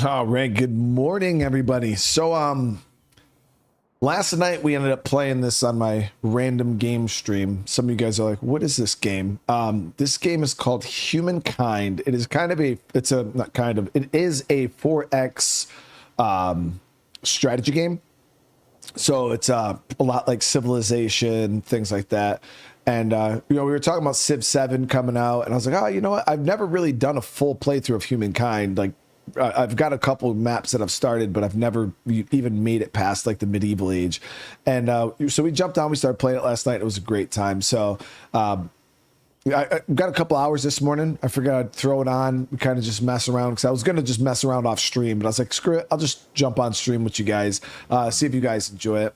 All right, good morning, everybody. So, last night we ended up playing this on my random game stream. Some of you guys are like, what is this game? This game is called Humankind. It is kind of a, it's a, not kind of, it is a 4X strategy game. So it's a lot like Civilization, things like that. And, we were talking about Civ 7 coming out, and I was like, oh, you know what? I've never really done a full playthrough of Humankind. Like, I've got a couple of maps that I've started, but I've never even made it past like the medieval age. And so we jumped on, we started playing it last night. It was a great time. So I got a couple hours this morning. I figured I'd throw it on. We kind of just mess around because I was going to just mess around off stream, but I was like, screw it. I'll just jump on stream with you guys, see if you guys enjoy it.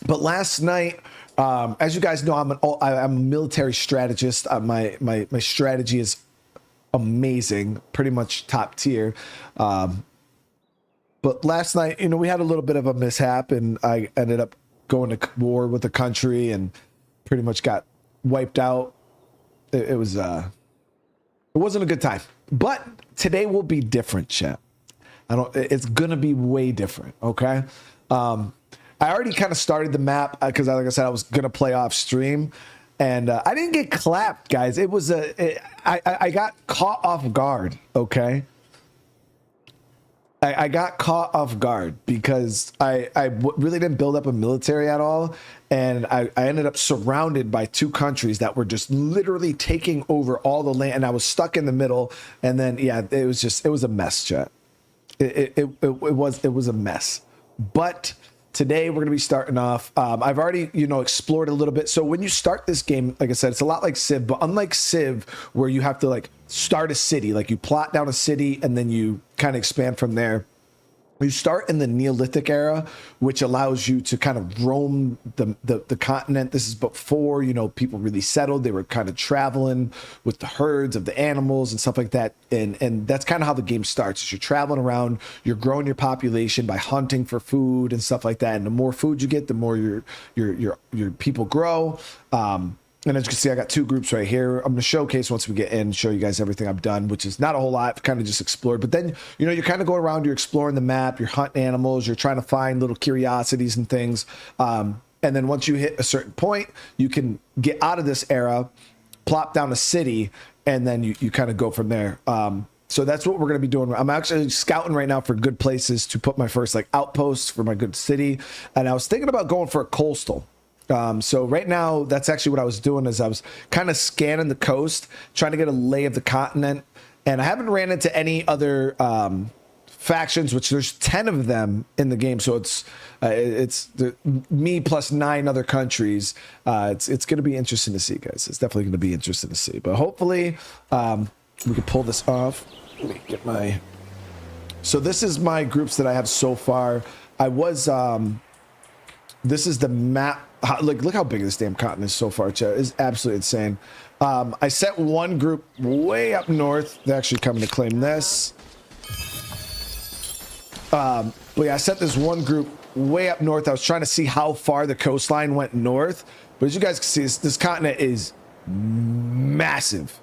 But last night, as you guys know, I'm a military strategist. My strategy is amazing, pretty much top tier. But last night, we had a little bit of a mishap, and I ended up going to war with the country and pretty much got wiped out. It wasn't a good time. But today will be different, chat. It's gonna be way different. Okay. I already kind of started the map because, like I said, I was gonna play off stream. And I didn't get clapped, guys. I got caught off guard, okay? I got caught off guard because I really didn't build up a military at all. And I ended up surrounded by two countries that were just literally taking over all the land. And I was stuck in the middle. And then, yeah, it was a mess, chat. It was a mess. But today we're going to be starting off. I've already, explored a little bit. So when you start this game, like I said, it's a lot like Civ, but unlike Civ, where you have to like start a city, like you plot down a city and then you kind of expand from there. You start in the Neolithic era, which allows you to kind of roam the continent. This is before, people really settled. They were kind of traveling with the herds of the animals and stuff like that. And that's kind of how the game starts. Is you're traveling around, you're growing your population by hunting for food and stuff like that. And the more food you get, the more your people grow. And as you can see, I got two groups right here. I'm going to showcase once we get in, show you guys everything I've done, which is not a whole lot. I've kind of just explored. But then, you're kind of going around, you're exploring the map, you're hunting animals, you're trying to find little curiosities and things. And then once you hit a certain point, you can get out of this era, plop down a city, and then you kind of go from there. So that's what we're going to be doing. I'm actually scouting right now for good places to put my first outposts for my good city. And I was thinking about going for a coastal. So right now, that's actually what I was doing is I was kind of scanning the coast, trying to get a lay of the continent. And I haven't ran into any other factions, which there's 10 of them in the game. So it's me plus 9 other countries. It's going to be interesting to see, guys. It's definitely going to be interesting to see. But hopefully we can pull this off. Let me get my... So this is my groups that I have so far. I was... This is the map. Look how big this damn continent is so far, chat. It's absolutely insane. I sent one group way up north. They're actually coming to claim this. But yeah, I sent this one group way up north. I was trying to see how far the coastline went north. But as you guys can see, this continent is massive.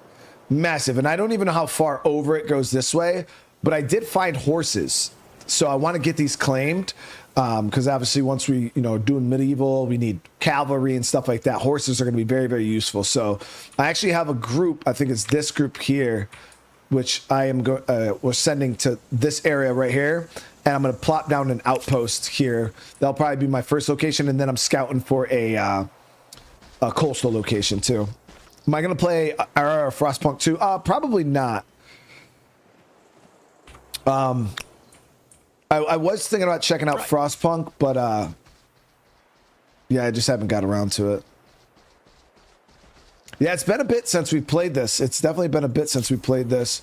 Massive. And I don't even know how far over it goes this way. But I did find horses. So I want to get these claimed. Because obviously once we, doing medieval, we need cavalry and stuff like that. Horses are going to be very, very useful. So I actually have a group. I think it's this group here, which I am we're sending to this area right here. And I'm going to plop down an outpost here. That'll probably be my first location. And then I'm scouting for a coastal location too. Am I going to play Frostpunk 2? Probably not. I was thinking about checking out Frostpunk, but yeah, I just haven't got around to it. Yeah, it's been a bit since we played this. It's definitely been a bit since we played this.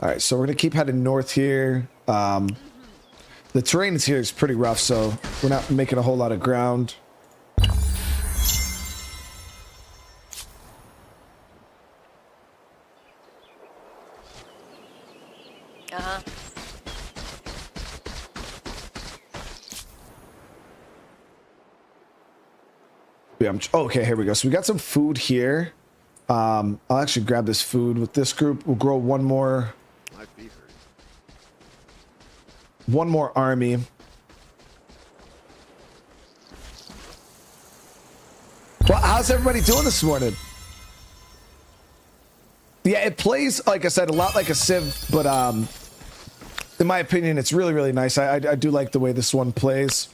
All right, so we're going to keep heading north here. The terrain is here is pretty rough, so we're not making a whole lot of ground. Uh-huh. Yeah, okay, here we go. So we got some food here. I'll actually grab this food with this group. We'll grow one more one more army. Well, how's everybody doing this morning? Yeah, it plays, like I said, a lot like a Civ, but in my opinion, it's really, really nice. I do like the way this one plays.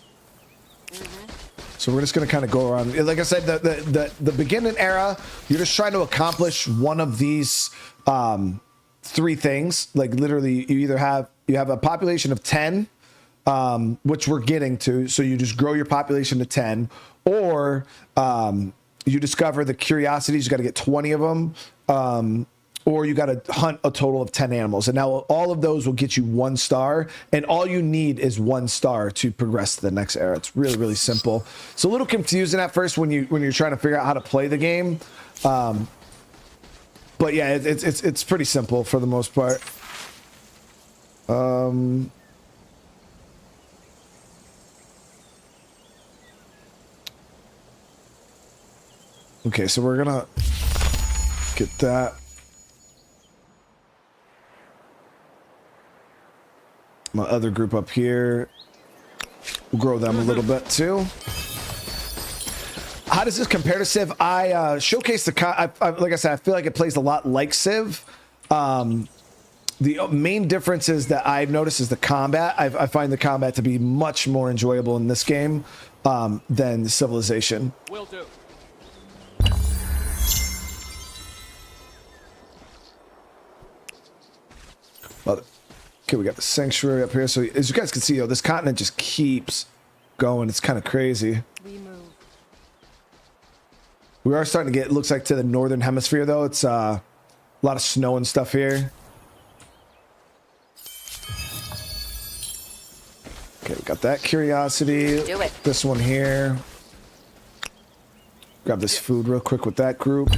So we're just going to kind of go around. Like I said, the beginning era, you're just trying to accomplish one of these three things. Like literally, you have a population of 10, which we're getting to. So you just grow your population to 10, or you discover the curiosities. You got to get 20 of them. Or you got to hunt a total of 10 animals. And now all of those will get you 1 star. And all you need is 1 star to progress to the next era. It's really, really simple. It's a little confusing at first when you're trying to figure out how to play the game. But yeah, it's pretty simple for the most part. Okay, so we're gonna get that. My other group up here, we'll grow them a little bit too. How does this compare to Civ? I showcased like I said, I feel like it plays a lot like Civ. The main difference is that I've noticed is the combat. I find the combat to be much more enjoyable in this game than Civilization. Will do. Okay, we got the sanctuary up here. So as you guys can see, this continent just keeps going. It's kind of crazy. We are starting to get, it looks like, to the northern hemisphere, though. It's a lot of snow and stuff here. Okay, we got that curiosity. Do it. This one here. Grab this food real quick with that group.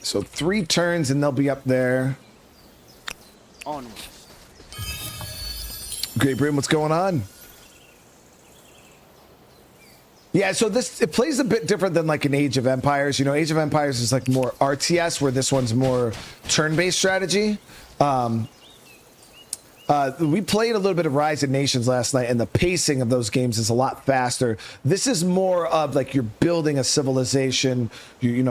So 3 turns and they'll be up there. Onwards. Great Britain, what's going on? Yeah, so it plays a bit different than like an Age of Empires. You know, Age of Empires is like more RTS, where this one's more turn-based strategy. We played a little bit of Rise of Nations last night, and the pacing of those games is a lot faster. This is more of like you're building a civilization. You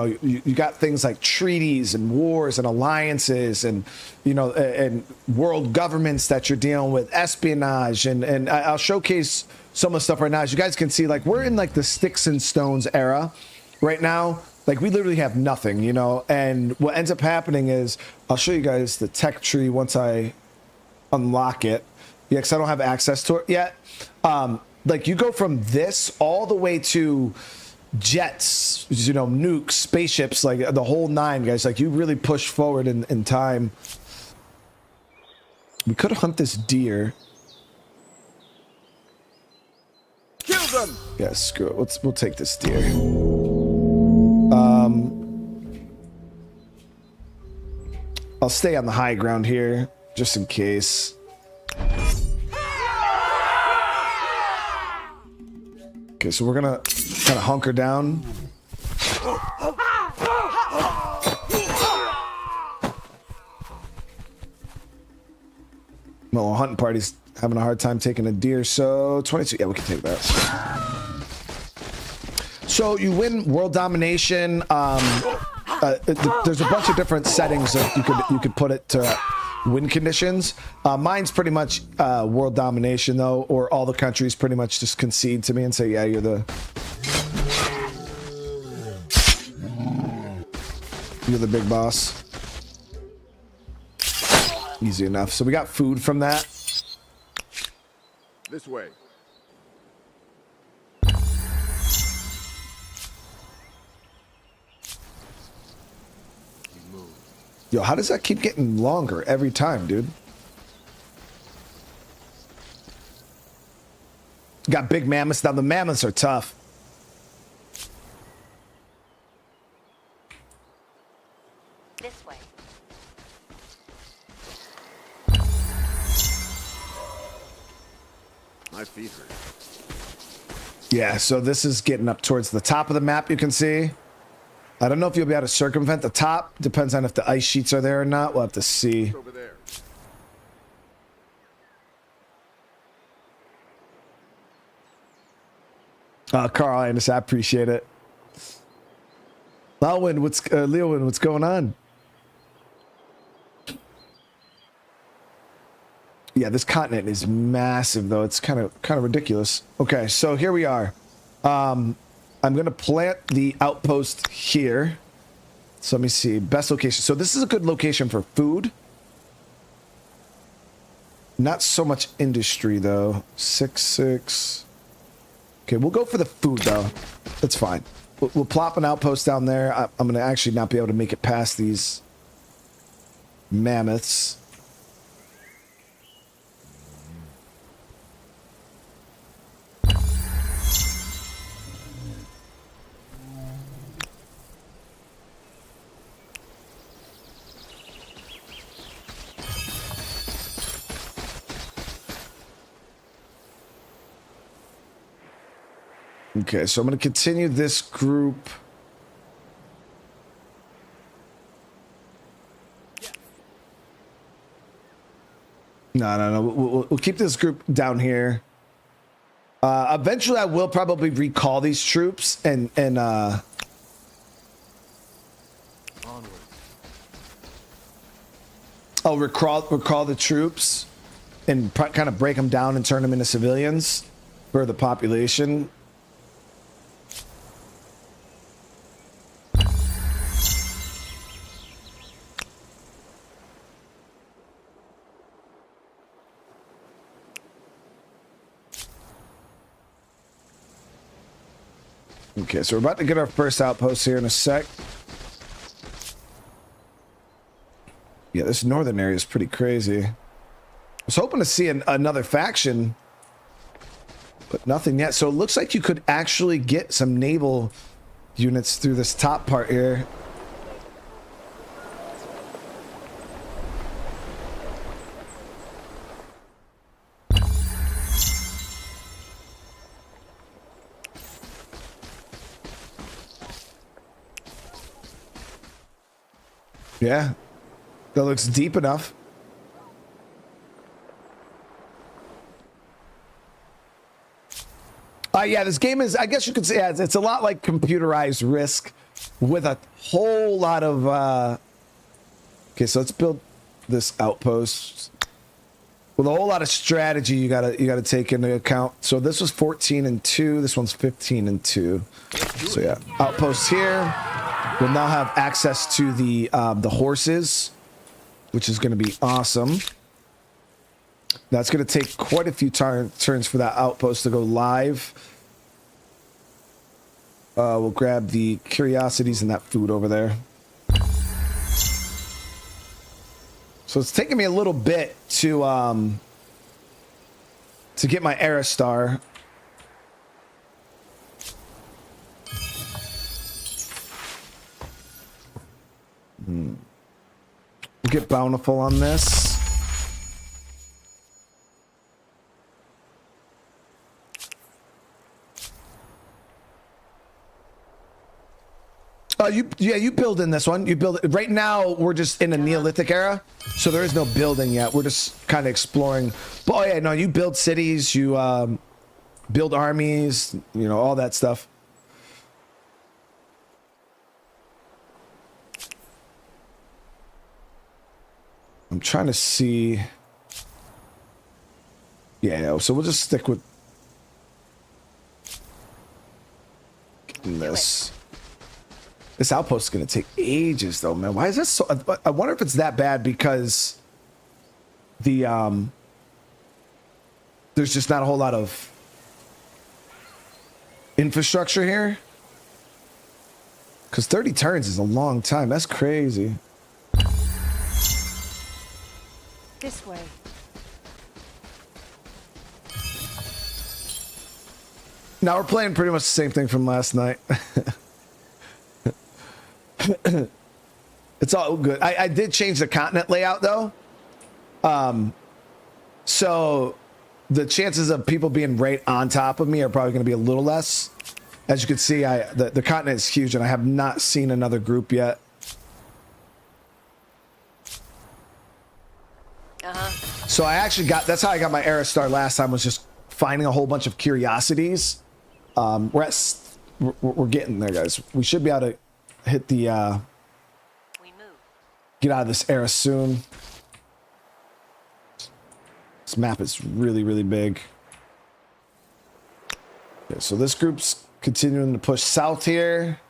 got things like treaties and wars and alliances, and and world governments that you're dealing with, espionage, and I'll showcase some of the stuff right now. As you guys can see, like we're in like the sticks and stones era right now. Like we literally have nothing, and what ends up happening is I'll show you guys the tech tree once I unlock it. Yeah, because I don't have access to it yet. Like you go from this all the way to jets, nukes, spaceships, like the whole 9, guys. Like you really push forward in time. We could hunt this deer. Kill them. Yeah, screw it. We'll take this deer. I'll stay on the high ground here, just in case. Okay, so we're gonna kind of hunker down. Well, hunting party's having a hard time taking a deer, so 22. Yeah, we can take that. So you win world domination. There's a bunch of different settings that you could put it to win conditions. Mine's pretty much world domination, though, or all the countries pretty much just concede to me and say, yeah, you're the big boss. Easy enough. So we got food from that. This way. Yo, how does that keep getting longer every time, dude? Got big mammoths. Now the mammoths are tough. This way. My feet hurt. Yeah, so this is getting up towards the top of the map, you can see. I don't know if you'll be able to circumvent the top. Depends on if the ice sheets are there or not. We'll have to see. Over there. Carl, I understand. I appreciate it. Leowin, what's going on? Yeah, this continent is massive, though. It's kind of ridiculous. Okay, so here we are. I'm gonna plant the outpost here. So let me see. Best location. So this is a good location for food. Not so much industry, though. 6-6. Okay, we'll go for the food, though. That's fine. We'll plop an outpost down there. I'm going to actually not be able to make it past these mammoths. Okay, so I'm going to continue this group. No. We'll keep this group down here. Eventually, I will probably recall these troops and I'll recall the troops and kind of break them down and turn them into civilians for the population. Okay, so we're about to get our first outpost here in a sec. Yeah, this northern area is pretty crazy. I was hoping to see another faction, but nothing yet. So it looks like you could actually get some naval units through this top part here. Yeah, that looks deep enough. Yeah, this game is, I guess you could say, it's a lot like computerized Risk with a whole lot of, okay, so let's build this outpost with a whole lot of strategy you gotta take into account. So this was 14 and 2, this one's 15 and 2. So yeah, outposts here. We'll now have access to the horses, which is going to be awesome. That's going to take quite a few turns for that outpost to go live. We'll grab the curiosities and that food over there. So it's taking me a little bit to get my Aerostar. We'll get bountiful on this. You build in this one. You build it. Right now, we're just in a Neolithic era, so there is no building yet. We're just kind of exploring. But oh yeah, no, you build cities, you build armies, you know, all that stuff. I'm trying to see. Yeah, so we'll just stick with this. This outpost is going to take ages, though, man. Why is this so? I wonder if it's that bad because the there's just not a whole lot of infrastructure here. Because 30 turns is a long time. That's crazy. This way. Now we're playing pretty much the same thing from last night. It's all good. I did change the continent layout though. So the chances of people being right on top of me are probably going to be a little less. As you can see, the continent is huge, and I have not seen another group yet. So I actually got, that's how I got my Era Star last time, was just finding a whole bunch of curiosities. We're getting there, guys. We should be able to hit the, get out of this era soon. This map is really, really big. Okay, so this group's continuing to push south here.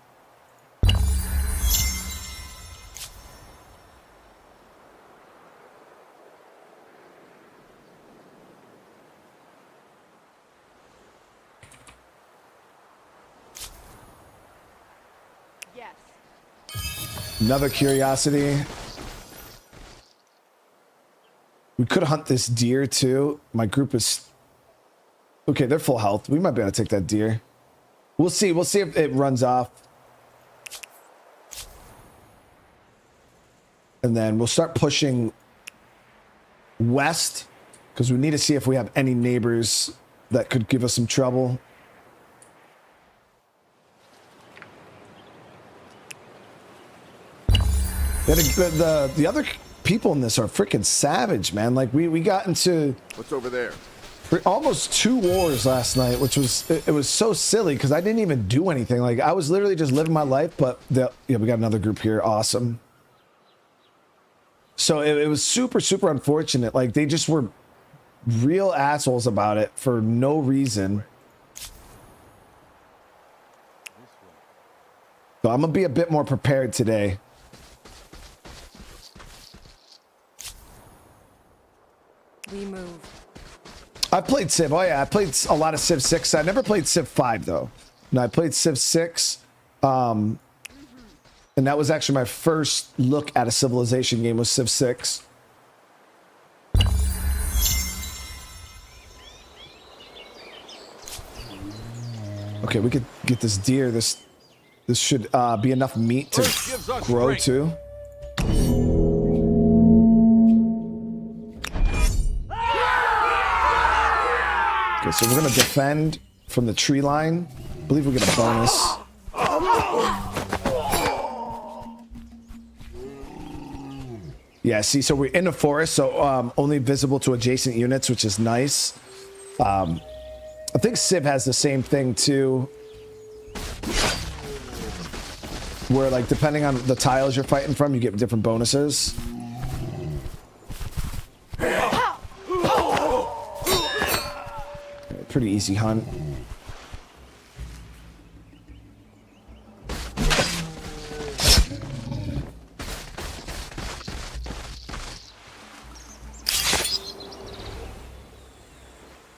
Another curiosity. We could hunt this deer too. My group is okay. They're full health. We might be able to take that deer. We'll see. We'll see if it runs off. And then we'll start pushing west because we need to see if we have any neighbors that could give us some trouble. The other people in this are freaking savage, man. Like we got into What's over there? almost 2 wars last night, which was it was so silly because I didn't even do anything. Like I was literally just living my life. But yeah, we got another group here. Awesome. So it was super, super unfortunate. Like they just were real assholes about it for no reason. So I'm gonna be a bit more prepared today. We move. I played Civ. Oh yeah, I played a lot of Civ 6. I never played Civ 5 though. No, I played Civ 6. And that was actually my first look at a civilization game, was Civ 6. Okay, we could get this deer. This should be enough meat to grow too. Okay, so we're gonna defend from the tree line. I believe we get a bonus. Yeah, see, so we're in the forest, so only visible to adjacent units, which is nice. I think Civ has the same thing too, where like depending on the tiles you're fighting from, you get different bonuses. Pretty easy hunt.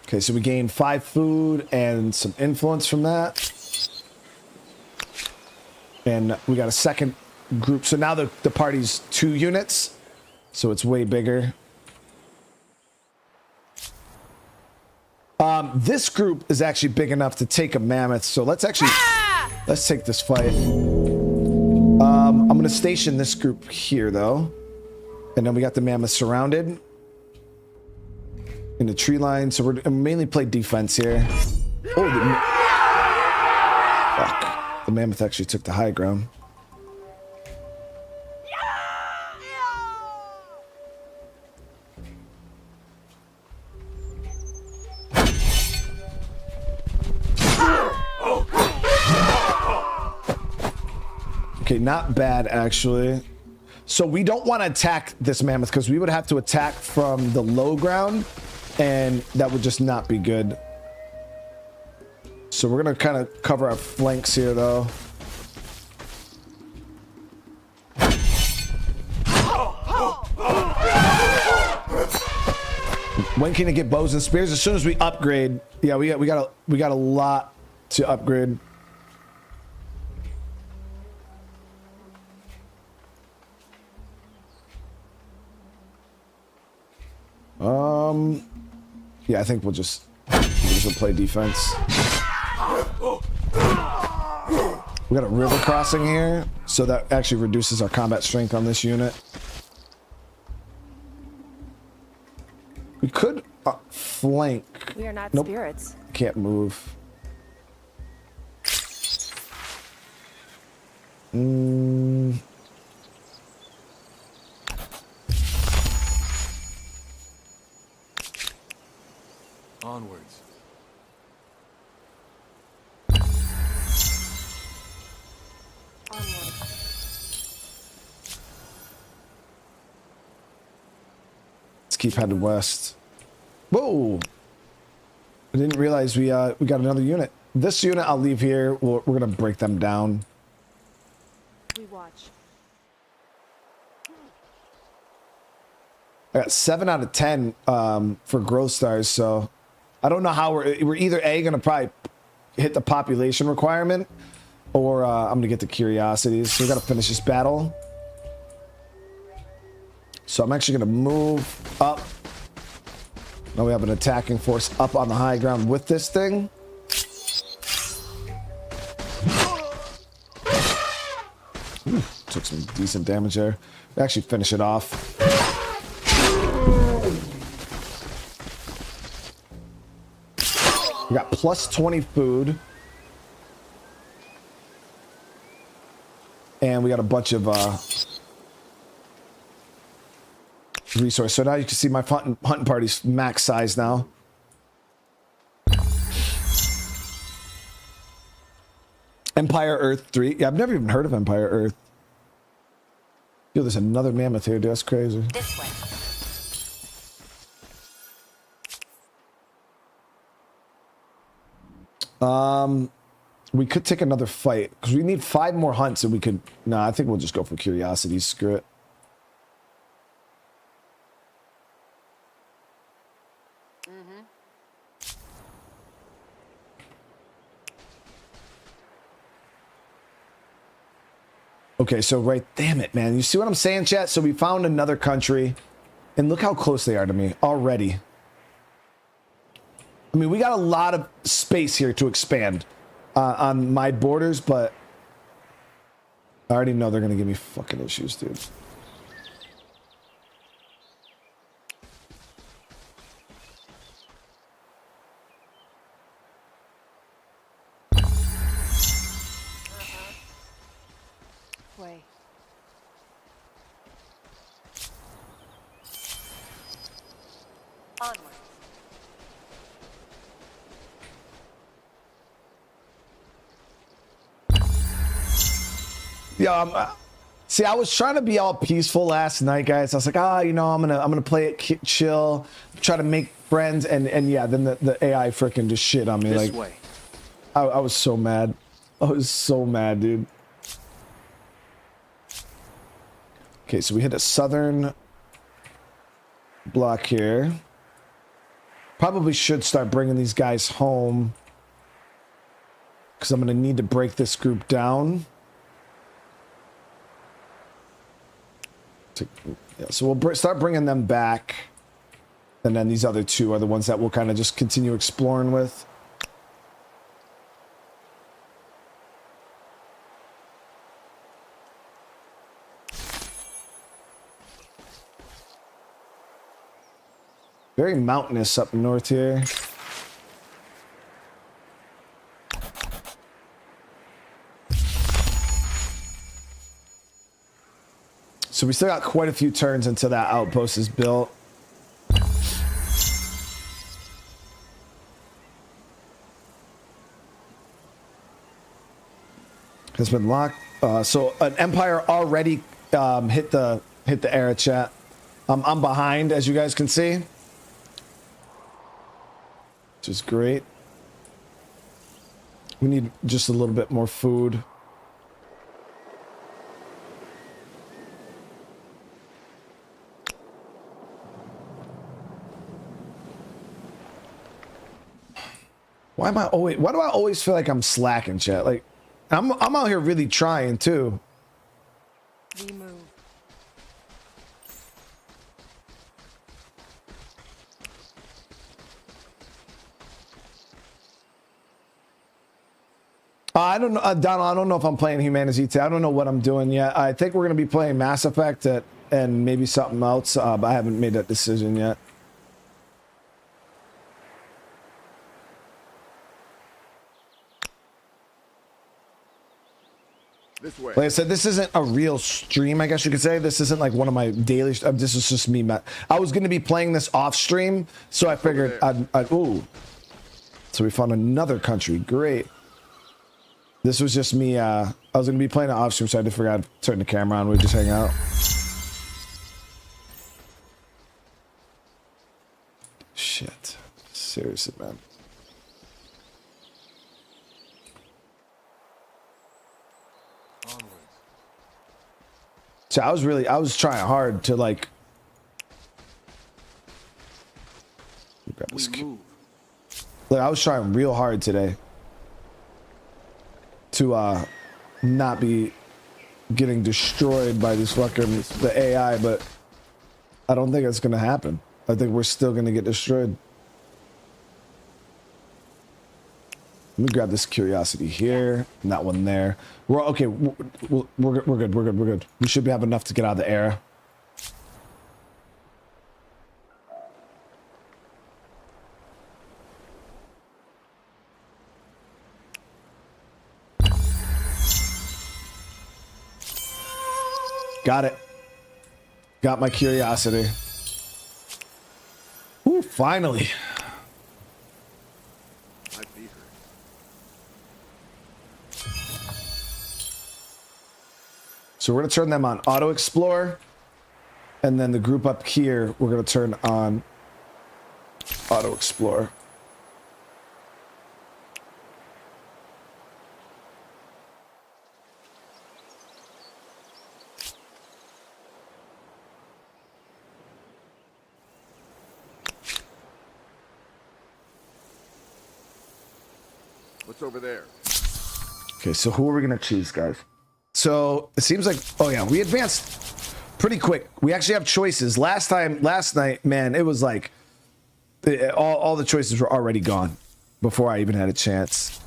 Okay, so we gained 5 food and some influence from that. And we got a second group. So now the party's 2 units. So it's way bigger. This group is actually big enough to take a mammoth. So let's take this fight. I'm going to station this group here though. And then we got the mammoth surrounded in the tree line. So we're mainly play defense here. Oh, fuck. The mammoth actually took the high ground. Okay, not bad actually. So we don't want to attack this mammoth because we would have to attack from the low ground and that would just not be good. So we're going to kind of cover our flanks here though. When can you get bows and spears? As soon as we upgrade. Yeah, we got a lot to upgrade. Yeah, I think we'll just play defense. We got a river crossing here, so that actually reduces our combat strength on this unit. We could flank. We are not Nope. spirits. Can't move. Onwards. Onward. Let's keep heading west. Whoa! I didn't realize we got another unit. This unit I'll leave here. We're gonna break them down. We watch. I got 7 out of 10 for growth stars, so I don't know how we're either A, gonna probably hit the population requirement, or I'm gonna get the curiosities. So we gotta finish this battle. So I'm actually gonna move up. Now we have an attacking force up on the high ground with this thing. Ooh, took some decent damage there. We actually finish it off. We got plus 20 food. And we got a bunch of resource. So now you can see my hunting party's max size now. Empire Earth 3. Yeah, I've never even heard of Empire Earth. Yo, there's another mammoth here, dude. That's crazy. This way. We could take another fight because we need 5 more hunts and we could. Nah, I think we'll just go for curiosity. Screw it. Okay, so right, damn it, man. You see what I'm saying, chat? So we found another country, and look how close they are to me already. I mean, we got a lot of space here to expand on my borders, but I already know they're going to give me fucking issues, dude. Way. Onward. Yeah, see, I was trying to be all peaceful last night, guys. I was like, you know, I'm gonna play it chill, try to make friends, and yeah, then the AI freaking just shit on me. This Like, way. I was so mad. I was so mad, dude. Okay, so we hit a southern block here. Probably should start bringing these guys home because I'm gonna need to break this group down. Yeah, so we'll start bringing them back, and then these other 2 are the ones that we'll kind of just continue exploring with. Very mountainous up north here. So we still got quite a few turns until that outpost is built. Has been locked. So an empire already hit the era, chat. I'm behind, as you guys can see, which is great. We need just a little bit more food. Why do I always feel like I'm slacking, chat? Like, I'm out here really trying too. We move. I don't know, Donald. I don't know if I'm playing Humankind. I don't know what I'm doing yet. I think we're gonna be playing Mass Effect and maybe something else, but I haven't made that decision yet. This way. Like I said, this isn't a real stream, I guess you could say. This isn't like one of my daily. This is just me. I was going to be playing this off stream, so I figured ooh. So we found another country. Great. This was just me. I was going to be playing it off stream, so I just forgot to turn the camera on. We just hang out. Shit. Seriously, man. Onwards. So I was trying hard to like. Grab this We move. Like I was trying real hard today to not be getting destroyed by this fucking the AI, but I don't think it's gonna happen. I think we're still gonna get destroyed. Let me grab this curiosity here, and that one there. We're okay. We're good. We're good. We're good. We're good. We should have enough to get out of the air. Got it. Got my curiosity. Ooh, finally. I beat her. So we're going to turn them on auto explore, and then the group up here we're going to turn on auto explore. What's over there? Okay, so who are we going to choose, guys? So it seems like, oh yeah, we advanced pretty quick. We actually have choices. Last night, man, it was like all the choices were already gone before I even had a chance.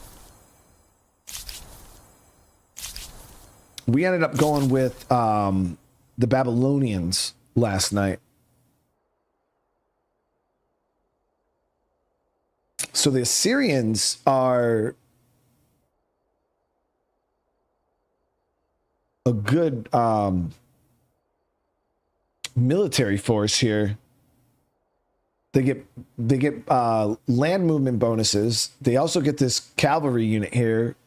We ended up going with the Babylonians last night. So the Assyrians are a good military force here. They get land movement bonuses. They also get this cavalry unit here,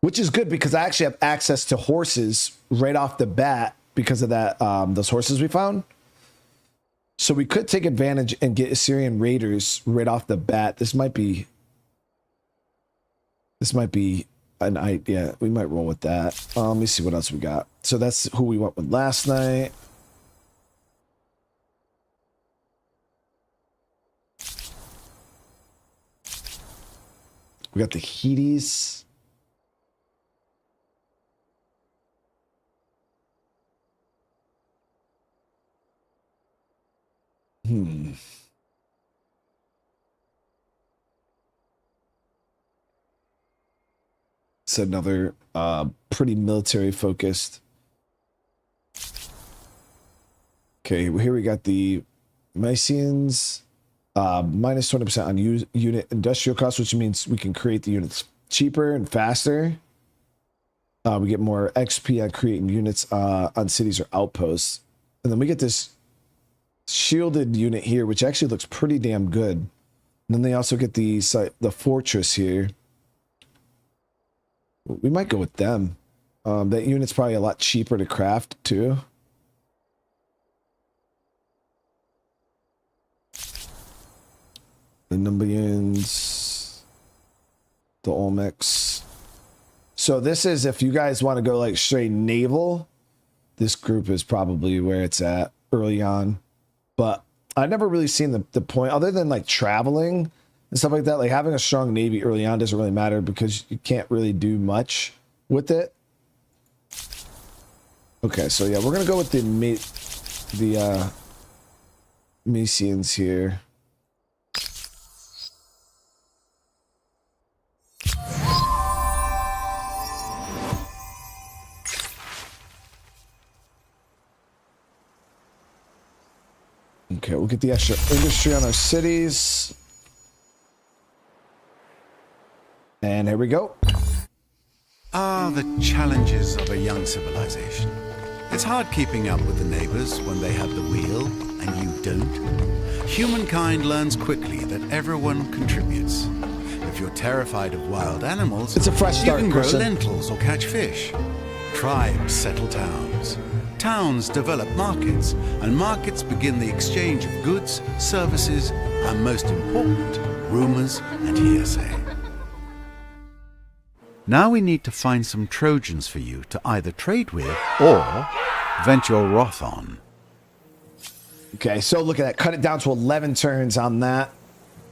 which is good because I actually have access to horses right off the bat because of that those horses we found. So we could take advantage and get Assyrian raiders right off the bat. This might be an idea. We might roll with that. Let me see what else we got. So that's who we went with last night. We got the Hedes. It's another pretty military focused. Okay, here we got the Mysians. Minus 20% on unit industrial cost, which means we can create the units cheaper and faster. We get more XP on creating units on cities or outposts. And then we get this shielded unit here, which actually looks pretty damn good. And then they also get the fortress here. We might go with them. That unit's probably a lot cheaper to craft too. The Nubians, the Olmecs. So this is, if you guys want to go like straight naval, this group is probably where it's at early on. But I've never really seen the point, other than like traveling and stuff like that. Like having a strong navy early on doesn't really matter because you can't really do much with it. Okay, so yeah, we're gonna go with the Mysians here. Okay, we'll get the extra industry on our cities. And here we go. Ah, the challenges of a young civilization. It's hard keeping up with the neighbors when they have the wheel and you don't. Humankind learns quickly that everyone contributes. If you're terrified of wild animals, It's a fresh start, you can grow Christian. lentils or catch fish. Tribes settle towns. Towns develop markets, and markets begin the exchange of goods, services, and most important, rumors and hearsay. Now we need to find some Trojans for you to either trade with or vent your wrath on. Okay, so look at that. Cut it down to 11 turns on that.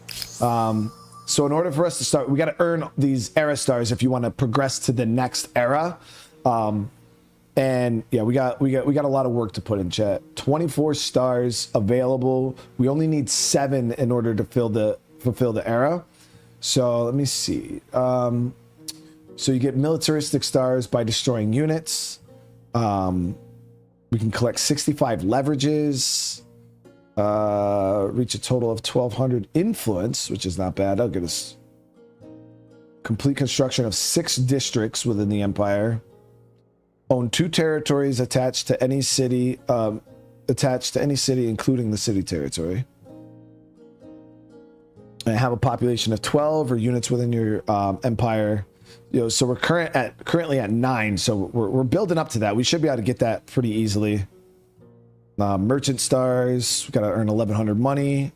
So in order for us to start, we got to earn these era stars if you want to progress to the next era. And yeah, we got a lot of work to put in, chat. 24 stars available. We only need 7 in order to fulfill the era. So let me see. So you get militaristic stars by destroying units. We can collect 65 leverages. Reach a total of 1,200 influence, which is not bad. That'll get us complete construction of 6 districts within the empire. Own 2 territories attached to any city, including the city territory. And have a population of 12 or units within your empire. You know, so we're currently at 9, so we're building up to that. We should be able to get that pretty easily. Merchant stars, we got to earn 1,100 money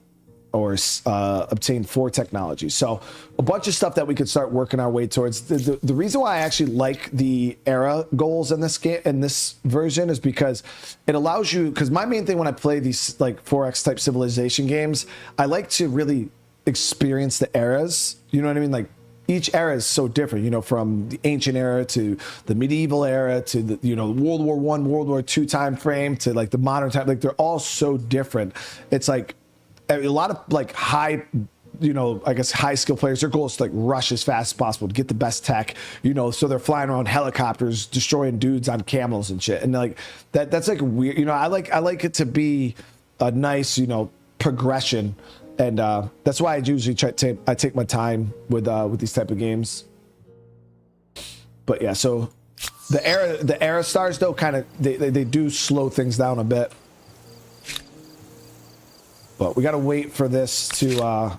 or obtain 4 technology. So a bunch of stuff that we could start working our way towards. The reason why I actually like the era goals in this game, in this version, is because it allows you, because my main thing when I play these like 4X type civilization games, I like to really experience the eras. You know what I mean? Like, each era is so different, you know, from the ancient era to the medieval era to the, you know, World War I, World War II time frame to like the modern time. Like, they're all so different. It's like a lot of like high, you know, I guess high skill players, their goal is to like rush as fast as possible to get the best tech, you know, so they're flying around helicopters, destroying dudes on camels and shit. And like that's like weird, you know, I like it to be a nice, you know, progression. And that's why I usually I take my time with these type of games. But yeah, so the era stars though kind of they do slow things down a bit. But we got to wait for this to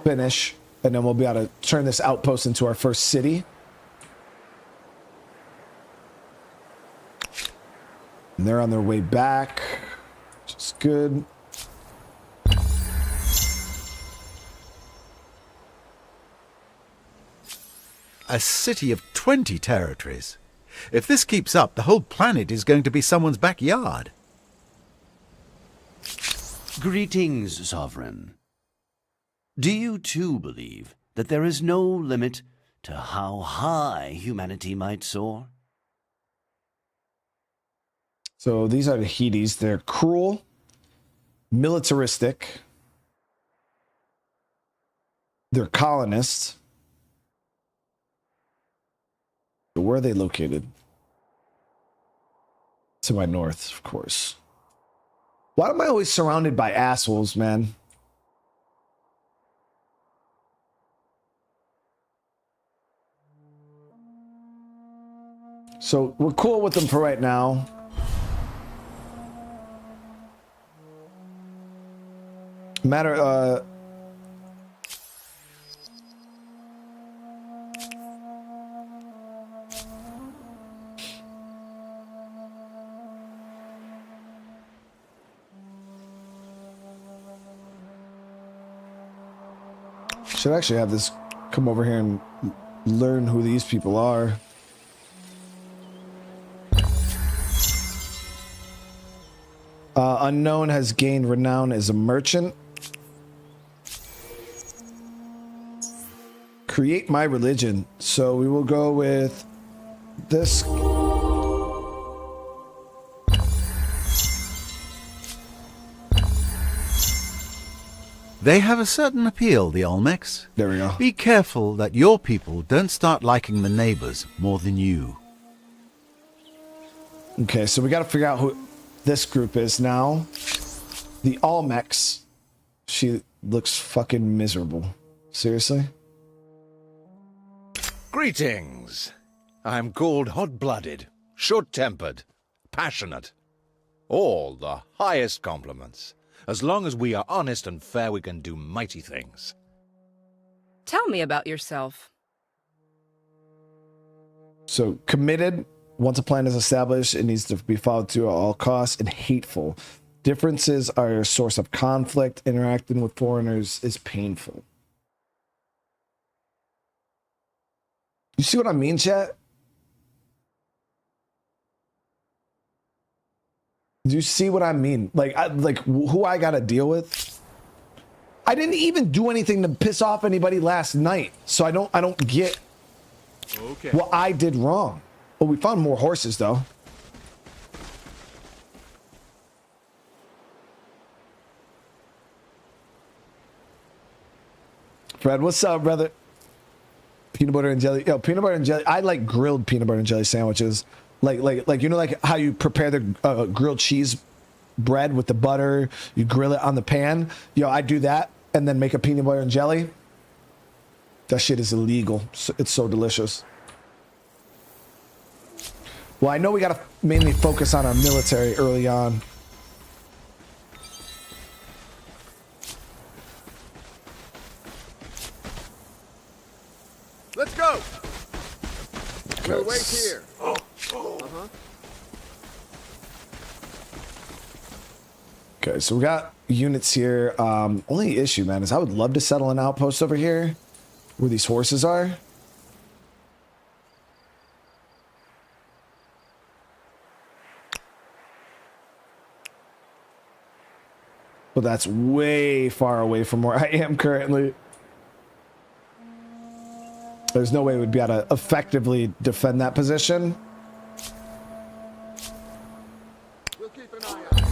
finish, and then we'll be able to turn this outpost into our first city. And they're on their way back, which is good. A city of 20 territories. If this keeps up, the whole planet is going to be someone's backyard. Greetings, Sovereign. Do you too believe that there is no limit to how high humanity might soar? So these are the Hades. They're cruel, militaristic. They're colonists. Where are they located? To my north, of course. Why am I always surrounded by assholes, man? So we're cool with them for right now. Should actually have this come over here and learn who these people are. Unknown has gained renown as a merchant. Create my religion. So we will go with this. They have a certain appeal, the Olmecs. There we go. Be careful that your people don't start liking the neighbors more than you. Okay, so we got to figure out who this group is now. The Olmecs. She looks fucking miserable. Seriously? Greetings. I'm called hot-blooded, short-tempered, passionate. All the highest compliments. As long as we are honest and fair, we can do mighty things. Tell me about yourself. So committed. Once a plan is established, it needs to be followed through at all costs, and hateful. Differences are a source of conflict. Interacting with foreigners is painful. You see what I mean, chat? Do you see what I mean? Like who I gotta deal with? I didn't even do anything to piss off anybody last night, so I don't get what I did wrong. Oh, we found more horses though. Fred, what's up, brother? Peanut butter and jelly. Yo, peanut butter and jelly. I like grilled peanut butter and jelly sandwiches. Like you know, like how you prepare the grilled cheese bread with the butter, you grill it on the pan. Yo, I do that and then make a peanut butter and jelly. That shit is illegal. It's so delicious. Well, I know we gotta mainly focus on our military early on. Let's go. We'll wait here. Okay, so we got units here. Only issue, man, is I would love to settle an outpost over here where these horses are. But that's way far away from where I am currently. There's no way we'd be able to effectively defend that position. We'll keep an eye out.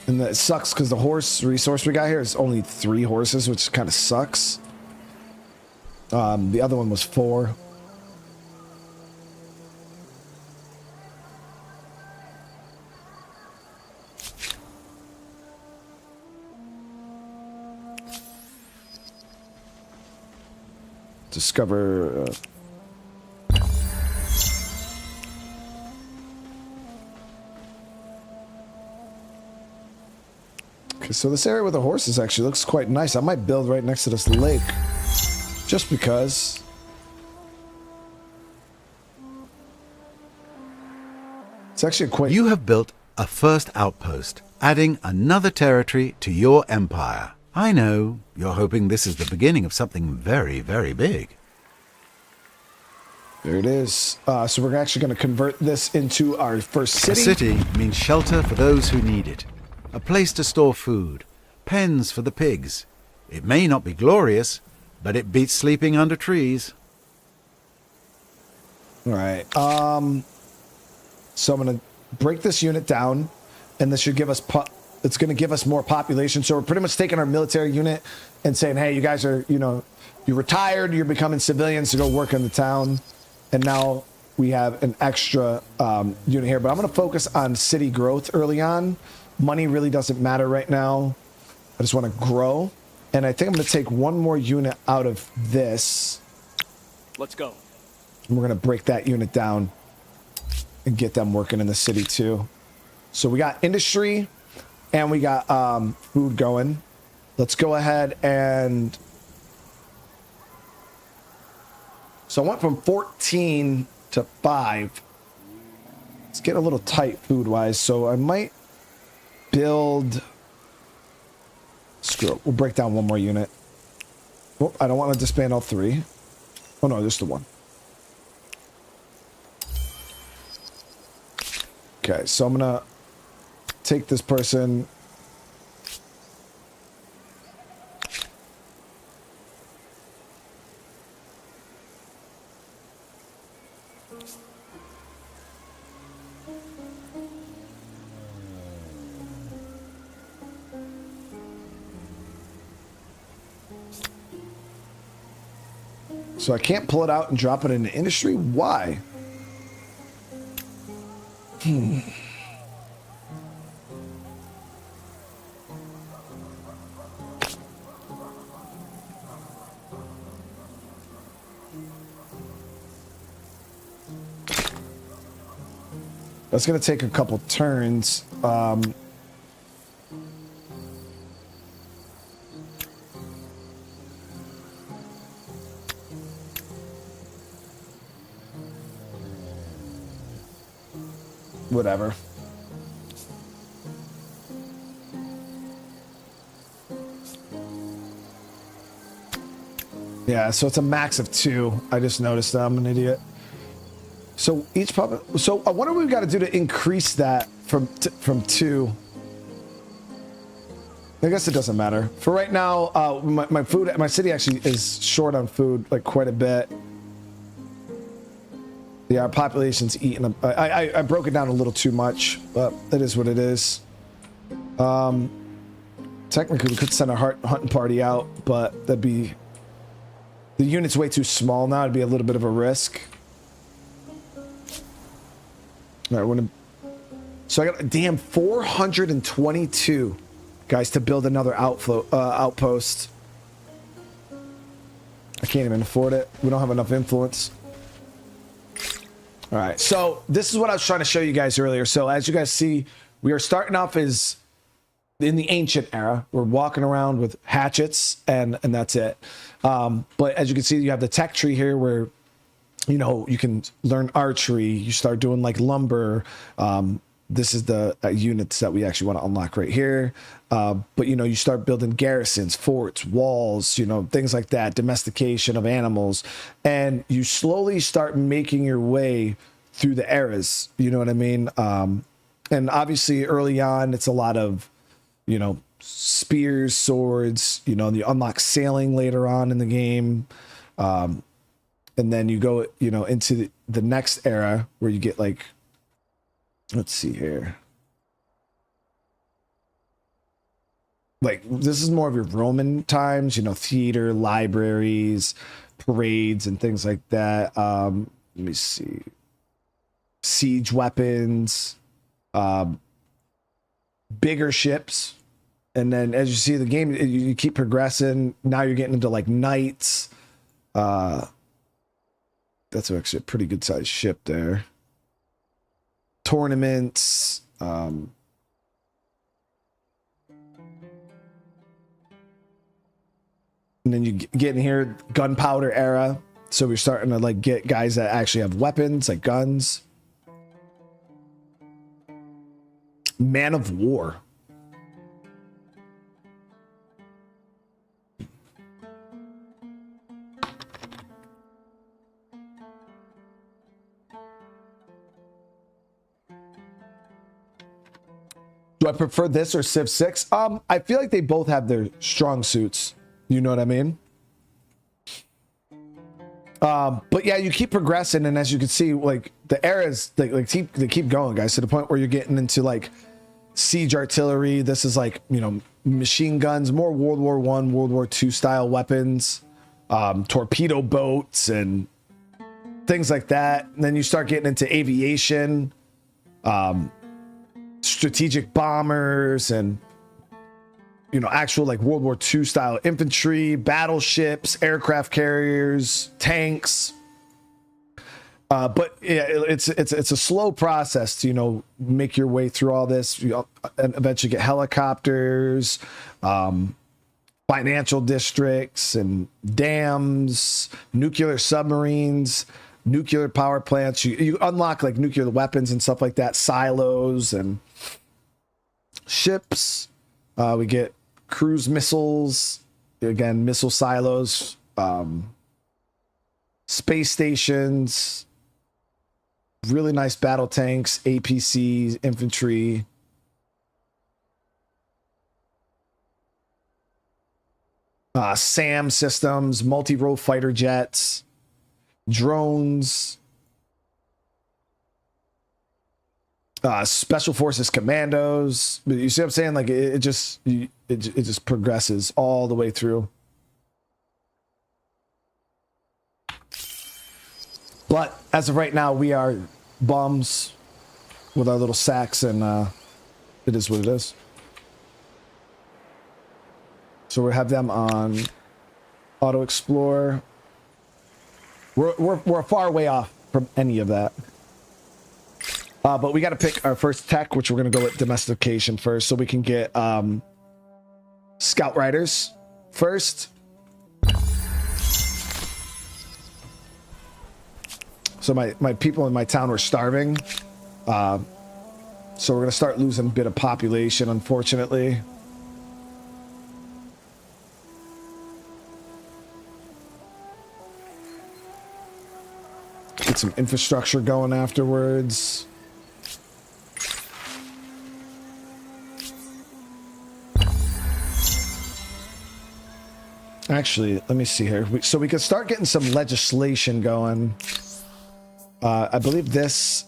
And that sucks because the horse resource we got here is only 3 horses, which kind of sucks. The other one was 4. Discover. Okay, so this area with the horses actually looks quite nice. I might build right next to this lake. Just because. It's actually quite... You have built a first outpost, adding another territory to your empire. I know, you're hoping this is the beginning of something very, very big. There it is. So we're actually going to convert this into our first city. A city means shelter for those who need it. A place to store food. Pens for the pigs. It may not be glorious, but it beats sleeping under trees. All right. So I'm going to break this unit down, and this should give us... it's going to give us more population. So we're pretty much taking our military unit and saying, hey, you guys are, you know, you're retired, you're becoming civilians to go work in the town. And now we have an extra unit here. But I'm going to focus on city growth early on. Money really doesn't matter right now. I just want to grow. And I think I'm going to take one more unit out of this. Let's go. And we're going to break that unit down and get them working in the city too. So we got industry and we got food going. Let's go ahead and... So I went from 14 to 5. It's getting a little tight food-wise, so I might build... Screw it. We'll break down one more unit. Oh, I don't want to disband all 3. Oh, no, just the 1. Okay, so I'm going to take this person... So I can't pull it out and drop it in the industry? Why? That's gonna take a couple turns. Whatever. Yeah, so it's a max of 2. I just noticed that. I'm an idiot. So each puppet. So I wonder what we've got to do to increase that from 2. I guess it doesn't matter. For right now, my food, my city actually is short on food, like quite a bit. Yeah, our population's eating. I broke it down a little too much, but it is what it is. Technically, we could send a hunting party out, but that'd be... The unit's way too small now. It'd be a little bit of a risk. All right, so I got a damn 422 guys to build another outpost. I can't even afford it. We don't have enough influence. All right, so this is what I was trying to show you guys earlier. So as you guys see, we are starting off as in the ancient era. We're walking around with hatchets and that's it. But as you can see, you have the tech tree here where, you know, you can learn archery. You start doing like lumber. This is the units that we actually want to unlock right here. But, you know, you start building garrisons, forts, walls, you know, things like that, domestication of animals. And you slowly start making your way through the eras. You know what I mean? And obviously early on, it's a lot of, you know, spears, swords, you know, you unlock sailing later on in the game. And then you go, you know, into the next era where you get like, let's see here. Like, this is more of your Roman times, you know, theater, libraries, parades, and things like that. Let me see. Siege weapons, bigger ships. And then as you see the game, you keep progressing. Now you're getting into like knights. That's actually a pretty good sized ship there. Tournaments. And then you get in here, gunpowder era. So we're starting to like get guys that actually have weapons, like guns. Man of War. Do I prefer this or Civ 6? I feel like they both have their strong suits. You know what I mean? But yeah, you keep progressing, and as you can see, like the eras, they keep going, guys, to the point where you're getting into like siege artillery. This is like, you know, machine guns, more World War I, World War II style weapons, torpedo boats, and things like that. And then you start getting into aviation, strategic bombers, and, you know, actual like World War II style infantry, battleships, aircraft carriers, tanks. But yeah, it's a slow process to, you know, make your way through all this. You know, and eventually get helicopters, financial districts, and dams, nuclear submarines, nuclear power plants. You unlock like nuclear weapons and stuff like that, silos and ships. We get cruise missiles, again, missile silos, space stations, really nice battle tanks, APCs, infantry. SAM systems, multi-role fighter jets, drones, special forces commandos. You see what I'm saying? Like it just progresses all the way through. But as of right now, we are bums with our little sacks, and it is what it is. So we have them on auto explore. We're far way off from any of that. But we got to pick our first tech, which we're going to go with domestication first, so we can get scout riders first. So my people in my town were starving. So we're going to start losing a bit of population, unfortunately. Get some infrastructure going afterwards. Actually, let me see here. So we can start getting some legislation going. I believe this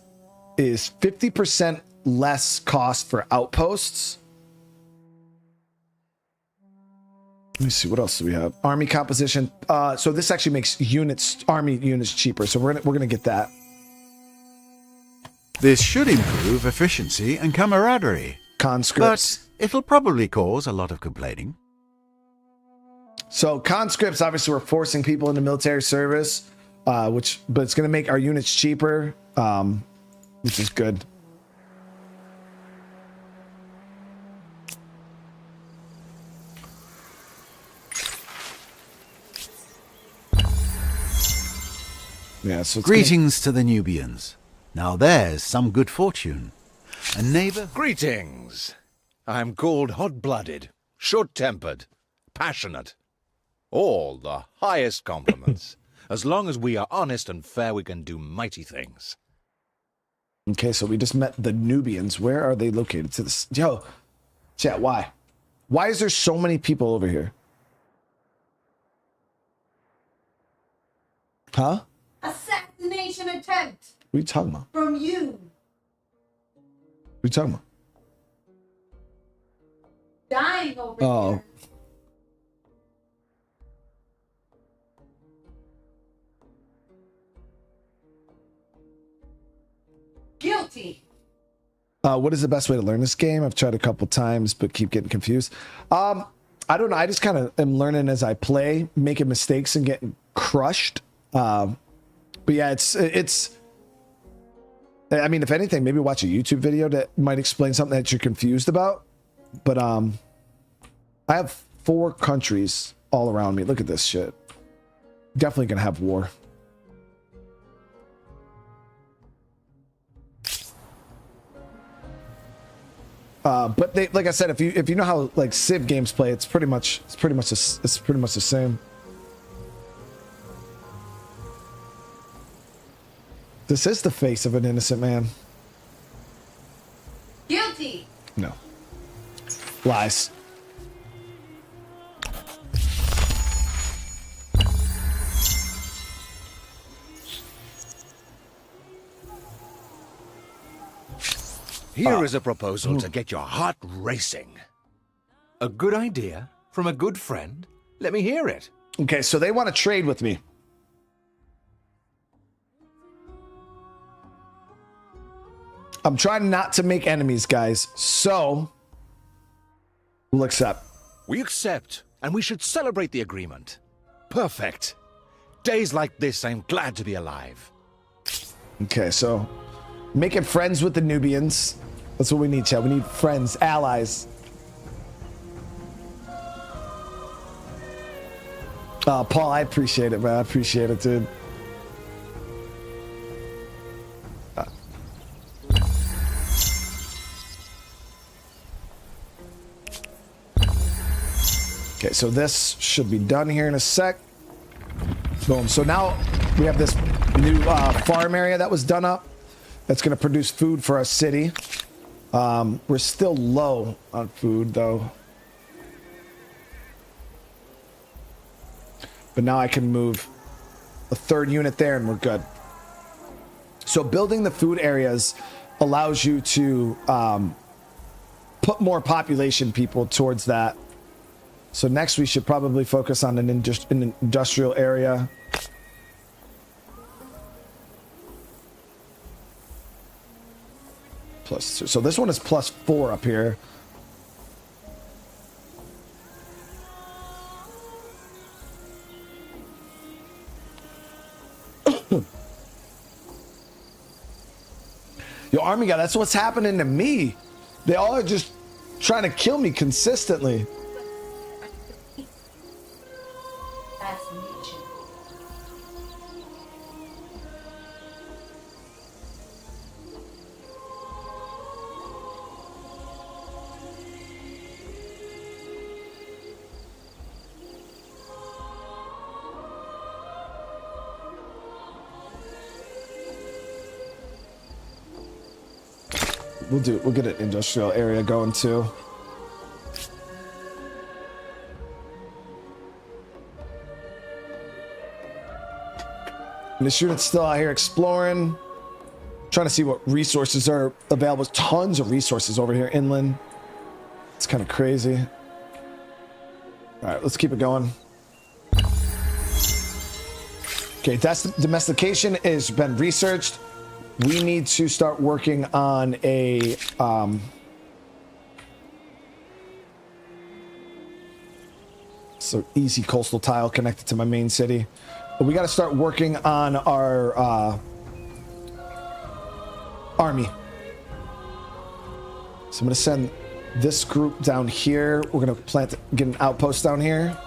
is 50% less cost for outposts. Let me see, what else do we have? Army composition. So this actually makes army units cheaper. So we're gonna get that. This should improve efficiency and camaraderie. Conscripts. But it'll probably cause a lot of complaining. So conscripts, obviously, we're forcing people into military service, but it's going to make our units cheaper, which is good. Yeah. So greetings to the Nubians. Now there's some good fortune. A neighbor. Greetings. I'm called hot-blooded, short-tempered, passionate. All the highest compliments. As long as we are honest and fair, we can do mighty things. Okay, so we just met the Nubians. Where are they located? To this, yo, chat. Why is there so many people over here? Huh? Assassination attempt What are you talking about? from you. What are you talking about? Dying over Oh. here. Guilty. What is the best way to learn this game? I've tried a couple times, but keep getting confused. I don't know. I just kind of am learning as I play, making mistakes and getting crushed. But yeah, it's. I mean, if anything, maybe watch a YouTube video that might explain something that you're confused about. But I have 4 countries all around me. Look at this shit. Definitely gonna have war. But they, like I said, if you know how like Civ games play, it's pretty much the same. This is the face of an innocent man. Guilty. No. Lies. Here is a proposal to get your heart racing. A good idea from a good friend? Let me hear it. Okay, so they want to trade with me. I'm trying not to make enemies, guys. So we'll accept. We accept, and we should celebrate the agreement. Perfect. Days like this, I'm glad to be alive. Okay, so making friends with the Nubians. That's what we need, Chad. We need friends, allies. Paul, I appreciate it, man. I appreciate it, dude. Okay, so this should be done here in a sec. Boom. So now we have this new farm area that was done up. That's going to produce food for our city. We're still low on food, though. But now I can move a 3rd unit there and we're good. So building the food areas allows you to put more population people towards that. So next we should probably focus on an industrial area. +2. So this one is +4 up here. Yo, army guy, that's what's happening to me. They all are just trying to kill me consistently. Fascination. We'll get an industrial area going too. And the student's still out here exploring, trying to see what resources are available. Tons of resources over here inland. It's kind of crazy. All right, let's keep it going. Okay, that's domestication has been researched. We need to start working on a so easy coastal tile connected to my main city. But we got to start working on our army. So I'm going to send this group down here. We're going to get an outpost down here.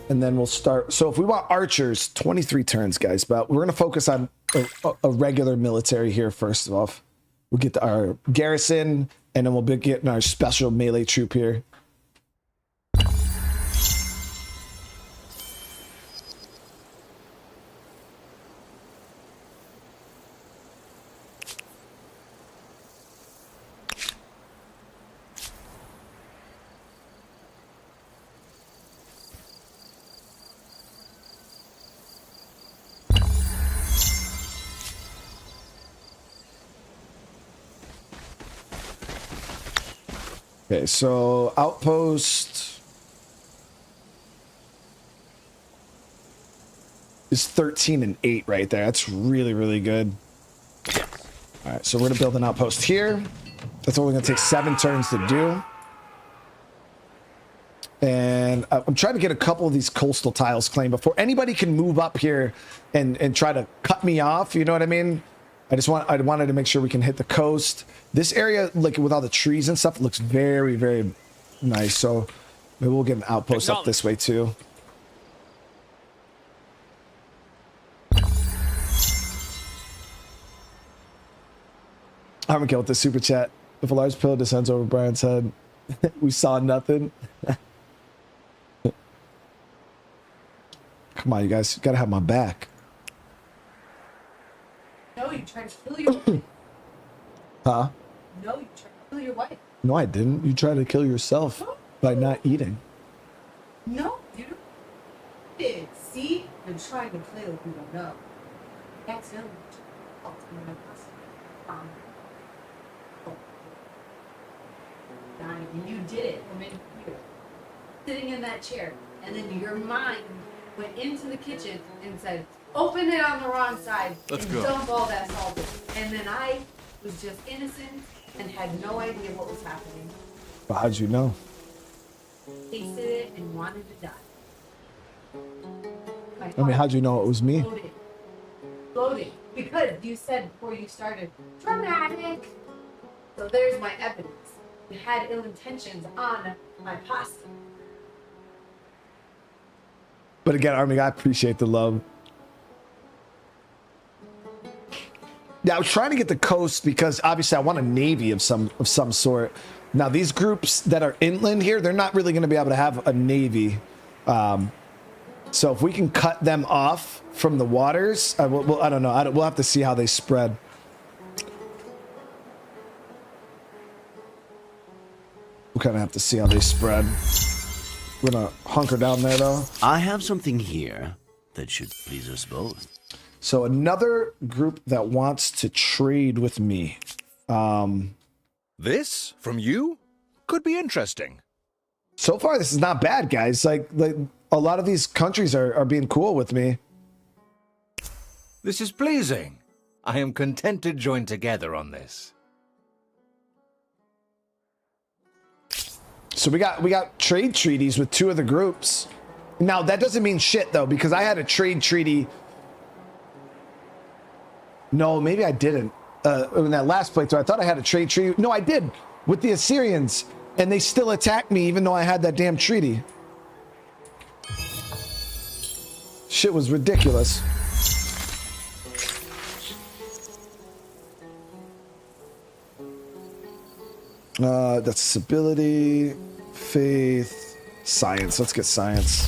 And then we'll start. So if we want archers, 23 turns, guys, but we're going to focus on a regular military here first of all. We'll get our garrison, and then we'll be getting our special melee troop here. Okay, so outpost is 13 and 8 right there. That's really, really good. All right, so we're gonna build an outpost here. That's only gonna take 7 turns to do. And I'm trying to get a couple of these coastal tiles claimed before anybody can move up here and try to cut me off. You know what I mean? I wanted to make sure we can hit the coast. This area, like with all the trees and stuff, looks very, very nice. So maybe we'll get an outpost up this way too. I'm gonna with the super chat. If a large pillow descends over Brian's head, we saw nothing. Come on, you guys, you gotta have my back. No, you tried to kill your wife. Huh? No, you tried to kill your wife. No, I didn't. You tried to kill yourself by not eating. No, you did. See? You're trying to play like you don't know. That's him. And you did it from in here. Sitting in that chair. And then your mind went into the kitchen and said, open it on the wrong side and dump all that salt in. And then I was just innocent and had no idea what was happening. But how'd you know? Tasted it and wanted to die. I mean, how'd you know it was me? Floating. Because you said before you started, dramatic. So there's my evidence. You had ill intentions on my pasta. But again, Army, I appreciate the love. Yeah, I was trying to get the coast because obviously I want a navy of some sort. Now these groups that are inland here, they're not really going to be able to have a navy. So if we can cut them off from the waters, I don't know. We'll have to see how they spread. We'll kind of have to see how they spread. We're gonna hunker down there though. I have something here that should please us both. So another group that wants to trade with me. This from you could be interesting. So far, this is not bad, guys. Like a lot of these countries are being cool with me. This is pleasing. I am content to join together on this. So we got trade treaties with 2 of the groups. Now that doesn't mean shit though, because I had a trade treaty. No, maybe I didn't. In that last playthrough, I thought I had a trade treaty. No, I did with the Assyrians, and they still attacked me even though I had that damn treaty. Shit was ridiculous. That's stability, faith, science. Let's get science.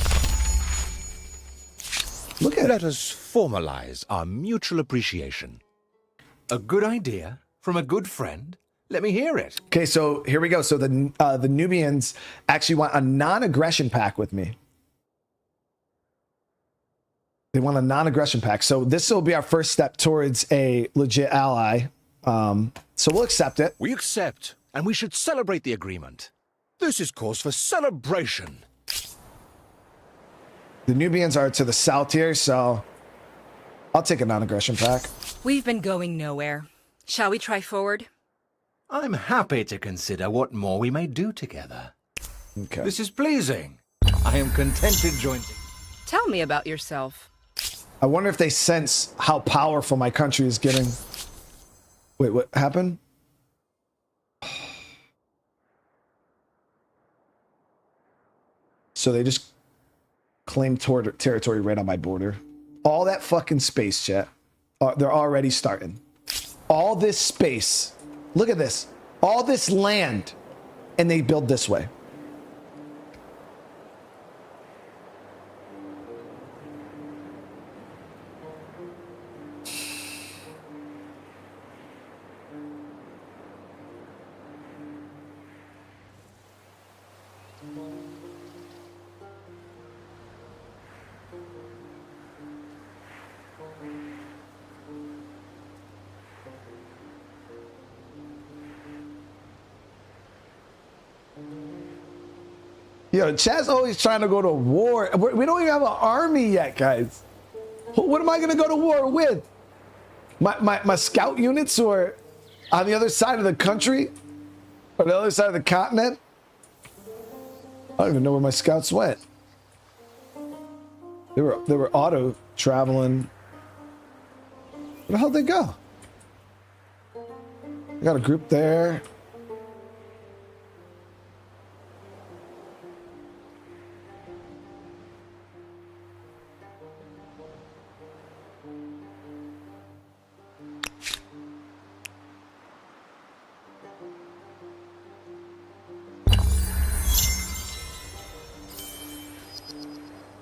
Look at Let us formalize our mutual appreciation. A good idea from a good friend? Let me hear it. Okay, so here we go. So the Nubians actually want a non-aggression pact with me. They want a non-aggression pact. So this will be our first step towards a legit ally. So we'll accept it. We accept, and we should celebrate the agreement. This is cause for celebration. The Nubians are to the south here, so I'll take a non-aggression pact. We've been going nowhere. Shall we try forward? I'm happy to consider what more we may do together. Okay. This is pleasing. I am content to join. Tell me about yourself. I wonder if they sense how powerful my country is getting. Wait, what happened? So they just claimed territory right on my border. All that fucking space, chat. They're already starting. All this space. Look at this. All this land. And they build this way. Yo, Chad's always trying to go to war. We don't even have an army yet, guys. What am I going to go to war with? My scout units who are on the other side of the country? Or the other side of the continent? I don't even know where my scouts went. They were auto traveling. Where the hell did they go? I got a group there.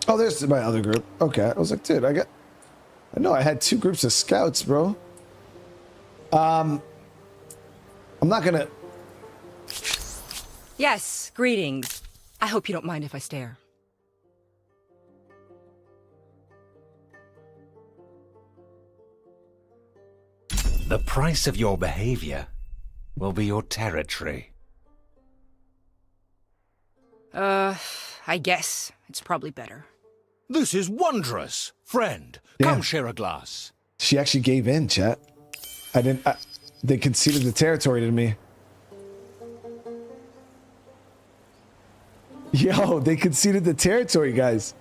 Oh, there's my other group. Okay, I was like, dude, I know I had 2 groups of scouts, bro. I'm not gonna. Yes, greetings. I hope you don't mind if I stare. The price of your behavior will be your territory. I guess it's probably better. This is wondrous. Friend, Yeah. come share a glass. She actually gave in, chat. They conceded the territory to me. Yo, they conceded the territory, guys.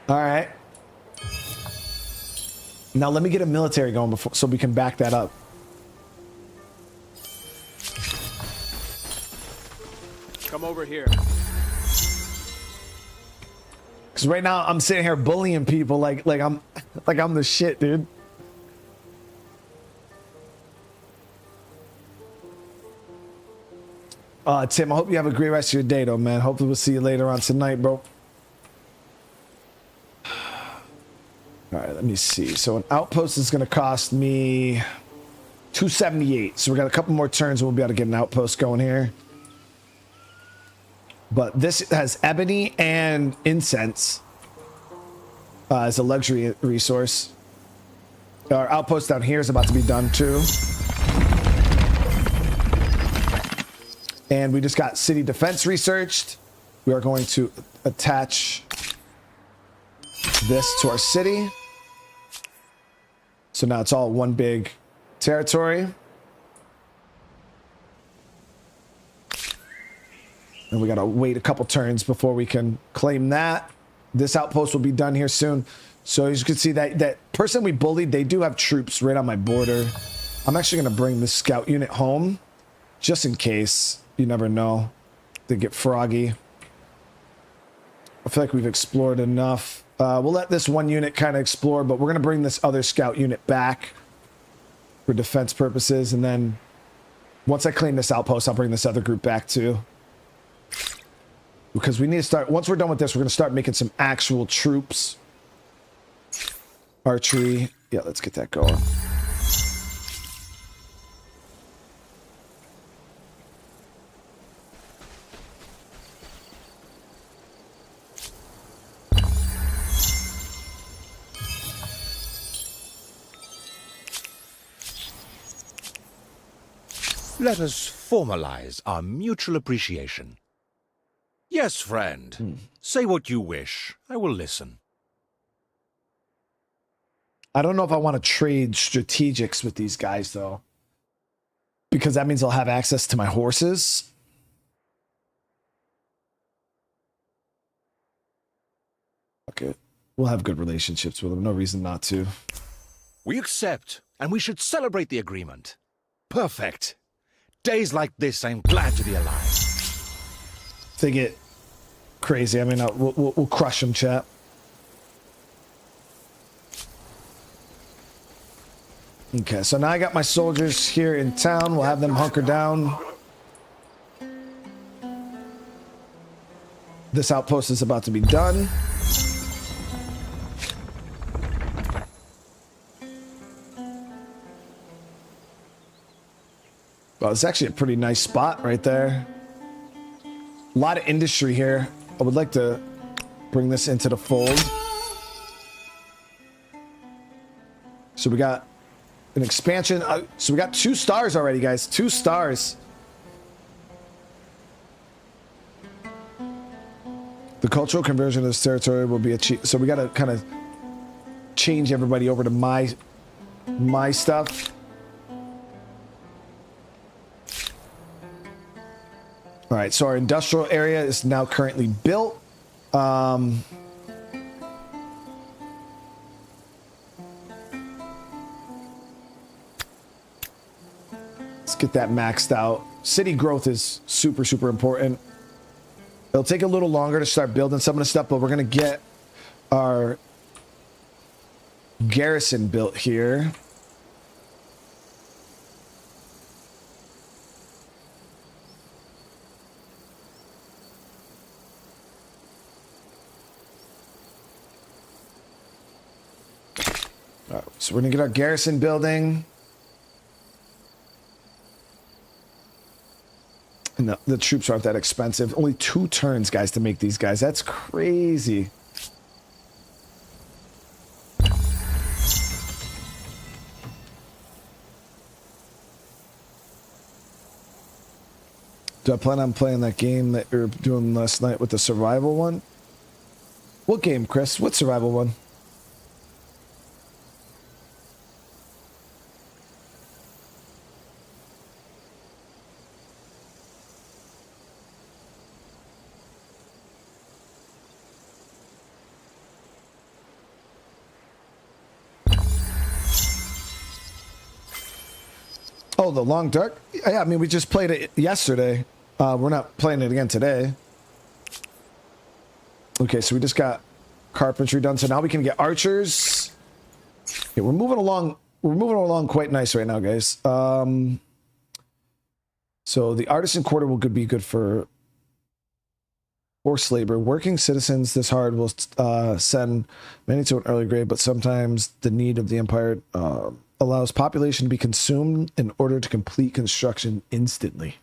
All right. Now let me get a military going before, so we can back that up. Come over here. Because right now I'm sitting here bullying people like I'm the shit, dude. Tim, I hope you have a great rest of your day, though, man. Hopefully we'll see you later on tonight, bro. All right, let me see. So an outpost is going to cost me 278. So we got a couple more turns and we'll be able to get an outpost going here. But this has ebony and incense as a luxury resource. Our outpost down here is about to be done too. And we just got city defense researched. We are going to attach this to our city. So now it's all one big territory. And we got to wait a couple turns before we can claim that. This outpost will be done here soon. So as you can see, that person we bullied, they do have troops right on my border. I'm actually going to bring this scout unit home just in case. You never know. They get froggy. I feel like we've explored enough. We'll let this one unit kind of explore, but we're going to bring this other scout unit back for defense purposes. And then once I claim this outpost, I'll bring this other group back too. Because we need to start, once we're done with this, we're going to start making some actual troops. Archery. Yeah, let's get that going. Let us formalize our mutual appreciation. Yes, friend. Say what you wish. I will listen. I don't know if I want to trade strategics with these guys, though. Because that means I'll have access to my horses. Okay. We'll have good relationships with them. No reason not to. We accept, and we should celebrate the agreement. Perfect. Days like this, I'm glad to be alive. If they get crazy, I mean, we'll crush them, chat. Okay, so now I got my soldiers here in town. We'll have them hunker down. This outpost is about to be done. Well, it's actually a pretty nice spot right there. A lot of industry here. I would like to bring this into the fold. So we got an expansion. So we got 2 stars already, guys. 2 stars. The cultural conversion of this territory will be achieved. So we got to kind of change everybody over to my stuff. All right, so our industrial area is now currently built. Let's get that maxed out. City growth is super, super important. It'll take a little longer to start building some of the stuff, but we're going to get our garrison built here. So we're gonna get our garrison building. And the troops aren't that expensive. Only 2 turns, guys, to make these guys. That's crazy. Do I plan on playing that game that you were doing last night with the survival one? What game, Chris? What survival one? Oh, the Long Dark? Yeah, I mean, we just played it yesterday. We're not playing it again today. Okay, so we just got carpentry done. So now we can get archers. Okay, we're moving along. We're moving along quite nice right now, guys. So the artisan quarter will be good for forced labor. Working citizens this hard will send many to an early grave, but sometimes the need of the empire allows population to be consumed in order to complete construction instantly.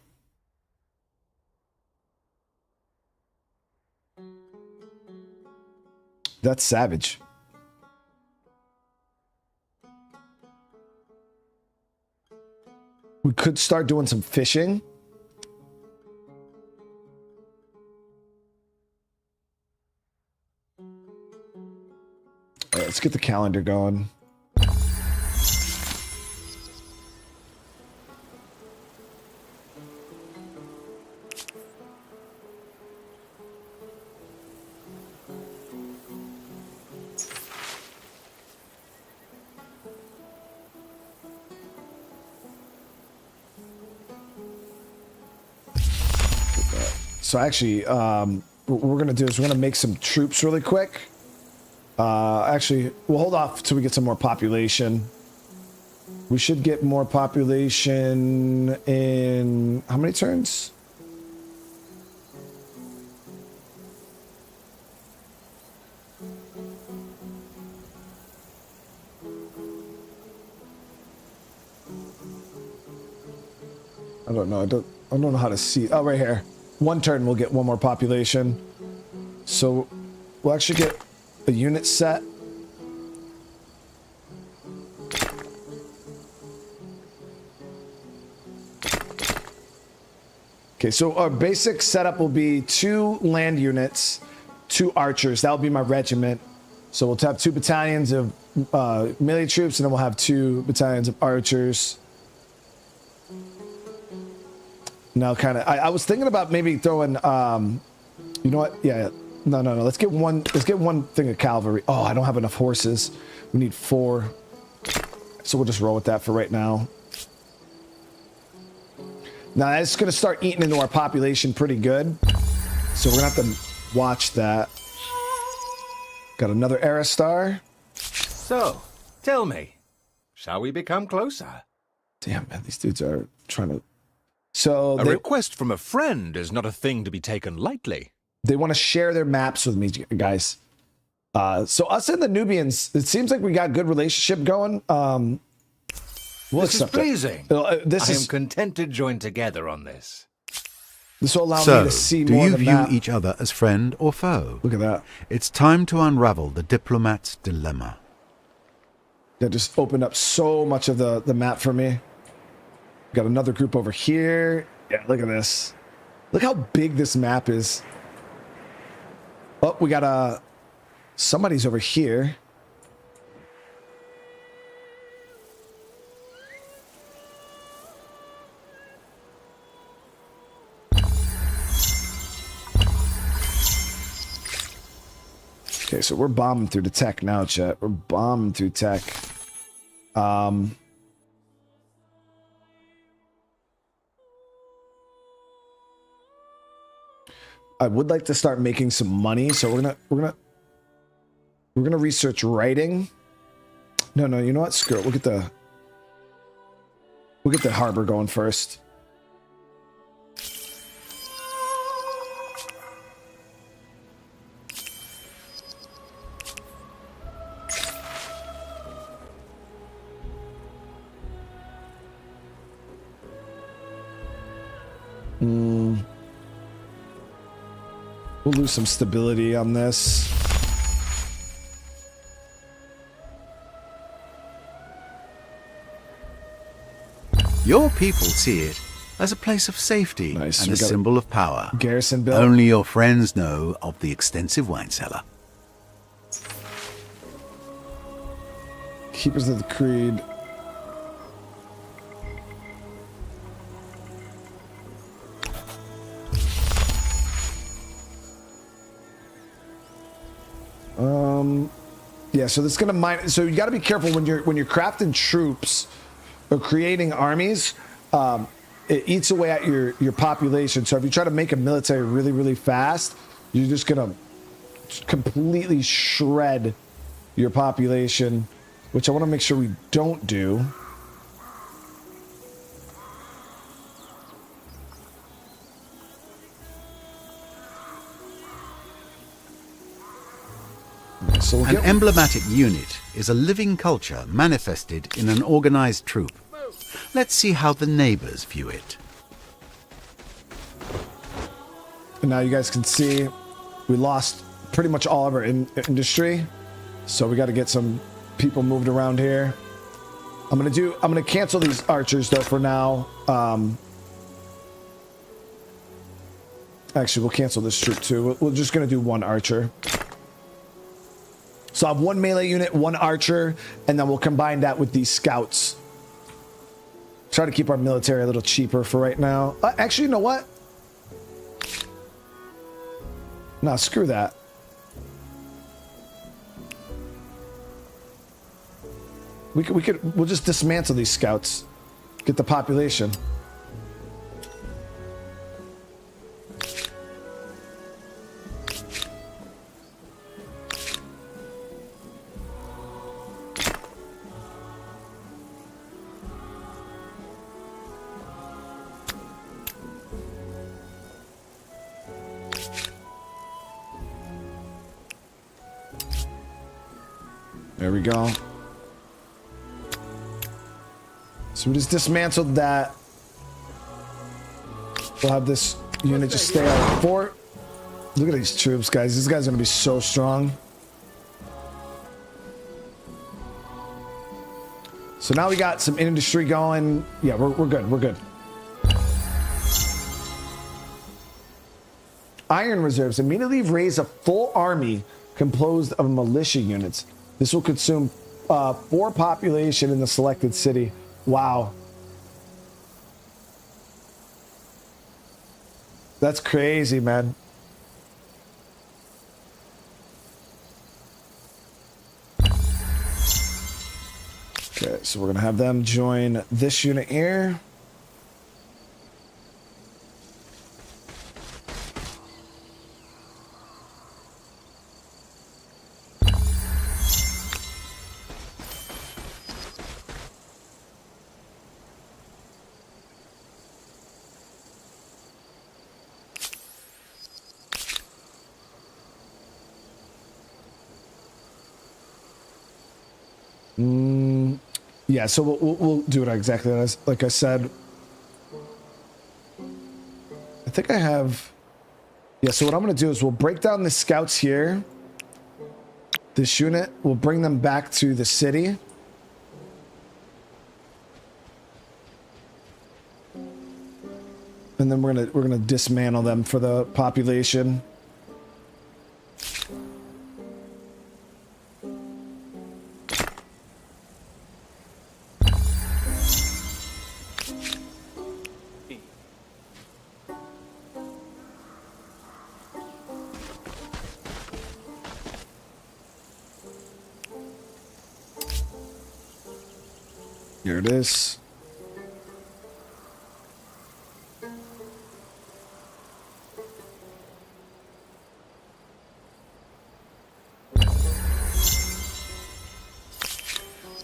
That's savage. We could start doing some fishing. All right, let's get the calendar going. So actually, what we're gonna do is we're gonna make some troops really quick. Actually, we'll hold off till we get some more population. We should get more population in how many turns? I don't know. I don't know how to see. Oh, right here. One turn we'll get one more population. So we'll actually get a unit set. Okay, so our basic setup will be 2 land units, 2 archers. That'll be my regiment. So we'll have 2 battalions of melee troops, and then we'll have 2 battalions of archers. Now, kind of, I was thinking about maybe throwing, you know what? Yeah, no. Let's get one thing of cavalry. Oh, I don't have enough horses. We need 4. So we'll just roll with that for right now. Now, that's going to start eating into our population pretty good. So we're going to have to watch that. Got another era star. So, tell me, shall we become closer? Damn, man, these dudes are trying to... So A request from a friend is not a thing to be taken lightly. they want to share their maps with me, guys. So us and the Nubians, it seems like we got a good relationship going. We'll This is accept it. pleasing. I am content to join together on this. This will allow me So, to see do more you of the view map. each other as friend or foe? Look at that. It's time to unravel the diplomat's dilemma. That just opened up so much of the map for me. Got another group over here. Yeah, look at this. Look how big this map is. Oh, we got somebody's over here. Okay, so we're bombing through the tech now, chat. We're bombing through tech. I would like to start making some money, so we're gonna research writing. No, you know what? Screw it. We'll get the harbor going first. We'll lose some stability on this. Your people see it as a place of safety Nice. and We a got symbol of power. Garrison built. Only your friends know of the extensive wine cellar. Keepers of the Creed. Yeah, so that's gonna mine. So you got to be careful when you're crafting troops or creating armies. It eats away at your population. So if you try to make a military really, really fast, you're just gonna completely shred your population, which I want to make sure we don't do. So we'll An get, emblematic unit is a living culture manifested in an organized troop. Let's see how the neighbors view it. and now you guys can see we lost pretty much all of our industry, so we got to get some people moved around here. I'm gonna cancel these archers though for now. Actually, we'll cancel this troop too. We're just gonna do one archer. So I have one melee unit, one archer, and then we'll combine that with these scouts. Try to keep our military a little cheaper for right now. Actually, you know what? Nah, screw that. We'll just dismantle these scouts. Get the population. There we go. So we just dismantled that. We'll have this unit just stay out of the fort. Look at these troops, guys. These guys are going to be so strong. So now we got some industry going. Yeah, we're good. We're good. Iron reserves immediately raise a full army composed of militia units. This will consume 4 population in the selected city. Wow. That's crazy, man. Okay, so we're gonna have them join this unit here. Yeah, so we'll do it exactly as like I said. I think I have. Yeah, so what I'm going to do is we'll break down the scouts here. This unit, we'll bring them back to the city. And then we're gonna dismantle them for the population. Here it is.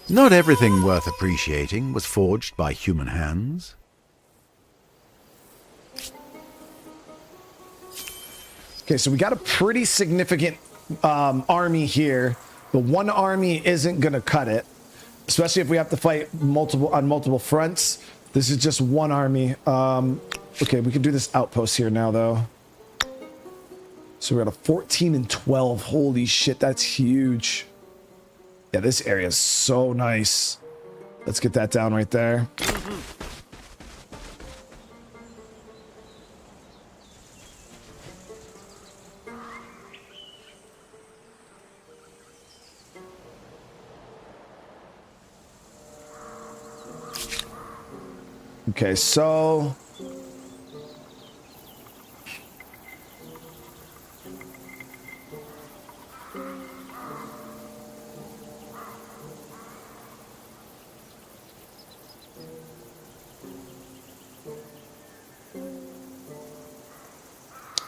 Not everything worth appreciating was forged by human hands. Okay, so we got a pretty significant army here. The one army isn't gonna cut it, especially if we have to fight on multiple fronts. This is just one army. Okay, we can do this outpost here now, though. So we're at a 14 and 12. Holy shit, that's huge. Yeah, this area is so nice. Let's get that down right there. Okay, so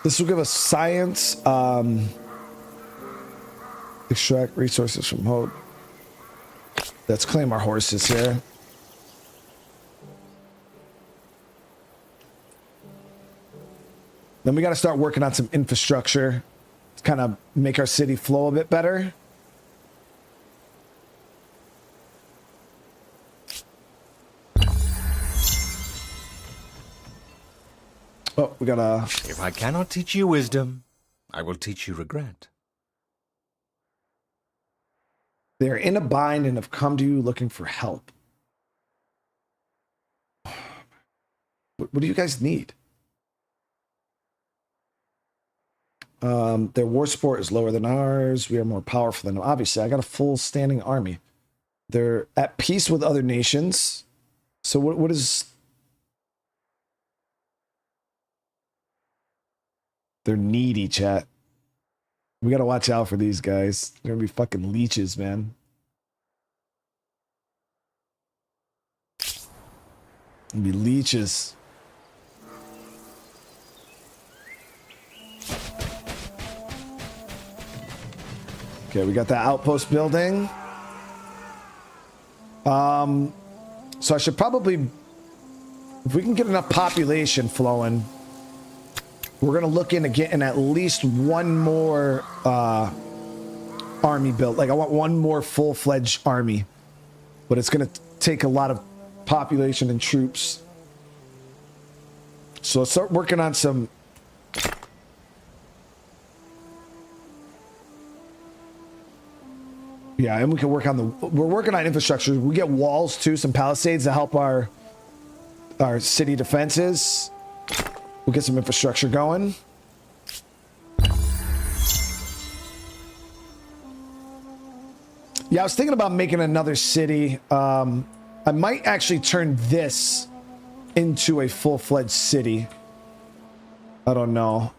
this will give us science, extract resources from hope. Let's claim our horses here. Then we got to start working on some infrastructure to kind of make our city flow a bit better. Oh, we gotta... If I cannot teach you wisdom, I will teach you regret. They're in a bind and have come to you looking for help. What do you guys need? Their war support is lower than ours. We are more powerful than them. Obviously, I got a full standing army. They're at peace with other nations. So what is... They're needy, chat. We gotta watch out for these guys. They're gonna be fucking leeches, man. Gonna be leeches. Okay, we got that outpost building. So I should probably, if we can get enough population flowing, we're gonna look into getting at least one more army built. Like I want one more full-fledged army, but it's going to take a lot of population and troops. So let's start working on some. Yeah, and we can work on we're working on infrastructure. We get walls too, some palisades to help our city defenses. We'll get some infrastructure going. Yeah, I was thinking about making another city. I might actually turn this into a full-fledged city. I don't know.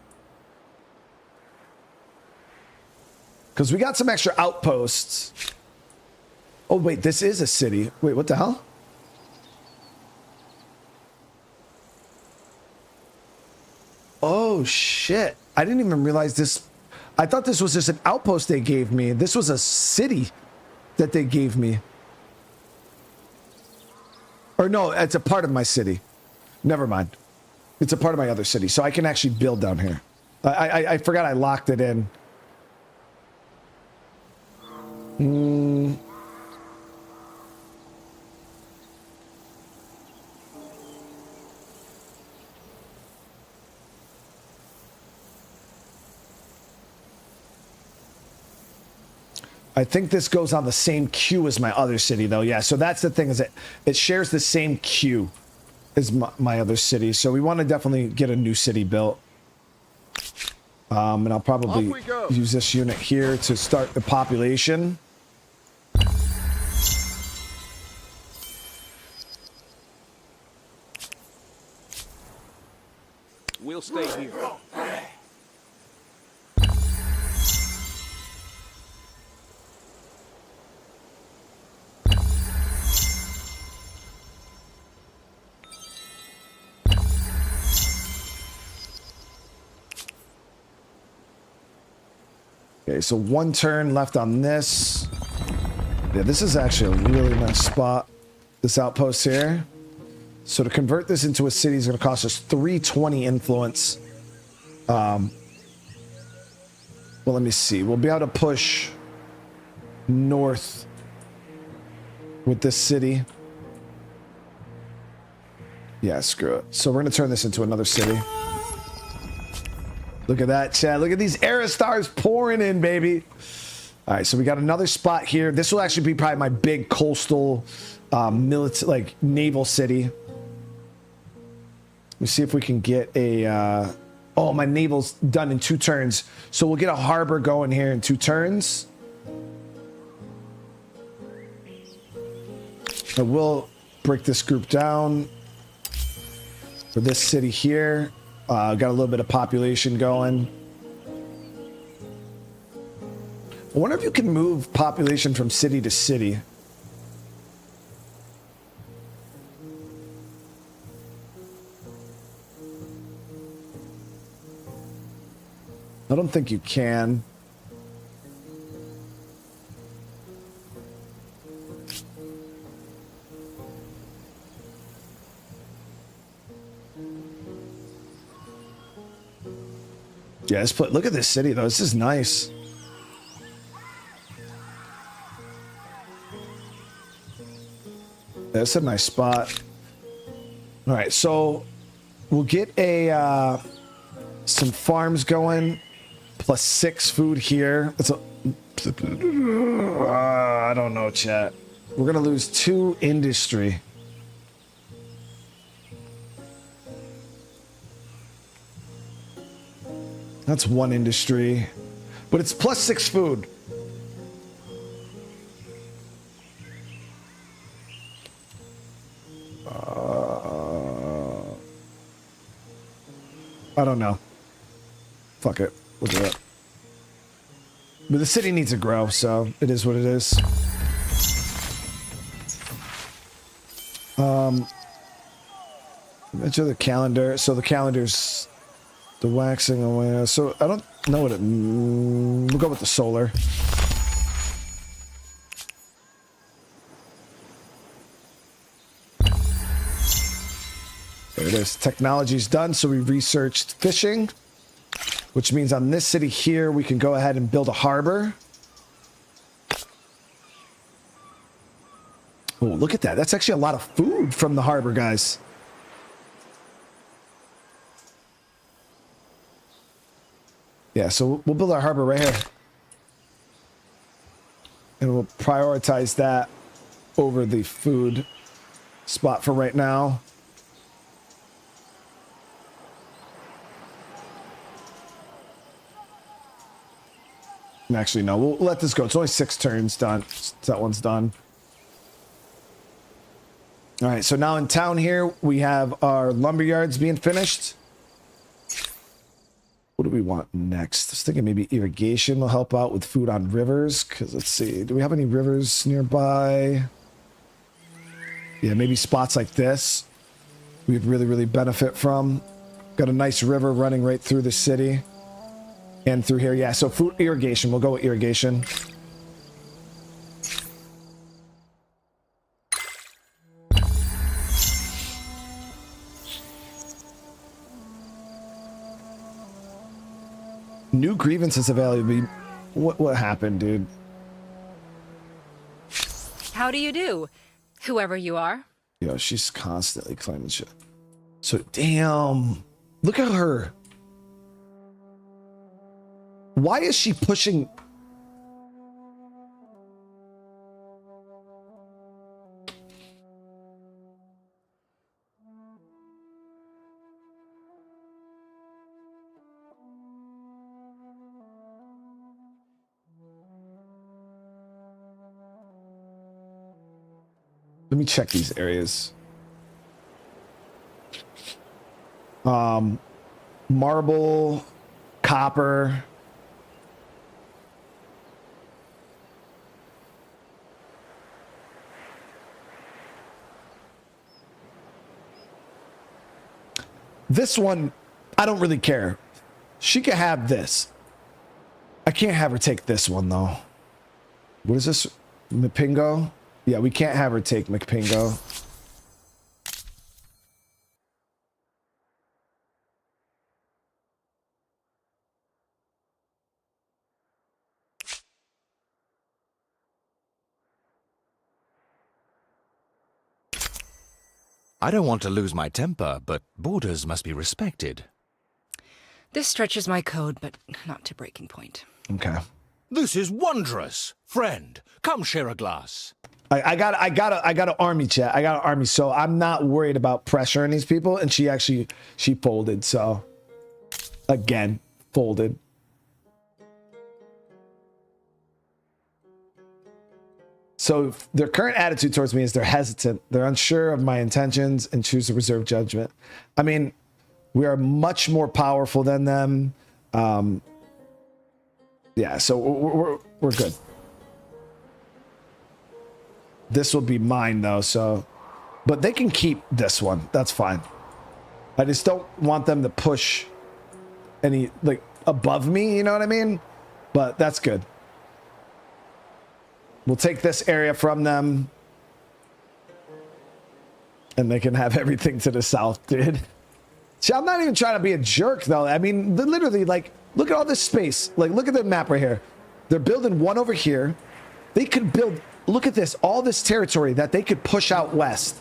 Because we got some extra outposts. Oh, wait, this is a city. Wait, what the hell? Oh, shit. I didn't even realize this. I thought this was just an outpost they gave me. This was a city that they gave me. Or no, it's a part of my city. Never mind. It's a part of my other city, so I can actually build down here. I forgot I locked it in. I think this goes on the same queue as my other city, though. Yeah, so that's the thing, is it shares the same queue as my other city. So we want to definitely get a new city built. And I'll probably use this unit here to start the population. We'll stay here. Okay, so one turn left on this. Yeah, this is actually a really nice spot, this outpost here. So to convert this into a city is going to cost us 320 influence. Well, let me see. We'll be able to push north with this city. Yeah, screw it. So we're going to turn this into another city. Look at that, Chad. Look at these Aerostars pouring in, baby. All right, so we got another spot here. This will actually be probably my big coastal military, like naval city. Let me see if we can get a... oh, my naval's done in 2 turns. So we'll get a harbor going here in 2 turns. I will break this group down for this city here. Got a little bit of population going. I wonder if you can move population from city to city. I don't think you can. Yeah, look at this city, though. This is nice. That's a nice spot. All right, so we'll get a some farms going, plus 6 food here. That's a, I don't know, chat. We're gonna lose 2 industry. That's 1 industry, but it's plus 6 food. I don't know. Fuck it. We'll do it. But the city needs to grow, so it is what it is. Enter the calendar. So the calendar's the waxing away. So I don't know what it... we'll go with the solar. There it is. Technology's done, so we researched fishing, which means on this city here, we can go ahead and build a harbor. Oh, look at that. That's actually a lot of food from the harbor, guys. Yeah, so we'll build our harbor right here. And we'll prioritize that over the food spot for right now. And actually, no, we'll let this go. It's only 6 turns done. That one's done. All right, so now in town here, we have our lumber yards being finished. What do we want next? I was thinking maybe irrigation will help out with food on rivers. Because let's see, do we have any rivers nearby? Yeah, maybe spots like this we'd really benefit from. Got a nice river running right through the city and through here. Yeah, so food irrigation. We'll go with irrigation. New grievances available. What happened, dude? How do you do, whoever you are? Yo, she's constantly claiming shit. So, damn. Look at her. Why is she pushing? Let me check these areas. Marble, copper. This one, I don't really care. She can have this. I can't have her take this one, though. What is this? Mapingo? Yeah, we can't have her take McPingo. I don't want to lose my temper, but borders must be respected. This stretches my code, but not to breaking point. Okay. This is wondrous. Friend, come share a glass. I got an army, chat. I got an army, so I'm not worried about pressuring these people. And she folded, so again, folded. So their current attitude towards me is they're hesitant. They're unsure of my intentions and choose to reserve judgment. I mean, we are much more powerful than them. Yeah, so we're good. This will be mine though, so, but they can keep this one. That's fine. I just don't want them to push any like above me, you know what I mean? But that's good. We'll take this area from them and they can have everything to the south, dude. See, I'm not even trying to be a jerk though. I mean, literally, like, look at all this space. Like, look at the map right here. They're building one over here. They could build, look at this, all this territory that they could push out west.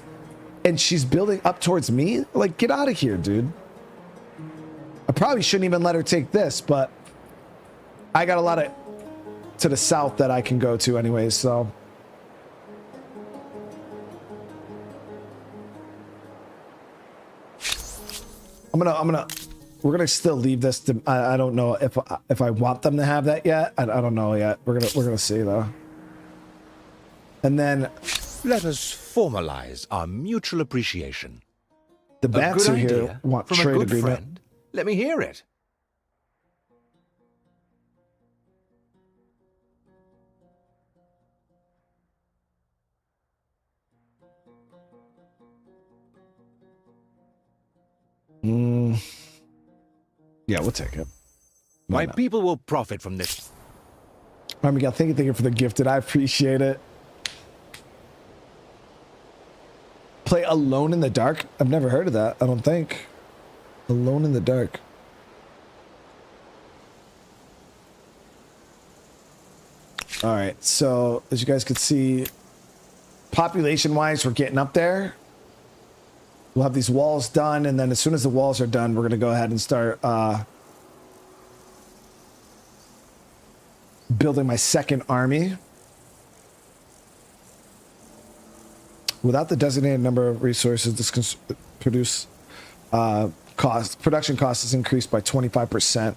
And she's building up towards me? Like, get out of here, dude. I probably shouldn't even let her take this, but I got a lot of to the south that I can go to anyways, so. We're gonna still leave this to, I don't know if I want them to have that yet. I don't know yet. We're gonna see though. And then let us formalize our mutual appreciation. The bats who here want from trade a good agreement. friend. Let me hear it. Yeah, we'll take it. My people will profit from this. Oh my God, thank you for the gifted. I appreciate it. Play Alone in the Dark? I've never heard of that, I don't think. Alone in the Dark. All right, so as you guys can see, population-wise, we're getting up there. We'll have these walls done, and then as soon as the walls are done, we're going to go ahead and start building my second army. Without the designated number of resources, this can produce production cost is increased by 25%.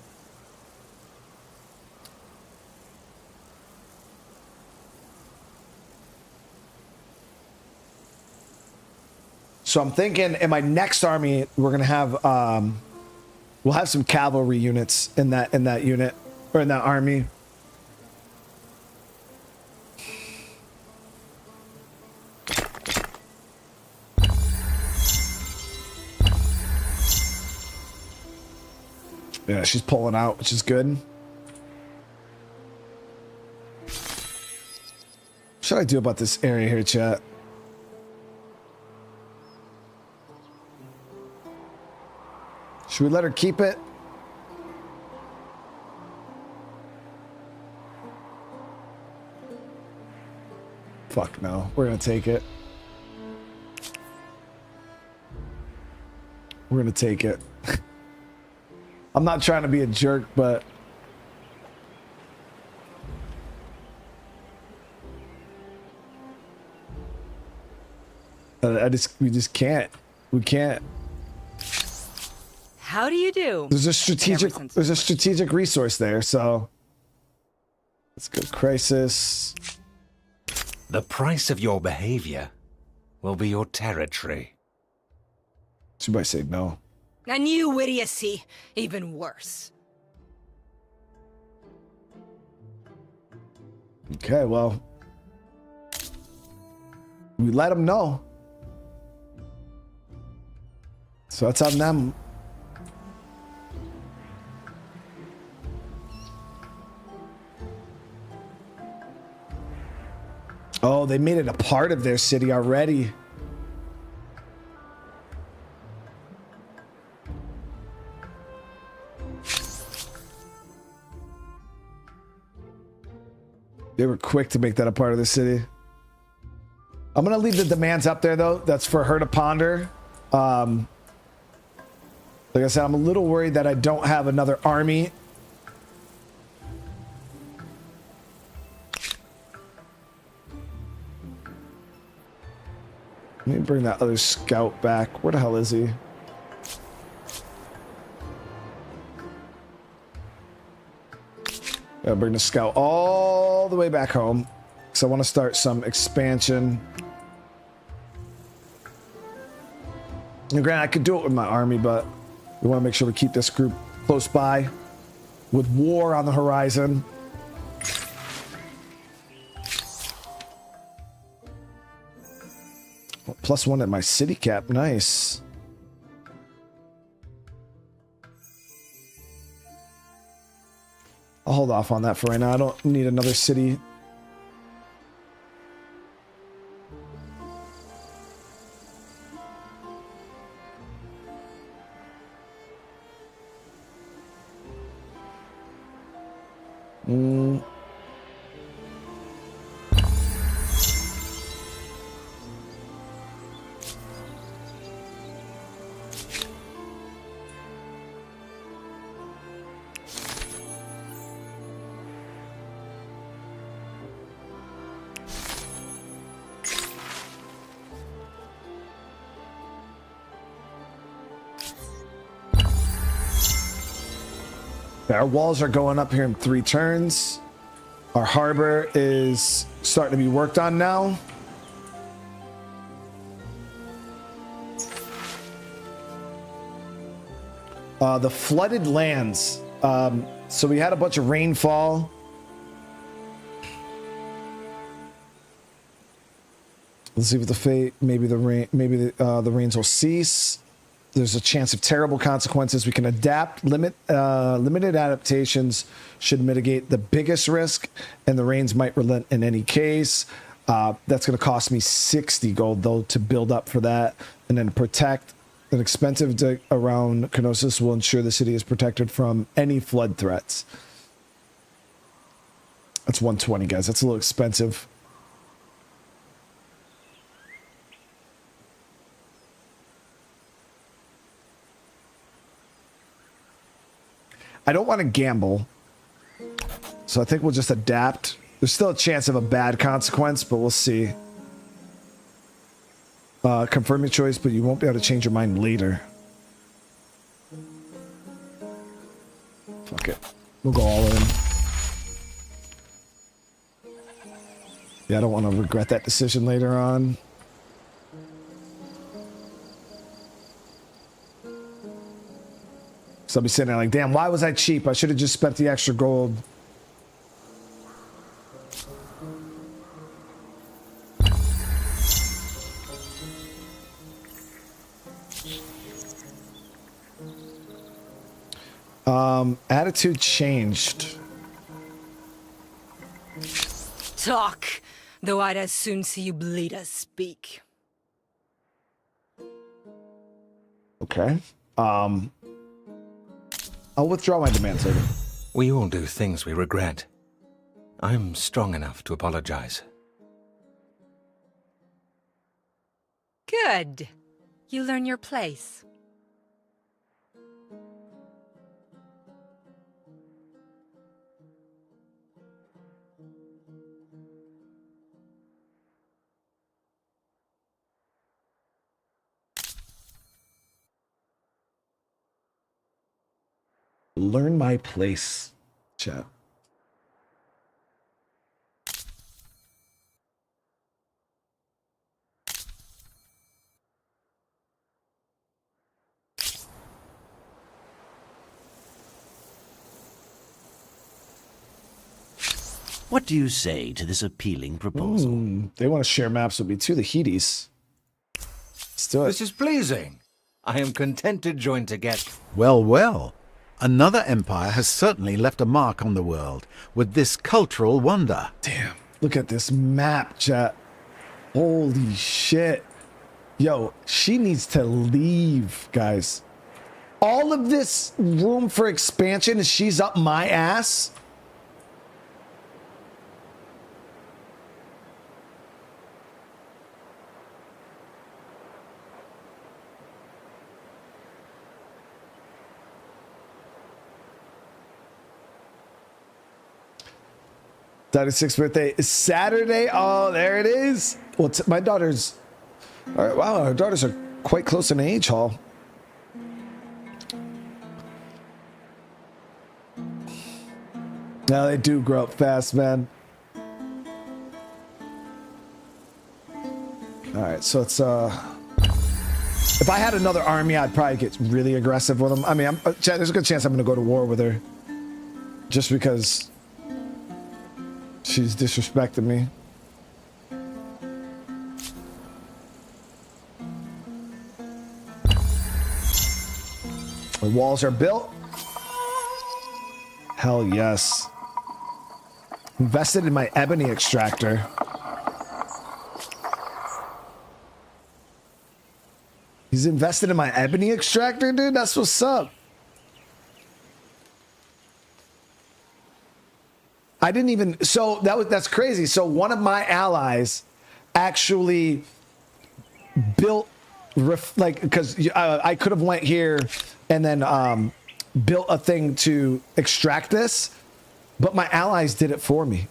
So I'm thinking in my next army, we're gonna have we'll have some cavalry units in that unit or in that army. Yeah, she's pulling out, which is good. What should I do about this area here, chat? Should we let her keep it? Fuck no. We're gonna take it. We're gonna take it. I'm not trying to be a jerk, but we just can't. We can't. How do you do? There's a strategic resource there, so let's go crisis. The price of your behavior will be your territory. Somebody say no. And you idiocy, even worse. Okay, well, we let them know. So that's on them. Oh, they made it a part of their city already. They were quick to make that a part of the city. I'm going to leave the demands up there, though. That's for her to ponder. Like I said, I'm a little worried that I don't have another army. Let me bring that other scout back. Where the hell is he? Gotta bring the scout all the way back home because I want to start some expansion. And granted, I could do it with my army, but we want to make sure we keep this group close by with war on the horizon. +1 at my city cap. Nice. I'll hold off on that for right now. I don't need another city. Our walls are going up here in 3 turns. Our harbor is starting to be worked on now. The flooded lands. So we had a bunch of rainfall. Let's see if the fate, maybe the rains will cease. There's a chance of terrible consequences. We can adapt. Limited adaptations should mitigate the biggest risk, and the rains might relent in any case. That's going to cost me 60 gold, though, to build up for that. And then protect. An expensive dig around Knossos will ensure the city is protected from any flood threats. That's 120, guys. That's a little expensive. I don't want to gamble. So I think we'll just adapt. There's still a chance of a bad consequence, but we'll see. Confirm your choice, but you won't be able to change your mind later. Fuck it. We'll go all in. Yeah, I don't want to regret that decision later on. So I'll be sitting there like, damn, why was I cheap? I should have just spent the extra gold. Attitude changed. Talk, though I'd as soon see you bleed as speak. Okay. I'll withdraw my demands later. We all do things we regret. I'm strong enough to apologize. Good. You learn your place. Learn my place, chat. What do you say to this appealing proposal? They want to share maps with me too, the Heaties. Let's do it. This is pleasing. I am content to join together. Well, well. Another empire has certainly left a mark on the world with this cultural wonder. Damn, look at this map, chat. Holy shit. Yo, she needs to leave, guys. All of this room for expansion, she's up my ass. Daughter's 6th birthday is Saturday. Oh, there it is. Well, my daughter's... All right, wow, our daughters are quite close in age, Hall. No, they do grow up fast, man. All right, so it's... If I had another army, I'd probably get really aggressive with them. I mean, there's a good chance I'm going to go to war with her. Just because... she's disrespecting me. The walls are built. Hell yes. Invested in my ebony extractor. He's invested in my ebony extractor, dude? That's what's up. I didn't even, so that's crazy. So one of my allies actually built, because I could have went here and then built a thing to extract this, but my allies did it for me.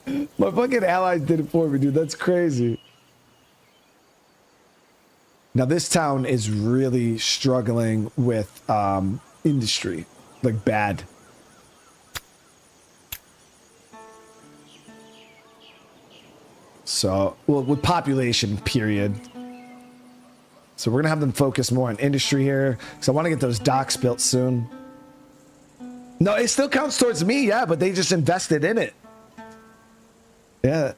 My fucking allies did it for me, dude. That's crazy. Now this town is really struggling with industry, like bad. So, well, with population, period. So we're going to have them focus more on industry here. Because I want to get those docks built soon. No, it still counts towards me, yeah, but they just invested in it. Yeah.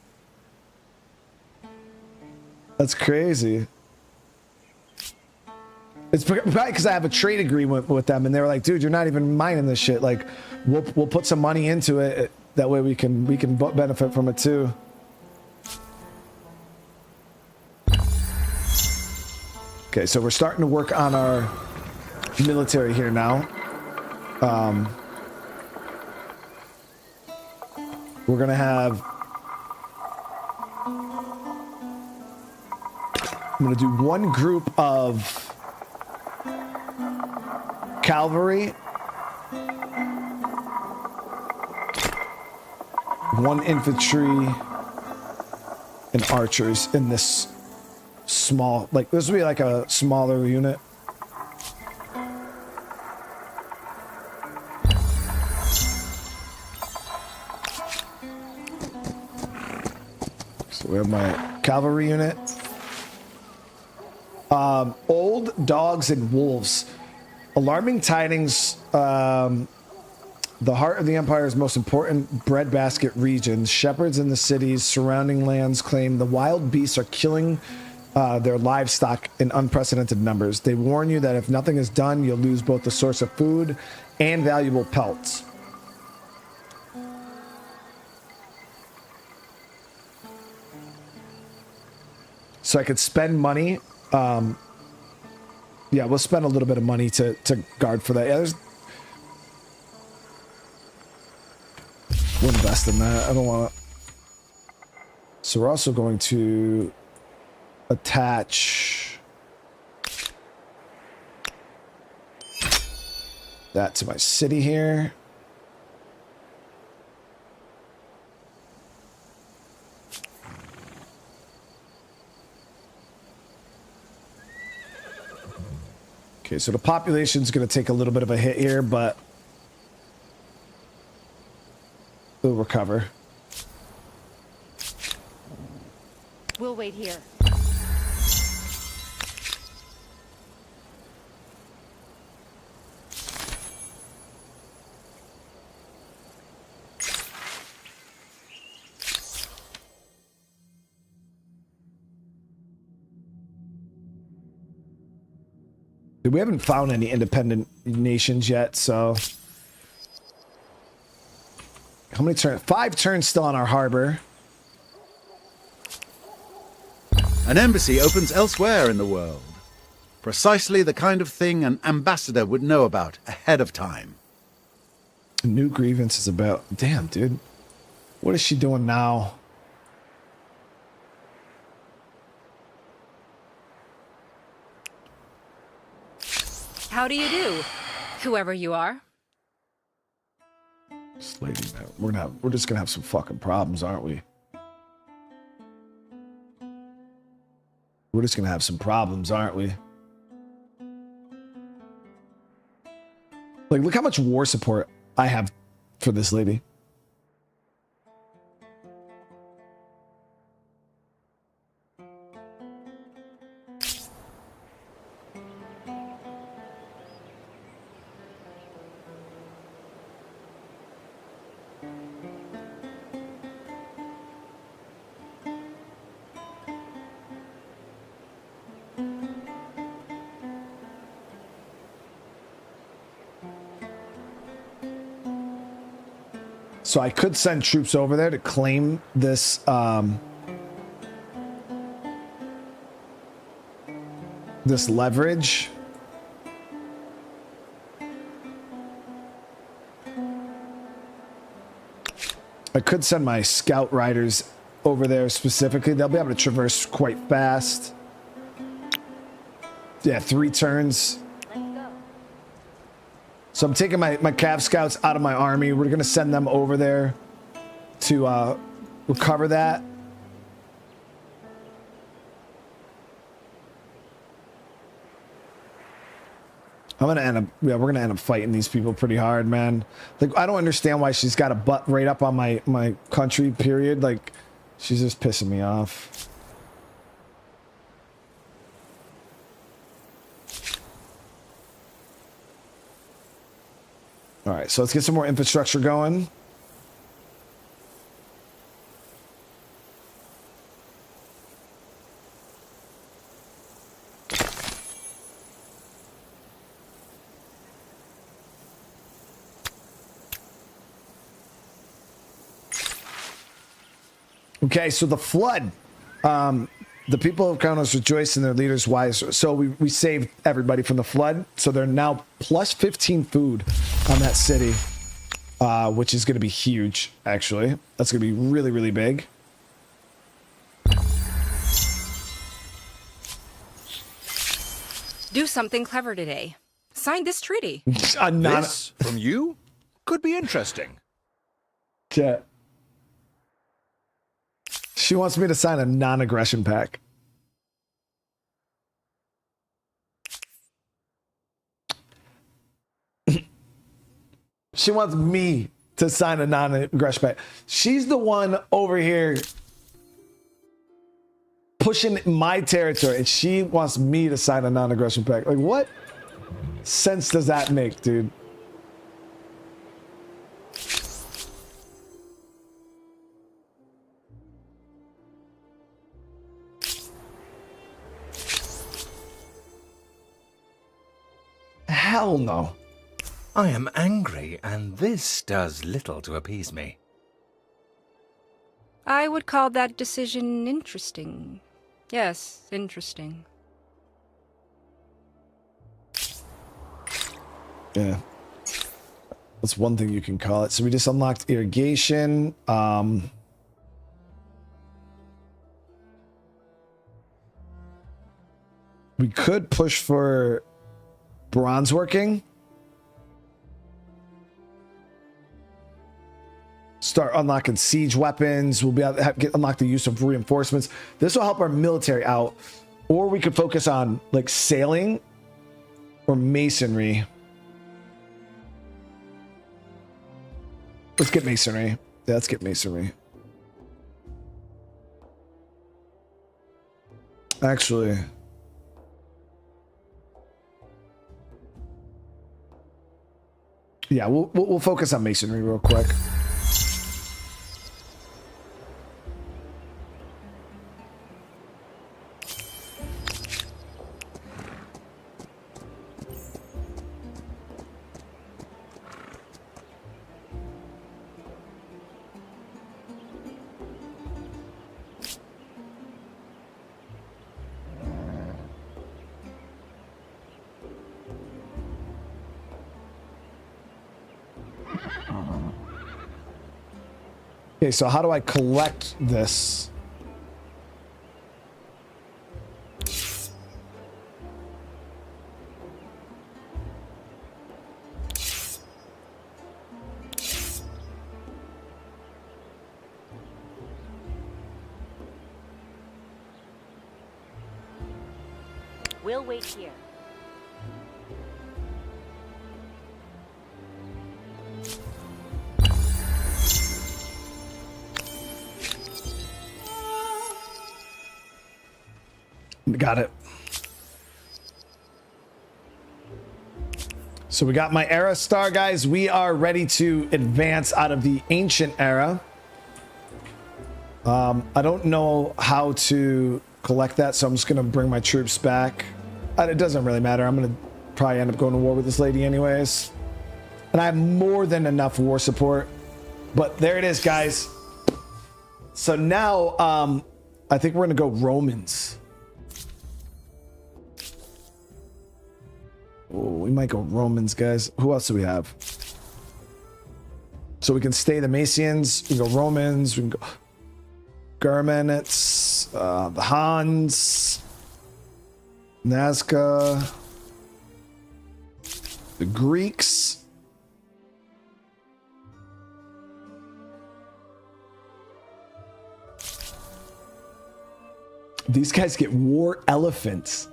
That's crazy. It's probably because I have a trade agreement with them, and they were like, dude, you're not even mining this shit. Like, we'll put some money into it. That way we can benefit from it too. Okay, so we're starting to work on our military here now. We're gonna have... I'm gonna do one group of cavalry 1 infantry and archers in this small, like this would be like a smaller unit. So we have my cavalry unit. Old dogs and wolves. Alarming tidings. The heart of the Empire's most important breadbasket regions. Shepherds in the cities, surrounding lands claim the wild beasts are killing their livestock in unprecedented numbers. They warn you that if nothing is done, you'll lose both the source of food and valuable pelts. So I could spend money. Yeah, we'll spend a little bit of money to guard for that. Yeah, we'll invest in that. I don't want to. So we're also going to attach that to my city here. Okay, so the population's going to take a little bit of a hit here, but we'll recover. We'll wait here. We haven't found any independent nations yet, so... How many turns? 5 turns still on our harbor. An embassy opens elsewhere in the world. Precisely the kind of thing an ambassador would know about ahead of time. A new grievance is about... Damn, dude. What is she doing now? How do you do, whoever you are? This lady, man, we're just gonna have some fucking problems, aren't we? We're just gonna have some problems, aren't we? Like, look how much war support I have for this lady. So I could send troops over there to claim this, this leverage. I could send my scout riders over there specifically. They'll be able to traverse quite fast. Yeah, 3 turns. So I'm taking my Cav scouts out of my army. We're going to send them over there to recover that. I'm going to end up, yeah, we're going to end up fighting these people pretty hard, man. Like, I don't understand why she's got a butt right up on my country, period. Like, she's just pissing me off. All right, so let's get some more infrastructure going. Okay, so the flood. The people of Kaunos rejoice in their leaders' wives. So we saved everybody from the flood. So they're now plus 15 food on that city, which is going to be huge, actually. That's going to be really, really big. Do something clever today. Sign this treaty. This from you could be interesting. Yeah. She wants me to sign a non-aggression pact. She wants me to sign a non-aggression pact. She's the one over here pushing my territory, and she wants me to sign a non-aggression pact. Like, what sense does that make, dude? Hell no. I am angry, and this does little to appease me. I would call that decision interesting. Yes, interesting. Yeah. That's one thing you can call it. So we just unlocked irrigation. We could push for bronze working. Start unlocking siege weapons. We'll be able to unlock the use of reinforcements. This will help our military out. Or we could focus on like sailing or masonry. Let's get masonry. Yeah, let's get masonry. Actually, yeah, we'll focus on masonry real quick. Okay, so how do I collect this? We'll wait here. Got it. So we got my era star, guys. We are ready to advance out of the ancient era. I don't know how to collect that, so I'm just gonna bring my troops back. It doesn't really matter. I'm gonna probably end up going to war with this lady anyways. And I have more than enough war support. But there it is, guys. So now I think we're gonna go Romans. Oh, we might go Romans, guys. Who else do we have? So we can stay the Macians. We can go Romans. We can go Germanics, the Hans, Nazca, the Greeks. These guys get war elephants.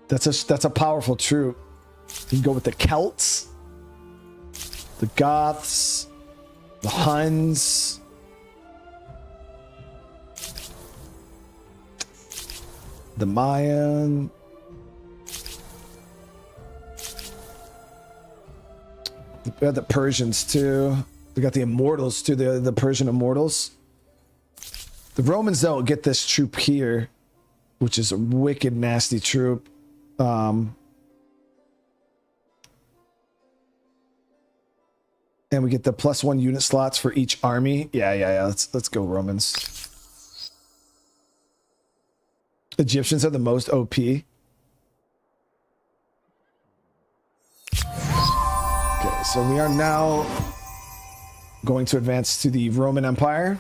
That's a powerful troop. You can go with the Celts, the Goths, the Huns, the Mayan. We got the Persians too. We got the Immortals too, the Persian Immortals. The Romans though get this troop here, which is a wicked nasty troop. And we get the +1 unit slots for each army. Yeah. Let's go Romans. Egyptians are the most OP. Okay, so we are now going to advance to the Roman Empire.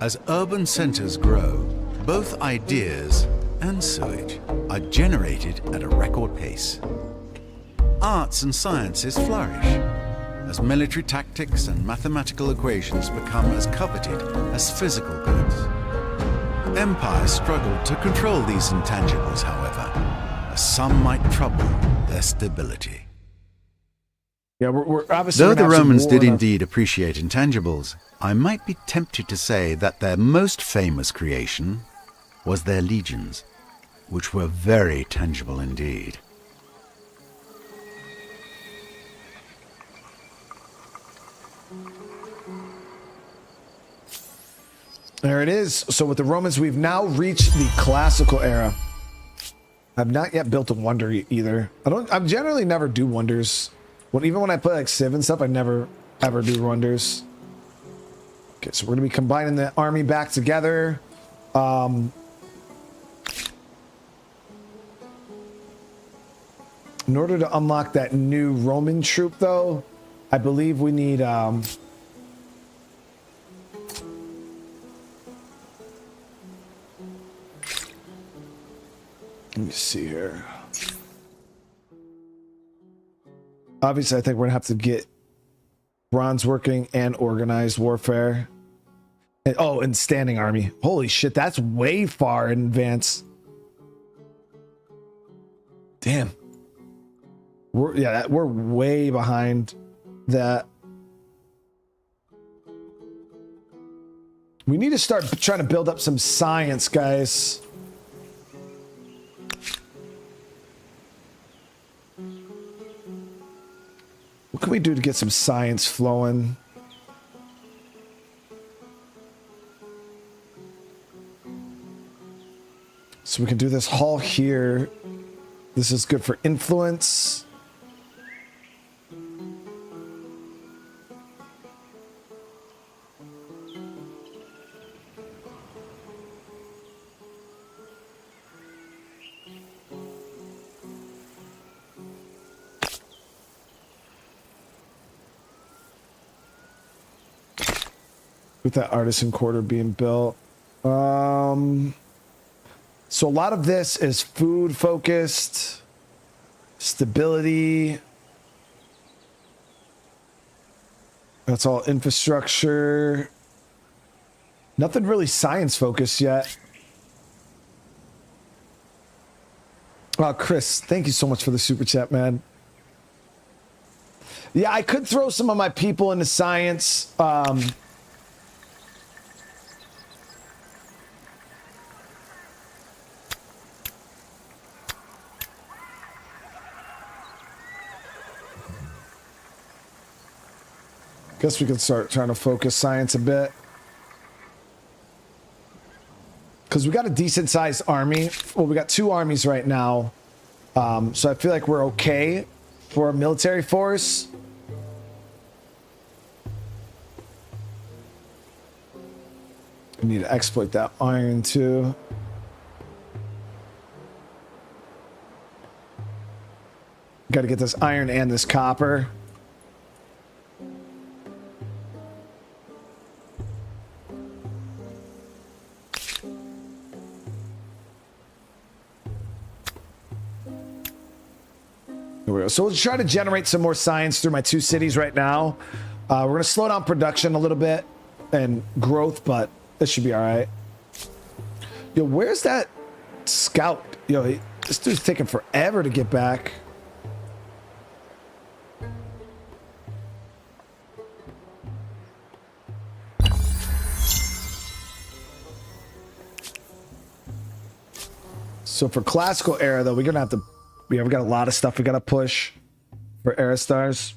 As urban centers grow, both ideas and sewage are generated at a record pace. Arts and sciences flourish, as military tactics and mathematical equations become as coveted as physical goods. Empires struggled to control these intangibles, however, as some might trouble their stability. Yeah, we're obviously Though gonna the have some Romans war did in our- indeed appreciate intangibles, I might be tempted to say that their most famous creation was their legions, which were very tangible indeed. There it is. So with the Romans, we've now reached the classical era. I've not yet built a wonder either. I generally never do wonders. Even when I play like Civ and stuff, I never ever do wonders. Okay, so we're gonna be combining the army back together. In order to unlock that new Roman troop, though, I believe we need let me see here. Obviously, I think we're gonna have to get bronze working and organized warfare. And, oh, and standing army. Holy shit, that's way far in advance. Damn. We're way behind that. We need to start trying to build up some science, guys. What can we do to get some science flowing? So we can do this hall here. This is good for influence. With that artisan quarter being built. So a lot of this is food focused, stability. That's all infrastructure. Nothing really science focused yet. Chris, thank you so much for the super chat, man. Yeah, I could throw some of my people into science. Guess we could start trying to focus science a bit. Because we got a decent sized army. Well, we got 2 armies right now. So I feel like we're okay for a military force. We need to exploit that iron too. Got to get this iron and this copper. So we'll try to generate some more science through my 2 cities right now. We're going to slow down production a little bit and growth, but this should be all right. Yo, where's that scout? Yo, this dude's taking forever to get back. So for classical era, though, we're going to have to... Yeah, we got a lot of stuff we got to push for era stars.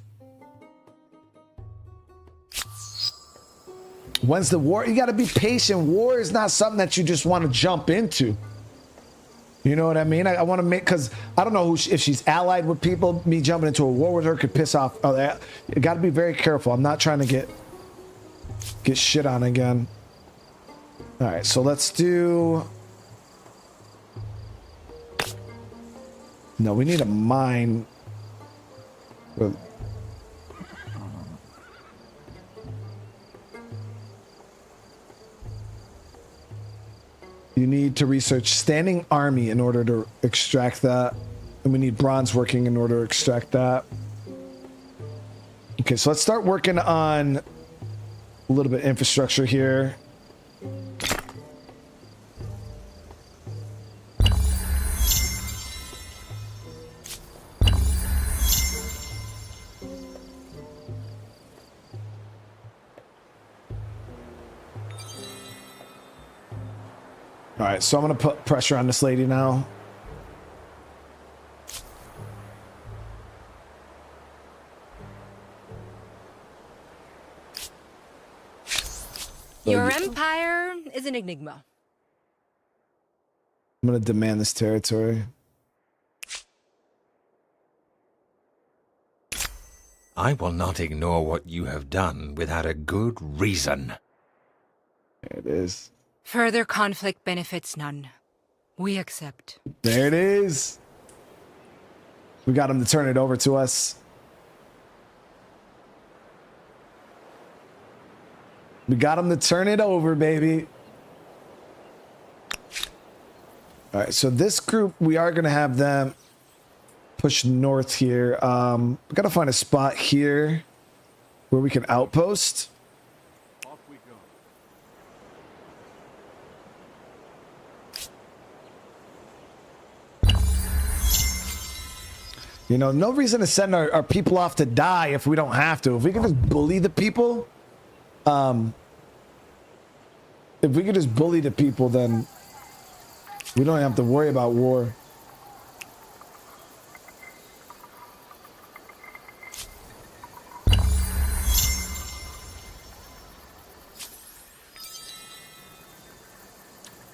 When's the war? You got to be patient. War is not something that you just want to jump into. You know what I mean? I want to make, because I don't know who if she's allied with people. Me jumping into a war with her could piss off. Oh, you got to be very careful. I'm not trying to get shit on again. All right, so let's do... No, we need a mine. You need to research standing army in order to extract that. And we need bronze working in order to extract that. Okay, so let's start working on a little bit of infrastructure here. All right, so I'm going to put pressure on this lady now. Your empire is an enigma. I'm going to demand this territory. I will not ignore what you have done without a good reason. There it is. Further conflict benefits none. We accept. There it is. We got him to turn it over to us. We got him to turn it over, baby. All right, so this group, we are going to have them push north here. We got to find a spot here where we can outpost. Off we go. You know, no reason to send our people off to die if we don't have to. If we can just bully the people, if we could just bully the people, then we don't have to worry about war.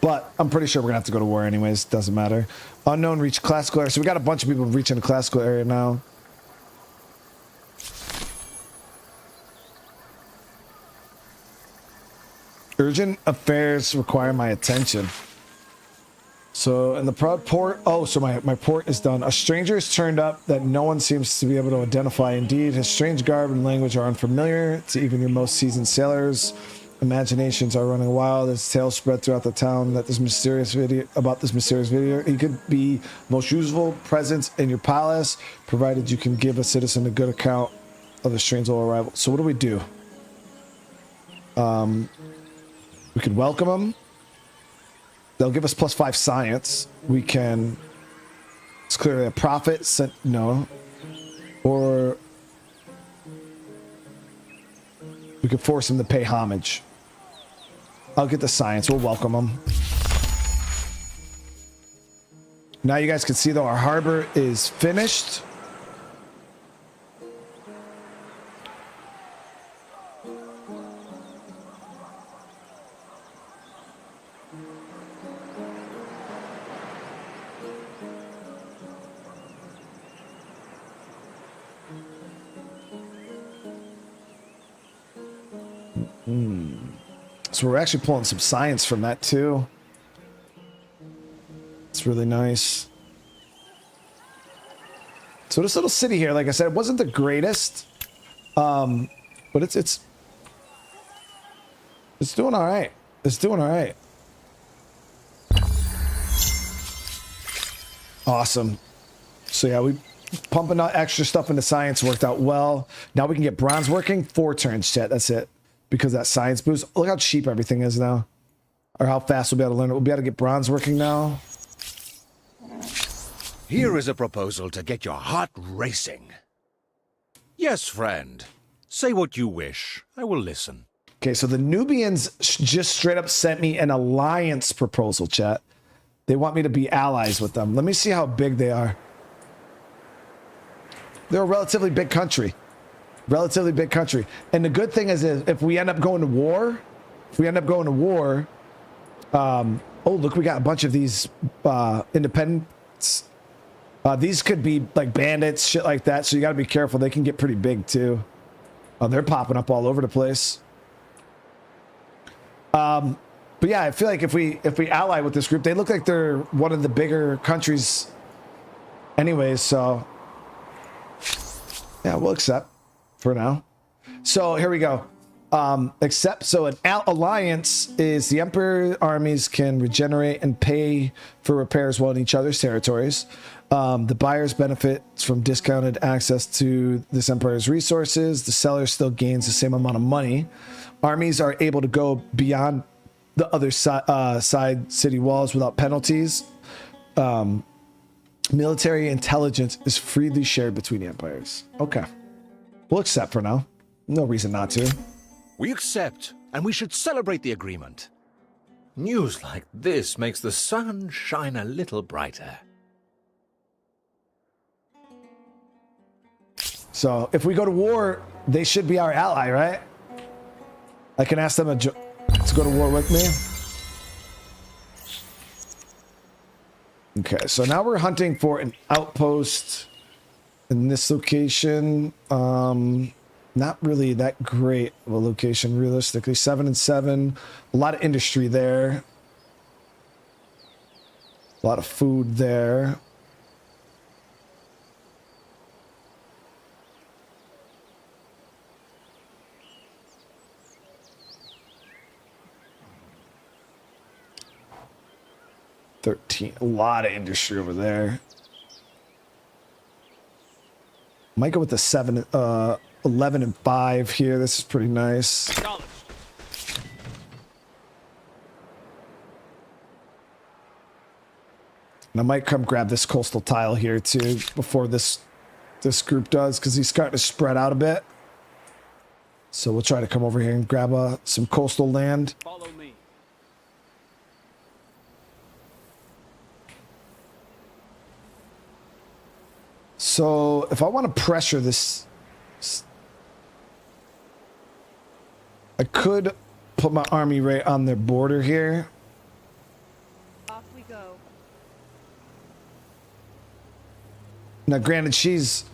But I'm pretty sure we're gonna have to go to war anyways. Doesn't matter. Unknown reach classical area. So we got a bunch of people reaching the classical area now. Urgent affairs require my attention. So, in the port, oh, so my port is done. A stranger has turned up that no one seems to be able to identify. Indeed, his strange garb and language are unfamiliar to even your most seasoned sailors. Imaginations are running wild. His tales spread throughout the town that this mysterious video. He could be most useful presence in your palace, provided you can give a citizen a good account of the strange little arrival. So, what do we do? We could welcome them. They'll give us +5 science. We can. It's clearly a prophet. No. Or we could force him to pay homage. I'll get the science. We'll welcome them. Now you guys can see though our harbor is finished. So we're actually pulling some science from that too. It's really nice. So this little city here, like I said, it wasn't the greatest, but it's doing all right. It's doing all right. Awesome. So yeah, we pumping out extra stuff into science worked out well. Now we can get bronze working 4 turns, chat. That's it. Because that science boost. Look how cheap everything is now. Or how fast we'll be able to learn it. We'll be able to get bronze working now. Here is a proposal to get your heart racing. Yes, friend. Say what you wish. I will listen. Okay, so the Nubians just straight up sent me an alliance proposal, chat. They want me to be allies with them. Let me see how big they are. They're a relatively big country. Relatively big country. And the good thing is if we end up going to war, oh, look, we got a bunch of these independents. These could be like bandits, shit like that. So you got to be careful. They can get pretty big too. They're popping up all over the place. But yeah, I feel like if we ally with this group, they look like they're one of the bigger countries anyways. So yeah, we'll accept. For now. So here we go. Except so an alliance is the emperor armies can regenerate and pay for repairs while in each other's territories. The buyers benefit from discounted access to this empire's resources. The seller still gains the same amount of money. Armies are able to go beyond the other side city walls without penalties. Military intelligence is freely shared between the empires. Okay. We'll accept for now. No reason not to. We accept, and we should celebrate the agreement. News like this makes the sun shine a little brighter. So if we go to war, they should be our ally, right? I can ask them to go to war with me. Okay, so now we're hunting for an outpost in this location. Not really that great of a location, realistically. 7 and 7. A lot of industry there. A lot of food there. A lot of industry over there. Might go with the 7, 11 and 5 here. This is pretty nice. And I might come grab this coastal tile here too before this group does, because he's starting to spread out a bit. So we'll try to come over here and grab some coastal land. Follow me. So if I want to pressure this, I could put my army right on their border here. Off we go. Now, granted, she's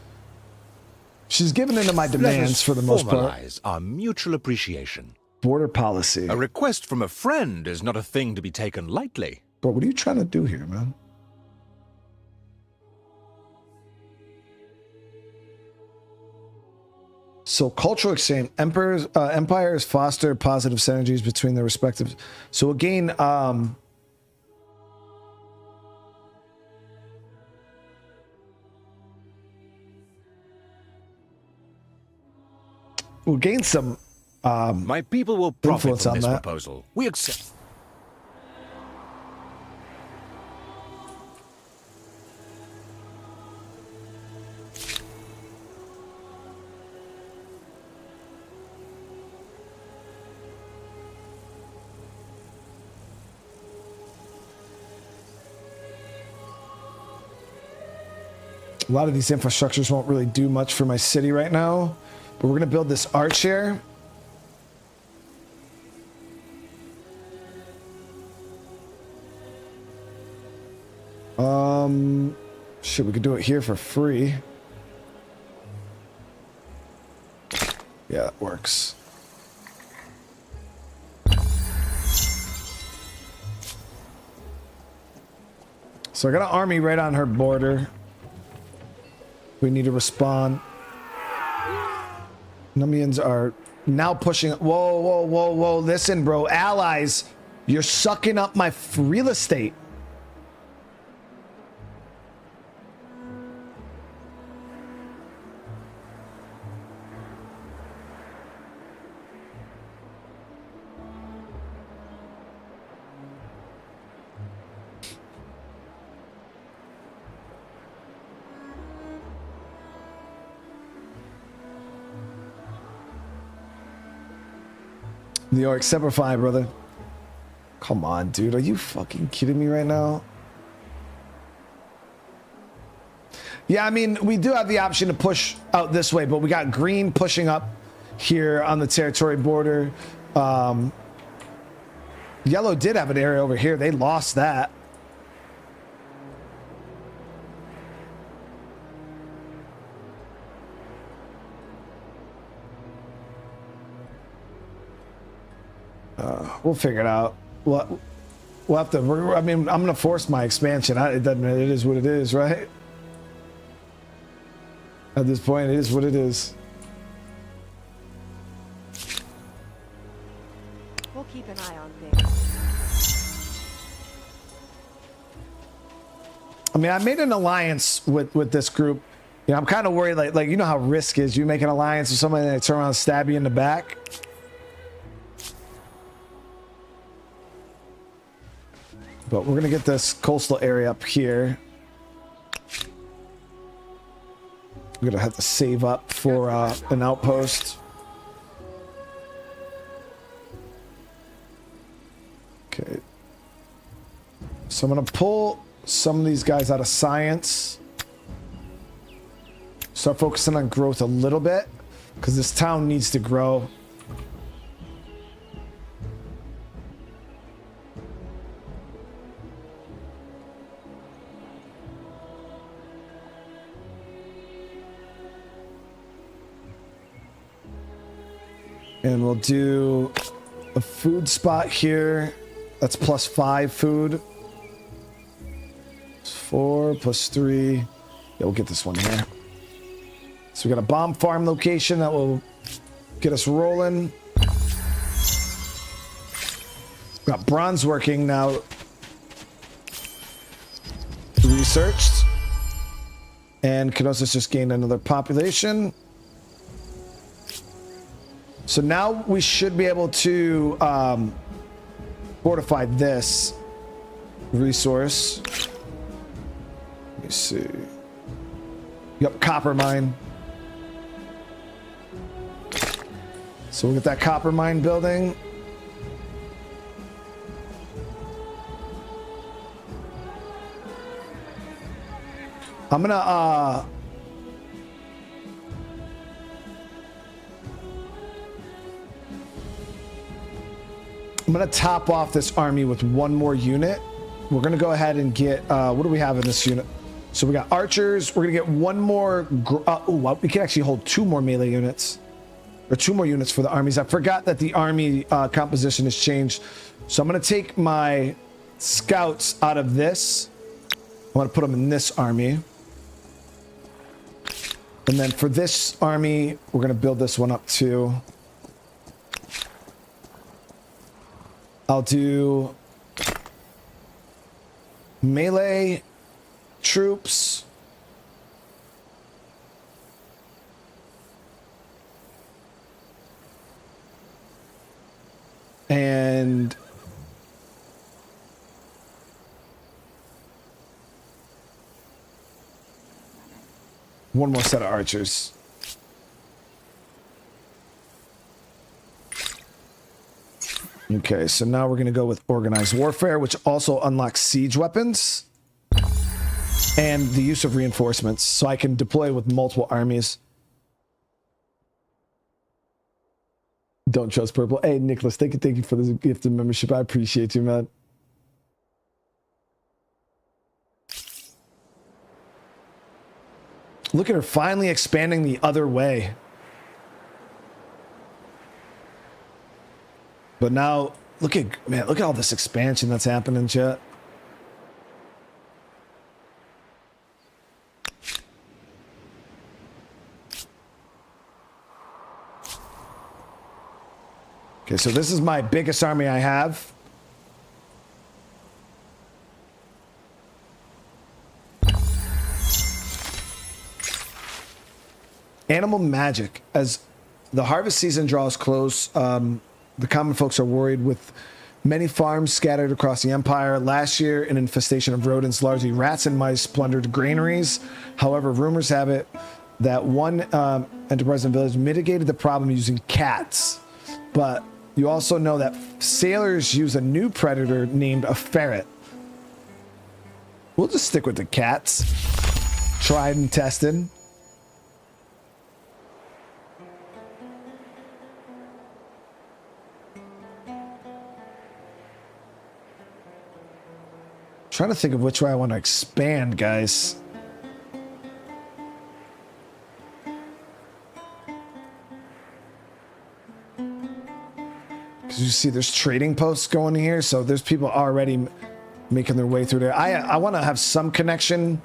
given into my demands for the most part. Formalize our mutual appreciation. Border policy. A request from a friend is not a thing to be taken lightly. Bro, what are you trying to do here, man? So cultural exchange, empires foster positive synergies between their respective. So again, we'll gain some My people will profit influence from on this that. proposal. We accept. A lot of these infrastructures won't really do much for my city right now, but we're gonna build this arch here. Shit, we could do it here for free. Yeah, that works. So I got an army right on her border. We need to respond. Numians are now pushing. Whoa, whoa, whoa, whoa. Listen, bro. Allies, you're sucking up my real estate. New York, Semper Fi, brother. Come on, dude. Are you fucking kidding me right now? Yeah, I mean, we do have the option to push out this way, but we got green pushing up here on the territory border. Yellow did have an area over here. They lost that. We'll figure it out. We'll have to. I mean, I'm gonna force my expansion. It is what it is, right? At this point, it is what it is. We'll keep an eye on things. I mean, I made an alliance with this group. You know, I'm kind of worried, like you know how Risk is. You make an alliance with somebody and they turn around and stab you in the back. But we're gonna get this coastal area up here. We're gonna have to save up for an outpost. Okay. So I'm gonna pull some of these guys out of science. Start focusing on growth a little bit, because this town needs to grow. And we'll do a food spot here. That's +5 food. 4 + 3. Yeah, we'll get this one here. So we got a bomb farm location that will get us rolling. We got bronze working now. Researched. And Kenosis just gained another population. So now we should be able to fortify this resource. Let me see. Yep, copper mine. So we'll get that copper mine building. I'm gonna top off this army with one more unit. We're gonna go ahead and get what do we have in this unit? So we got archers. We're gonna get one more. We can actually hold 2 more melee units, or 2 more units for the armies. I forgot that the army composition has changed. So I'm gonna take my scouts out of this. I'm gonna put them in this army. And then for this army, we're gonna build this one up too. I'll do melee troops. And one more set of archers. Okay, so now we're going to go with organized warfare, which also unlocks siege weapons and the use of reinforcements, so I can deploy with multiple armies. Don't trust purple. Hey, Nicholas, thank you for the gift of membership. I appreciate you, man. Look at her finally expanding the other way. But now, look at all this expansion that's happening, chat. Okay, so this is my biggest army I have. Animal magic. As the harvest season draws close, the common folks are worried with many farms scattered across the empire. Last year, an infestation of rodents, largely rats and mice, plundered granaries. However, rumors have it that one enterprise in the village mitigated the problem using cats. But you also know that sailors use a new predator named a ferret. We'll just stick with the cats. Tried and tested. Trying to think of which way I want to expand, guys. Because you see there's trading posts going here, so there's people already making their way through there. I want to have some connection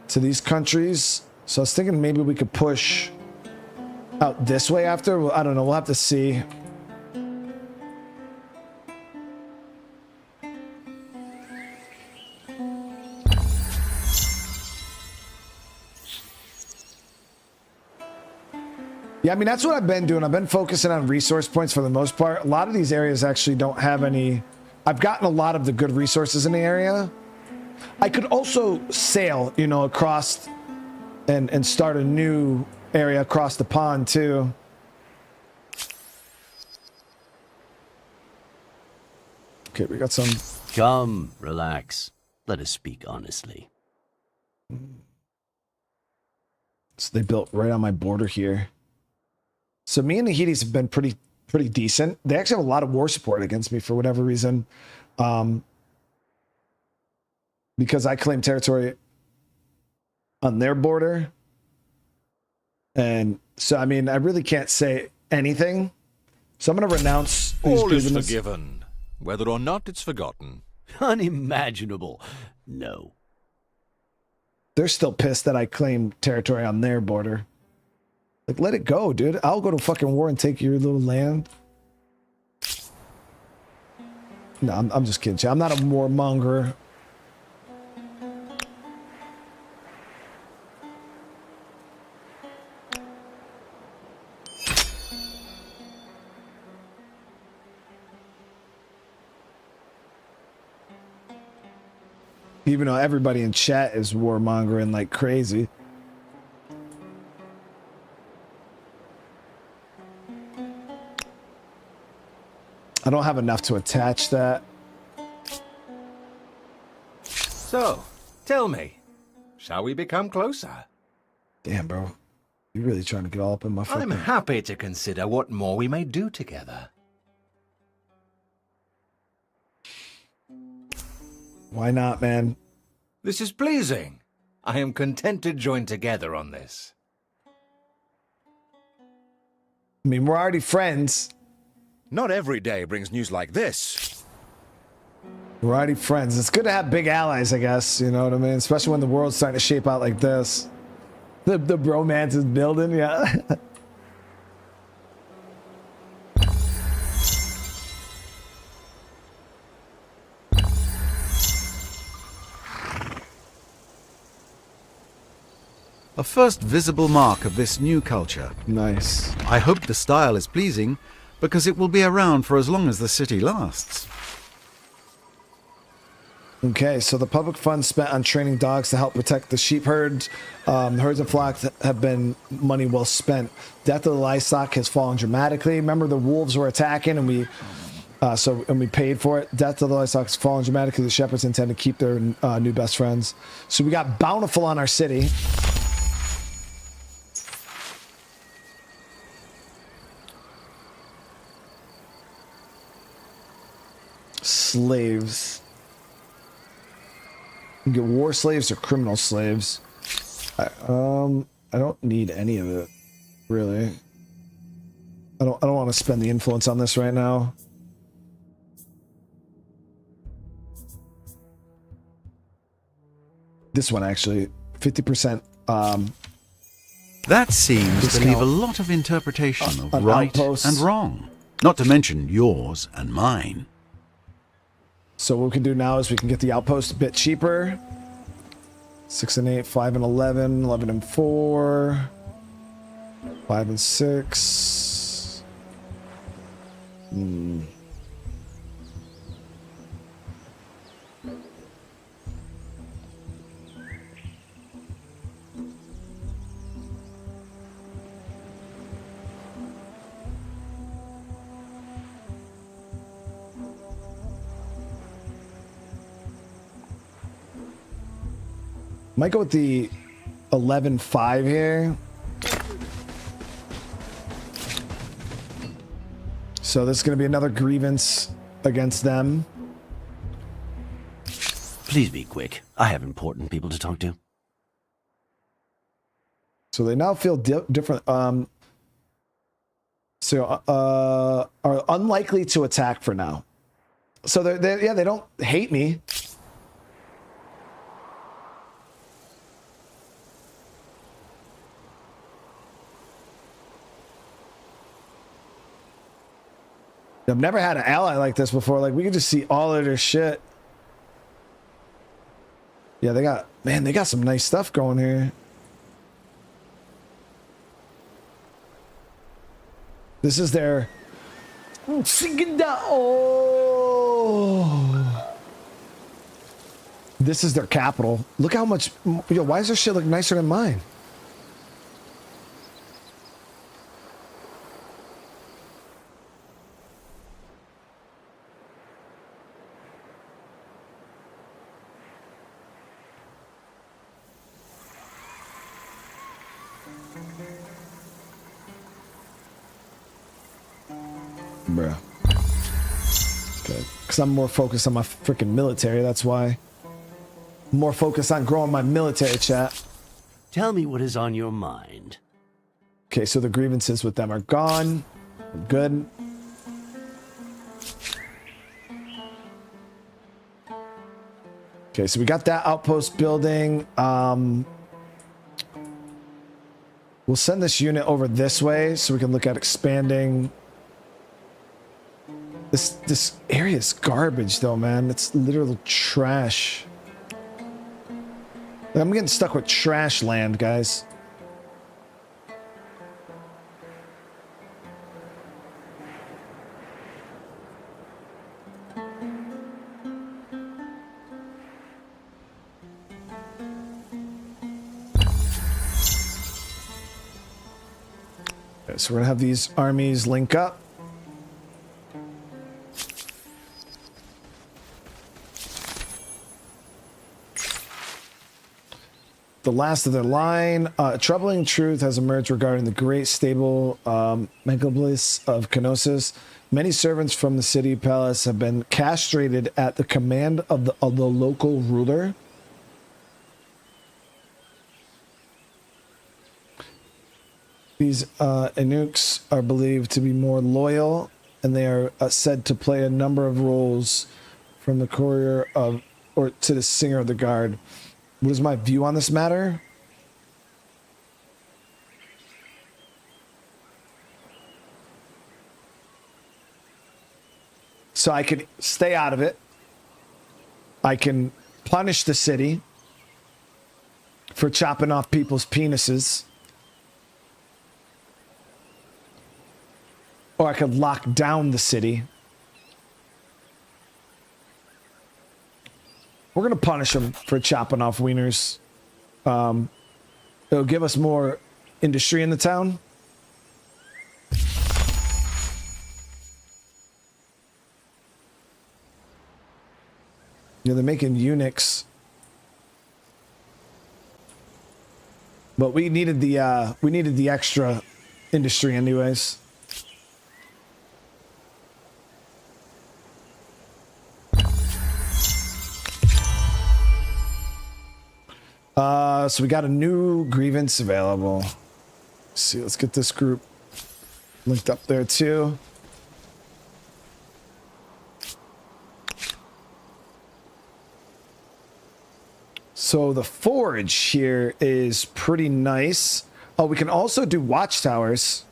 to these countries, so I was thinking maybe we could push out this way after. Well, I don't know, we'll have to see. Yeah, I mean, that's what I've been doing. I've been focusing on resource points for the most part. A lot of these areas actually don't have any. I've gotten a lot of the good resources in the area. I could also sail, you know, across and start a new area across the pond too. Okay, we got some. Come, relax. Let us speak honestly. So they built right on my border here. So me and the Heaties have been pretty decent. They actually have a lot of war support against me for whatever reason. Because I claim territory on their border. And so, I mean, I really can't say anything. So I'm going to renounce these All is grievances. forgiven, whether or not it's forgotten. Unimaginable. No. They're still pissed that I claim territory on their border. Like, let it go, dude. I'll go to fucking war and take your little land. No, I'm just kidding you. I'm not a warmonger. Even though everybody in chat is warmongering like crazy. I don't have enough to attach that. So, tell me, shall we become closer? Damn, bro. You're really trying to get all up in my fucking... I'm happy to consider what more we may do together. Why not, man? This is pleasing. I am content to join together on this. I mean, we're already friends. Not every day brings news like this. We're already friends. It's good to have big allies, I guess. You know what I mean? Especially when the world's starting to shape out like this. The bromance is building, yeah. A first visible mark of this new culture. Nice. I hope the style is pleasing, because it will be around for as long as the city lasts. Okay, so the public funds spent on training dogs to help protect the sheep herds, herds and flocks have been money well spent. Death of the livestock has fallen dramatically. Remember, the wolves were attacking, and we paid for it. Death of the livestock has fallen dramatically. The shepherds intend to keep their new best friends. So we got bountiful on our city. Slaves. You can get war slaves or criminal slaves. I don't need any of it, really. I don't want to spend the influence on this right now. This one actually, 50%. That seems to discount leave a lot of interpretation on of right outposts. and wrong. Not to mention yours and mine. So what we can do now is we can get the outpost a bit cheaper. 6 and 8, 5 and 11, 11 and 4, 5 and 6. Might go with the 11-5 here. So this is going to be another grievance against them. Please be quick. I have important people to talk to. So they now feel different. Are unlikely to attack for now. So they don't hate me. I've never had an ally like this before. Like, we can just see all of their shit. Yeah, they got some nice stuff going here. This is their... Oh. This is their capital. Look how much... Yo, why does their shit look nicer than mine? Bruh. Good. Because I'm more focused on my freaking military, that's why. More focused on growing my military, chat. Tell me what is on your mind. Okay, so the grievances with them are gone. We're good. Okay, so we got that outpost building. We'll send this unit over this way so we can look at expanding. This area is garbage though, man. It's literal trash. I'm getting stuck with trash land, guys. Okay, so we're gonna have these armies link up. The last of their line. A troubling truth has emerged regarding the great stable megapolis of Knossos. Many servants from the city palace have been castrated at the command of the local ruler. These eunuchs are believed to be more loyal, and they are said to play a number of roles from the courier of, or to the singer of the guard. What is my view on this matter? So I could stay out of it. I can punish the city for chopping off people's penises. Or I could lock down the city. We're going to punish them for chopping off wieners. It'll give us more industry in the town. Yeah, they're making eunuchs. But we needed the extra industry anyways. So we got a new grievance available. Let's see, let's get this group linked up there too. So the forge here is pretty nice. Oh, we can also do watchtowers.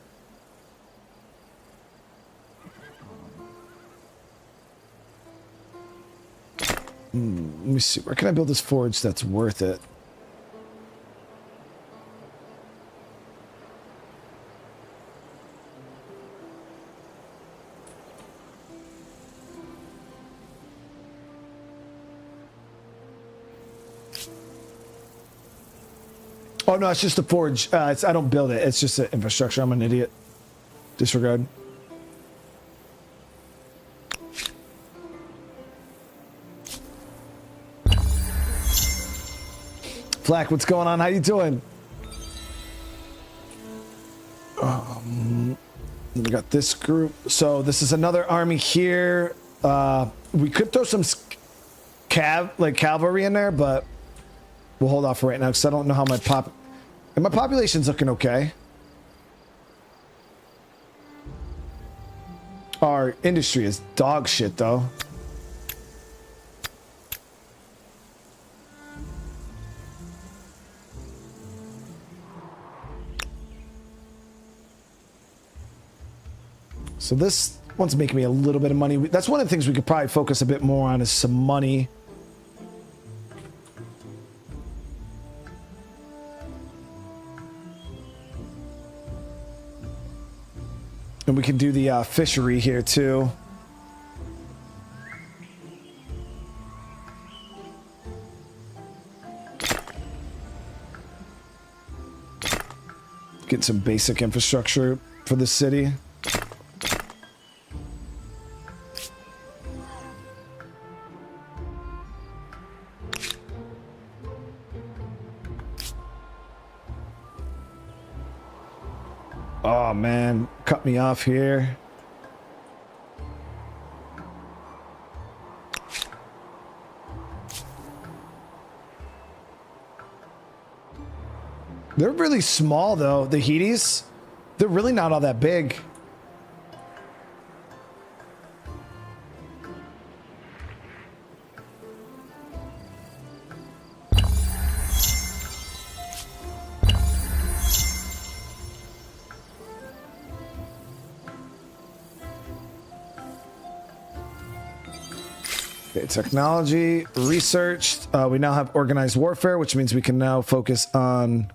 Let me see. Where can I build this forge that's worth it? Oh, no, it's just a forge. I don't build it. It's just an infrastructure. I'm an idiot. Disregard. Flack, what's going on? How you doing? We got this group. So this is another army here. We could throw some cavalry in there, but we'll hold off for right now because I don't know how my population's looking okay. Our industry is dog shit though. So this one's making me a little bit of money. That's one of the things we could probably focus a bit more on is some money. And we can do the fishery here too. Get some basic infrastructure for the city. Oh man, cut me off here. They're really small though, the Heaties. They're really not all that big. Okay, technology, research. We now have organized warfare, which means we can now focus on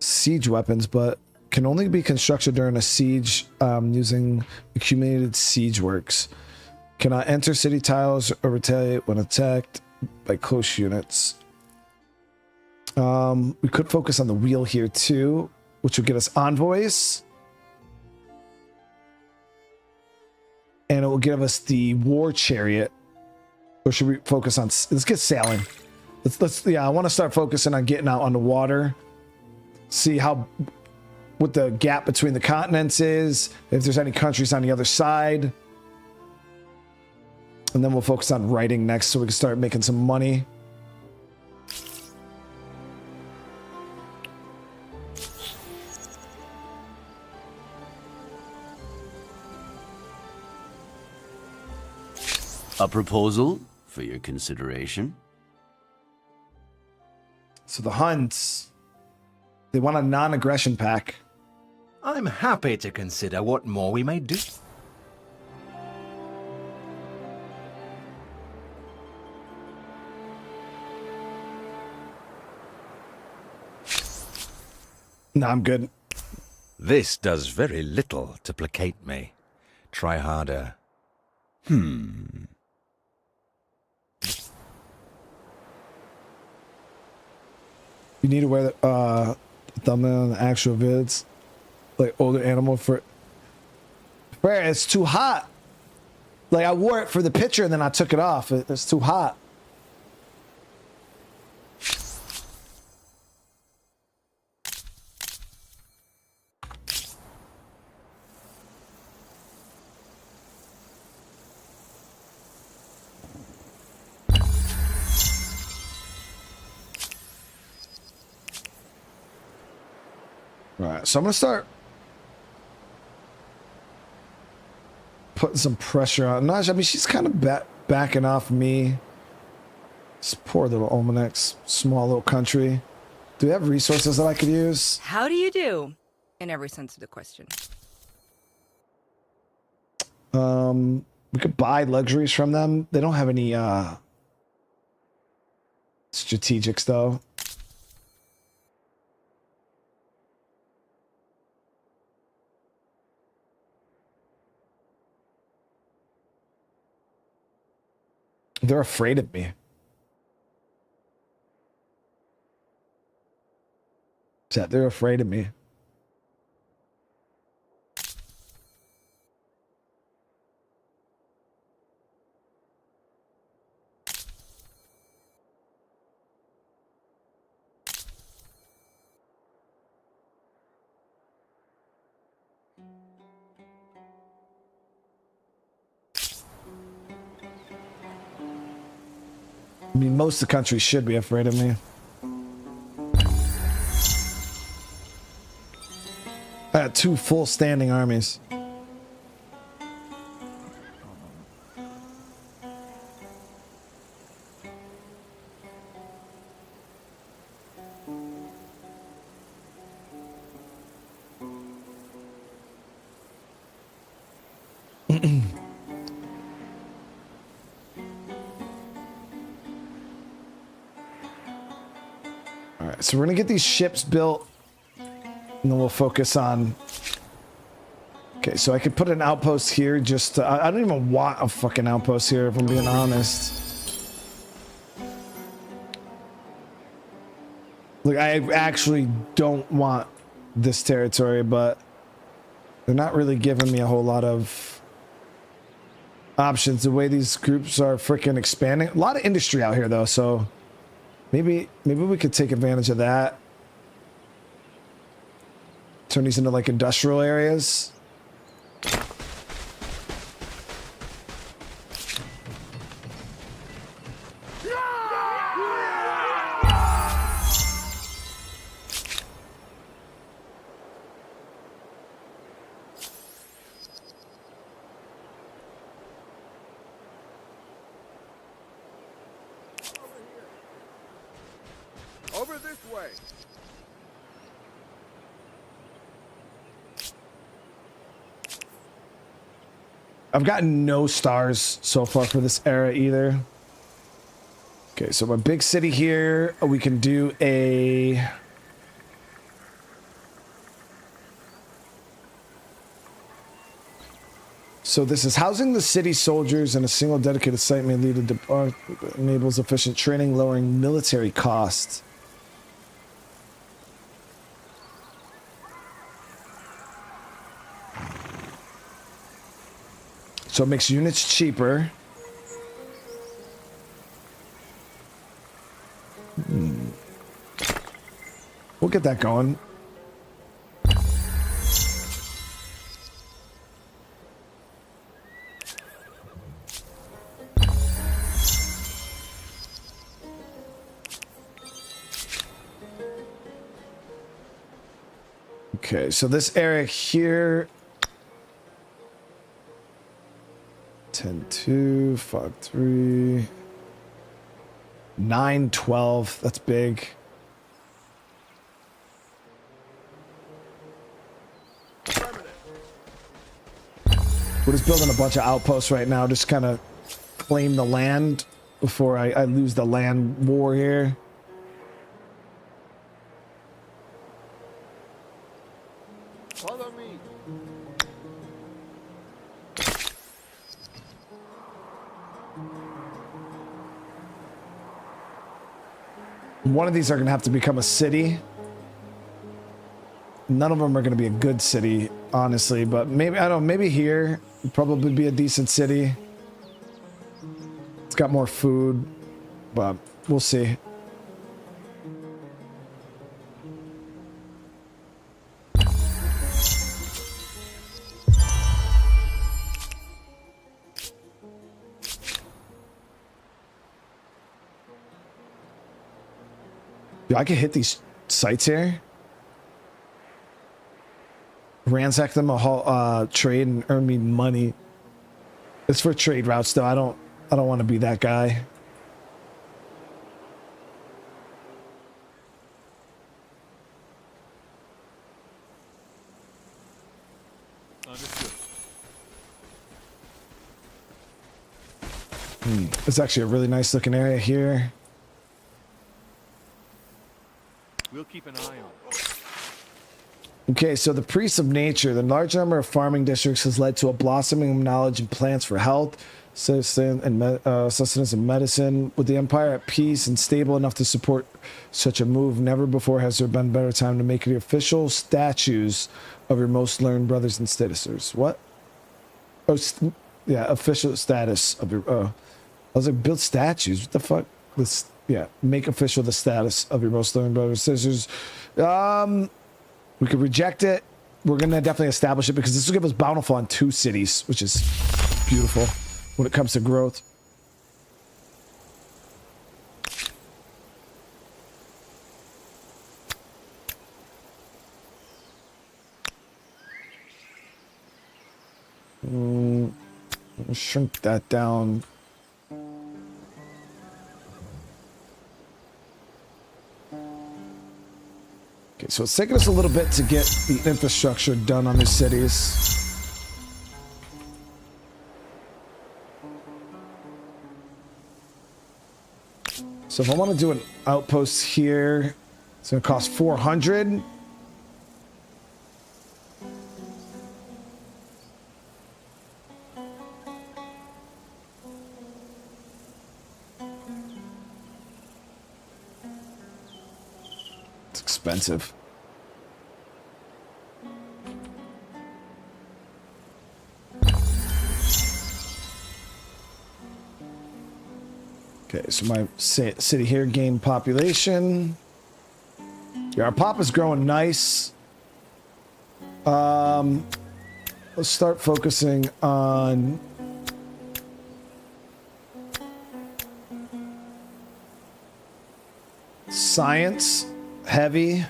siege weapons, but can only be constructed during a siege using accumulated siege works. Cannot enter city tiles or retaliate when attacked by close units. We could focus on the wheel here too, which would get us envoys. And it will give us the war chariot. Or should we focus on, let's get sailing. Yeah, I want to start focusing on getting out on the water. See what the gap between the continents is, if there's any countries on the other side. And then we'll focus on writing next so we can start making some money. A proposal for your consideration. So the Huns, they want a non-aggression pack. I'm happy to consider what more we may do. No, I'm good. This does very little to placate me. Try harder. You need to wear the thumbnail on the actual vids. Like older animal for it's too hot. Like I wore it for the picture and then I took it off. It's too hot. Alright, so I'm gonna start putting some pressure on Naja. I mean, she's kind of backing off me. This poor little Omanex, small little country. Do we have resources that I could use? How do you do? In every sense of the question. We could buy luxuries from them. They don't have any strategics though. They're afraid of me. They're afraid of me. I mean, most of the country should be afraid of me. I had 2 full standing armies. So we're gonna get these ships built, and then we'll focus on Okay, so I could put an outpost here just to, I don't even want a fucking outpost here if I'm being honest. Look, I actually don't want this territory, but they're not really giving me a whole lot of options. The way these groups are freaking expanding. A lot of industry out here though, so maybe we could take advantage of that. Turn these into like industrial areas. Over this way. I've gotten no stars so far for this era either. Okay, so my big city here, we can do a... So this is housing the city soldiers in a single dedicated site may lead to enables efficient training, lowering military costs. So it makes units cheaper. We'll get that going. Okay, so this area here, 10-2, 5-3, 9-12, that's big. We're just building a bunch of outposts right now, just kind of claim the land before I lose the land war here. Follow me. One of these are going to have to become a city. None of them are going to be a good city, honestly, but maybe, I don't know, maybe here would probably be a decent city. It's got more food, but we'll see. Dude, I could hit these sites here, ransack them, a whole trade, and earn me money. It's for trade routes, though. I don't want to be that guy. Understood. It's actually a really nice looking area here. We'll keep an eye on it. Okay, so the priests of nature. The large number of farming districts has led to a blossoming of knowledge in plants for health, sustenance, and medicine. With the empire at peace and stable enough to support such a move, never before has there been a better time to make the official statues of your most learned brothers and sisters. What? Oh, yeah, official status of your... I was like, build statues. What the fuck? This... Yeah, make official the status of your most learned brothers and sisters. We could reject it. We're going to definitely establish it because this will give us bountiful on 2 cities, which is beautiful when it comes to growth. Shrink that down. Okay, so it's taking us a little bit to get the infrastructure done on these cities. So if I want to do an outpost here, it's going to cost 400. expensive. Okay, so my city here gained population. Yeah, our pop is growing nice. Let's start focusing on science, heavy.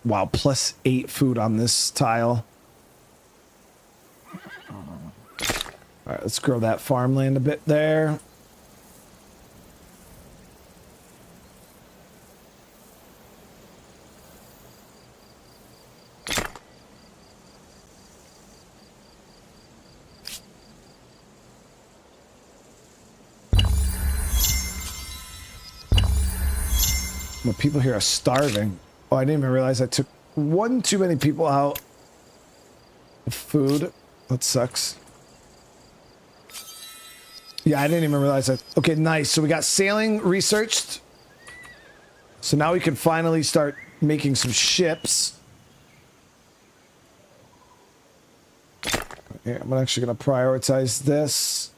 Wow, +8 food on this tile. All right, let's grow that farmland a bit there. Well, people here are starving. Oh, I didn't even realize I took one too many people out of food. That sucks. Yeah, I didn't even realize that. Okay, nice. So we got sailing researched. So now we can finally start making some ships. Yeah, I'm actually going to prioritize this.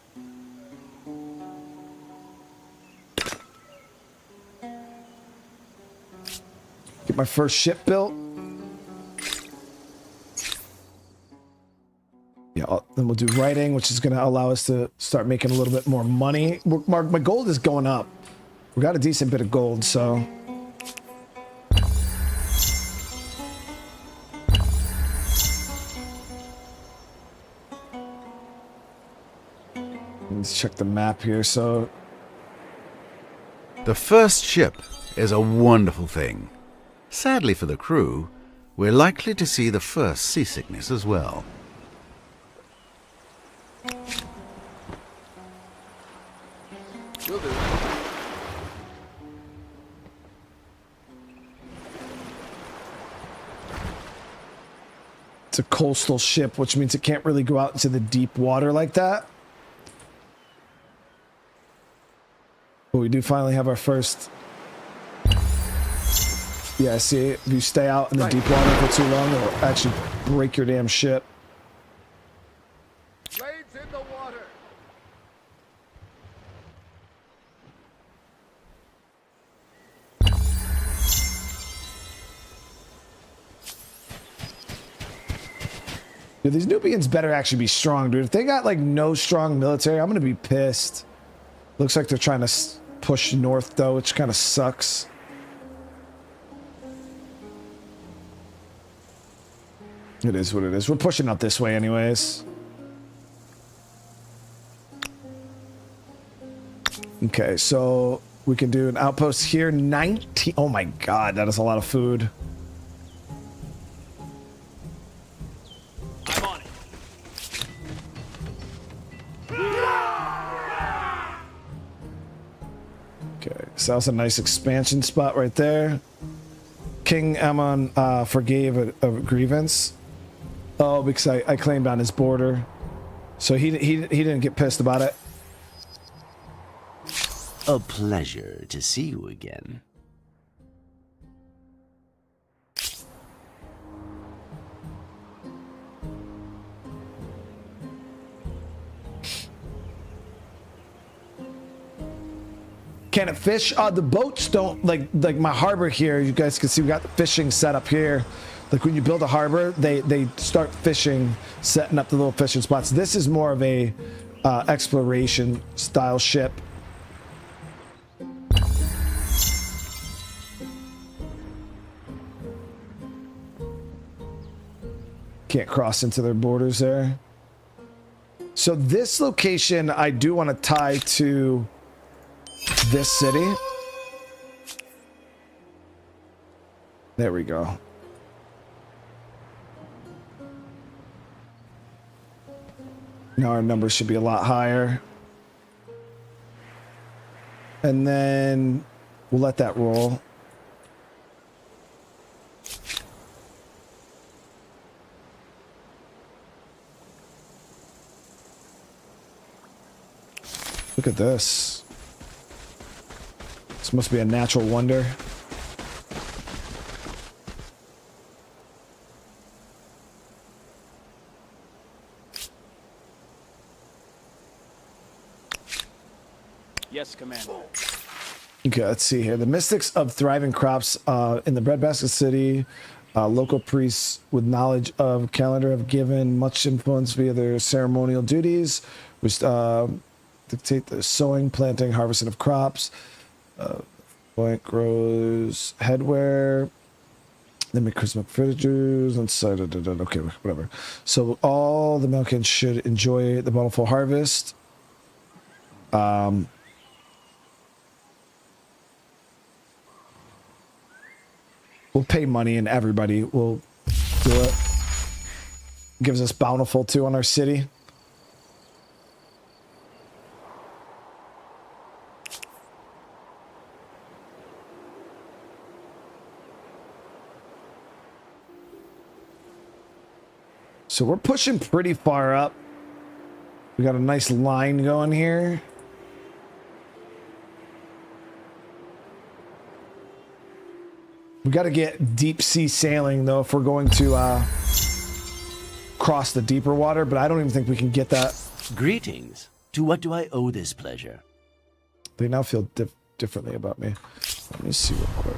Get my first ship built. Yeah, then we'll do writing, which is going to allow us to start making a little bit more money. My gold is going up. We got a decent bit of gold, so... Let's check the map here, so... The first ship is a wonderful thing. Sadly for the crew, we're likely to see the first seasickness as well. Will do. It's a coastal ship, which means it can't really go out into the deep water like that. But we do finally have our first... Yeah, see, if you stay out in the deep water for too long, it'll actually break your damn ship. Blades in the water. Dude, these Nubians better actually be strong, dude. If they got, like, no strong military, I'm gonna be pissed. Looks like they're trying to push north, though, which kind of sucks. It is what it is. We're pushing out this way anyways. Okay, so we can do an outpost here. 19. Oh my god, that is a lot of food. I'm on it. Okay, so that's a nice expansion spot right there. King Ammon forgave a grievance. Oh, because I claimed on his border. So he didn't get pissed about it. A pleasure to see you again. Can it fish? The boats don't like my harbor here. You guys can see we got the fishing set up here. Like when you build a harbor, they start fishing, setting up the little fishing spots. This is more of a exploration style ship. Can't cross into their borders there. So this location I do want to tie to this city. There we go. Now our numbers should be a lot higher. And then we'll let that roll. Look at this. This must be a natural wonder. Yes, Commander. Okay, let's see here. The mystics of thriving crops in the breadbasket city, local priests with knowledge of calendar have given much influence via their ceremonial duties, which dictate the sowing, planting, harvesting of crops. Plant grows headwear. They make Christmas fridges and so okay, whatever. So all the Melkins should enjoy the bountiful harvest. We'll pay money and everybody will do it. Gives us bountiful too on our city. So we're pushing pretty far up. We got a nice line going here. We got to get deep sea sailing though if we're going to cross the deeper water, but I don't even think we can get that. Greetings. To what do I owe this pleasure? They now feel differently about me. Let me see real quick.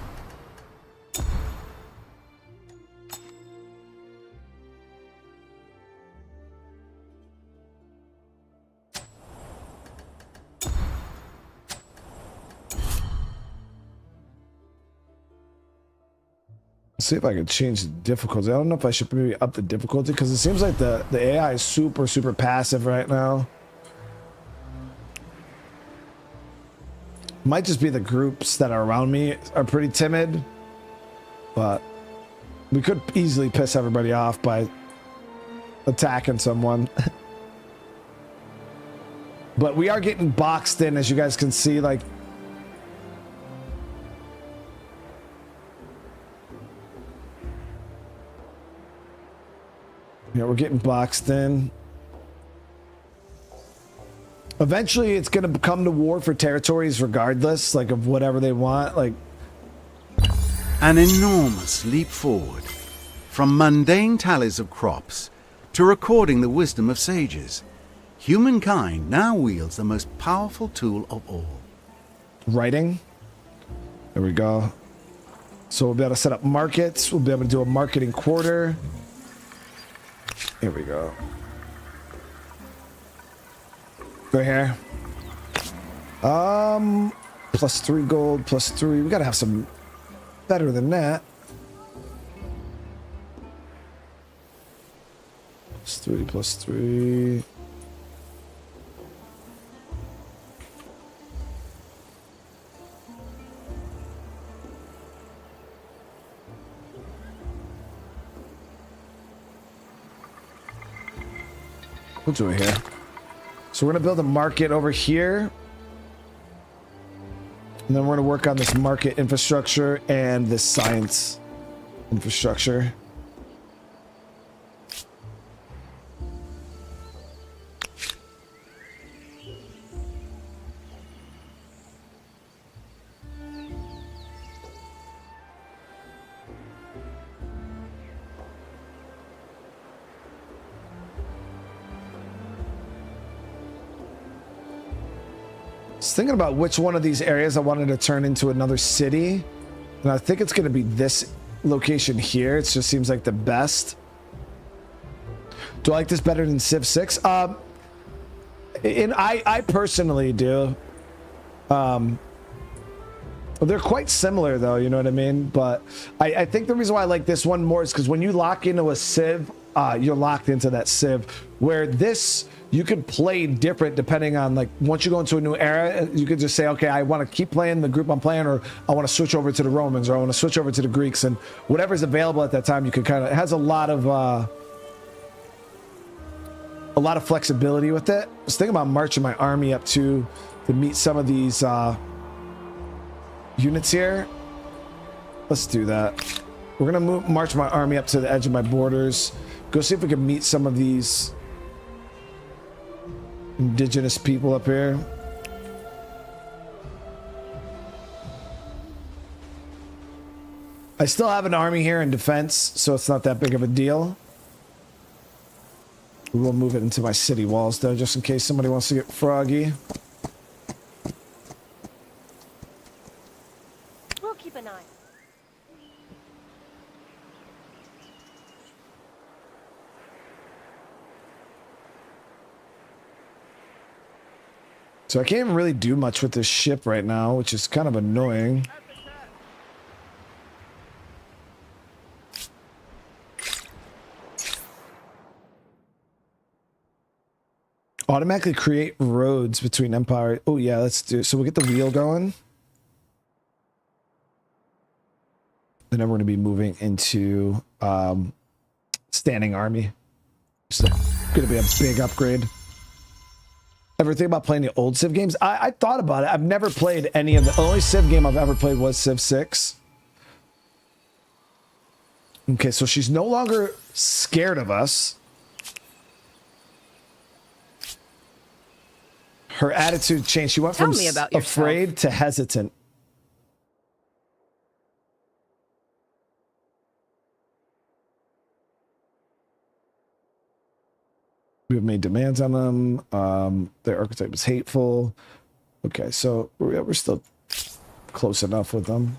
See if I can change the difficulty. I don't know if I should maybe up the difficulty because it seems like the AI is super passive right now. Might just be the groups that are around me are pretty timid, but we could easily piss everybody off by attacking someone. But we are getting boxed in, as you guys can see, like. Yeah, we're getting boxed in. Eventually, it's going to come to war for territories regardless, like, of whatever they want, like... An enormous leap forward. From mundane tallies of crops to recording the wisdom of sages. Humankind now wields the most powerful tool of all. Writing. There we go. So we'll be able to set up markets. We'll be able to do a marketing quarter. Here we go. Right here. Plus 3 gold, plus 3. We gotta have some better than that. Plus 3, plus 3. We'll do it here. So we're going to build a market over here. And then we're going to work on this market infrastructure and this science infrastructure. Thinking about which one of these areas I wanted to turn into another city, and I think it's going to be this location here. It just seems like the best. Do I like this better than Civ 6? I personally do. They're quite similar though, you know what I mean? But I think the reason why I like this one more is because when you lock into a Civ, you're locked into that Civ, where this you could play different depending on, like, once you go into a new era, you could just say, okay, I want to keep playing the group I'm playing, or I want to switch over to the Romans, or I want to switch over to the Greeks, and whatever's available at that time, you could kind of, it has a lot of flexibility with it. I was thinking about marching my army up to meet some of these units here. Let's do that. We're gonna march my army up to the edge of my borders. Go see if we can meet some of these indigenous people up here. I still have an army here in defense, so it's not that big of a deal. We will move it into my city walls, though, just in case somebody wants to get froggy. We'll keep an eye. So I can't even really do much with this ship right now, which is kind of annoying. Automatically create roads between empire. Oh yeah, let's do. So we'll get the wheel going. And then we're going to be moving into standing army. It's going to be a big upgrade. Ever think about playing the old Civ games? I thought about it. I've never played any of the only Civ game I've ever played was Civ 6. Okay, so she's no longer scared of us. Her attitude changed. She went Tell from me about yourself. afraid to hesitant. We have made demands on them. Their archetype is hateful. Okay, so we're still close enough with them.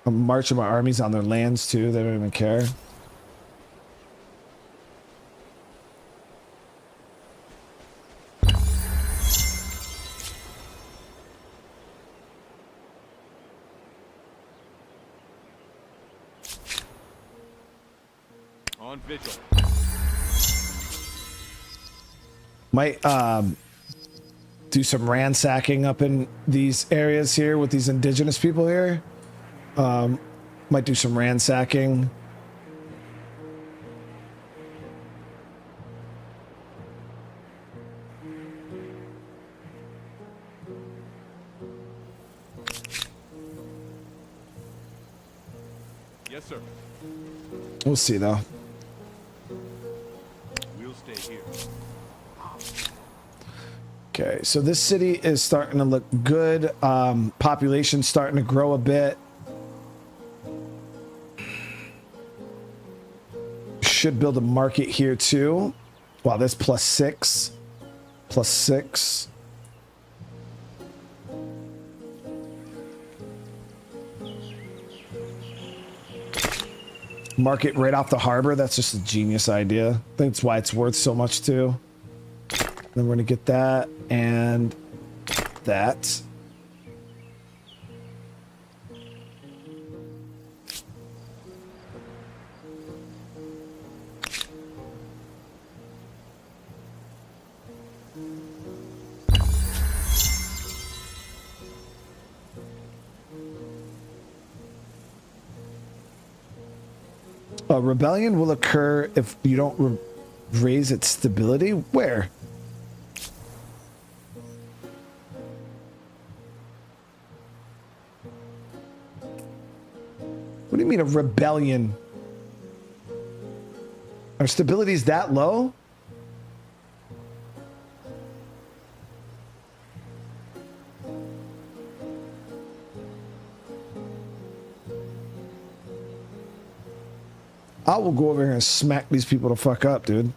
I'm marching my armies on their lands too. They don't even care. On vigil. Might do some ransacking up in these areas here with these indigenous people here. Might do some ransacking. Yes, sir. We'll see though. We'll stay here. Okay, so this city is starting to look good. Population's starting to grow a bit. Should build a market here too. Wow, that's +6. +6. Market right off the harbor. That's just a genius idea. I think that's why it's worth so much too. Then we're gonna get that and that. A rebellion will occur if you don't raise its stability. Where? What do you mean a rebellion? Our stability is that low? I will go over here and smack these people to fuck up, dude.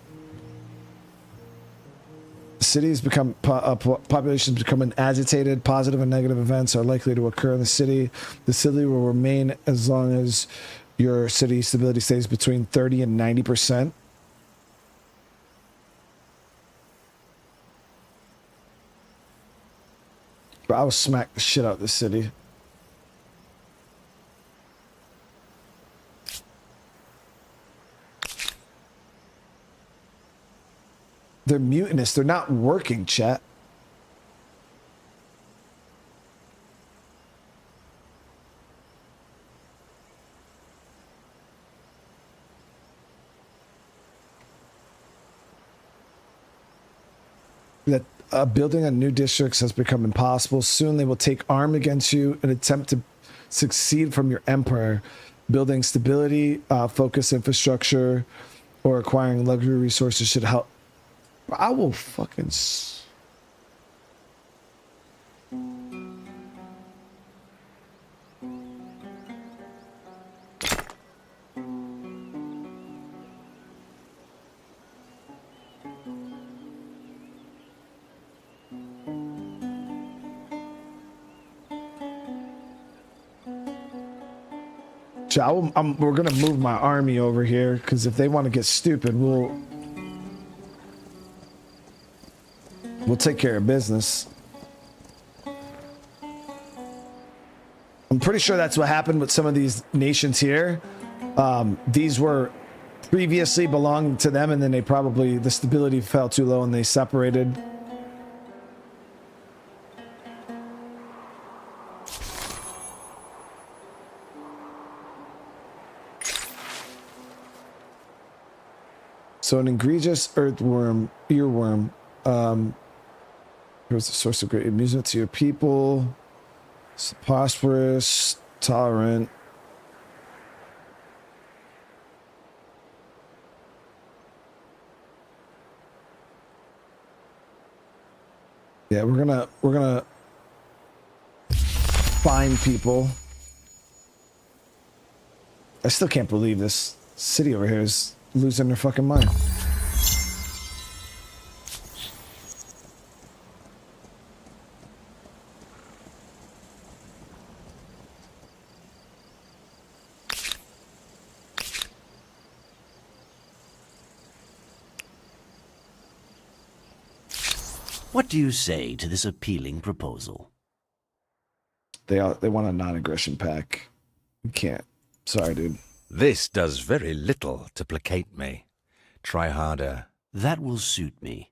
The city has become, population is becoming agitated. Positive and negative events are likely to occur in the city. The city will remain as long as your city stability stays between 30 and 90%. But I will smack the shit out of this city. They're mutinous. They're not working, chat. That building on new districts has become impossible. Soon they will take arm against you and attempt to succeed from your empire. Building stability, focus infrastructure, or acquiring luxury resources should help. I will fucking... We're gonna move my army over here because if they want to get stupid, we'll take care of business. I'm pretty sure that's what happened with some of these nations here. These were previously belonging to them, and then the stability fell too low and they separated. So an egregious earthworm, earworm, here's the source of great amusement to your people. It's prosperous, tolerant. Yeah, we're gonna find people. I still can't believe this city over here is losing their fucking mind. What do you say to this appealing proposal? They want a non-aggression pack. We can't. Sorry, dude. This does very little to placate me. Try harder. That will suit me.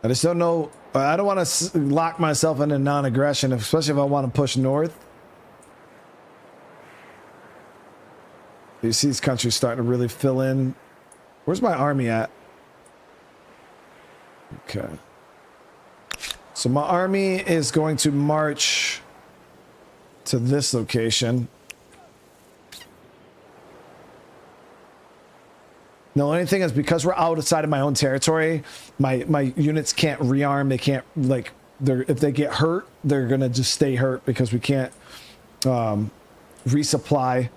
I just don't know. I don't want to lock myself into non-aggression, especially if I want to push north. You see these countries starting to really fill in. Where's my army at? Okay. So my army is going to march to this location. The only thing is because we're outside of my own territory, my units can't rearm. They can't, like, if they get hurt, they're gonna just stay hurt because we can't resupply.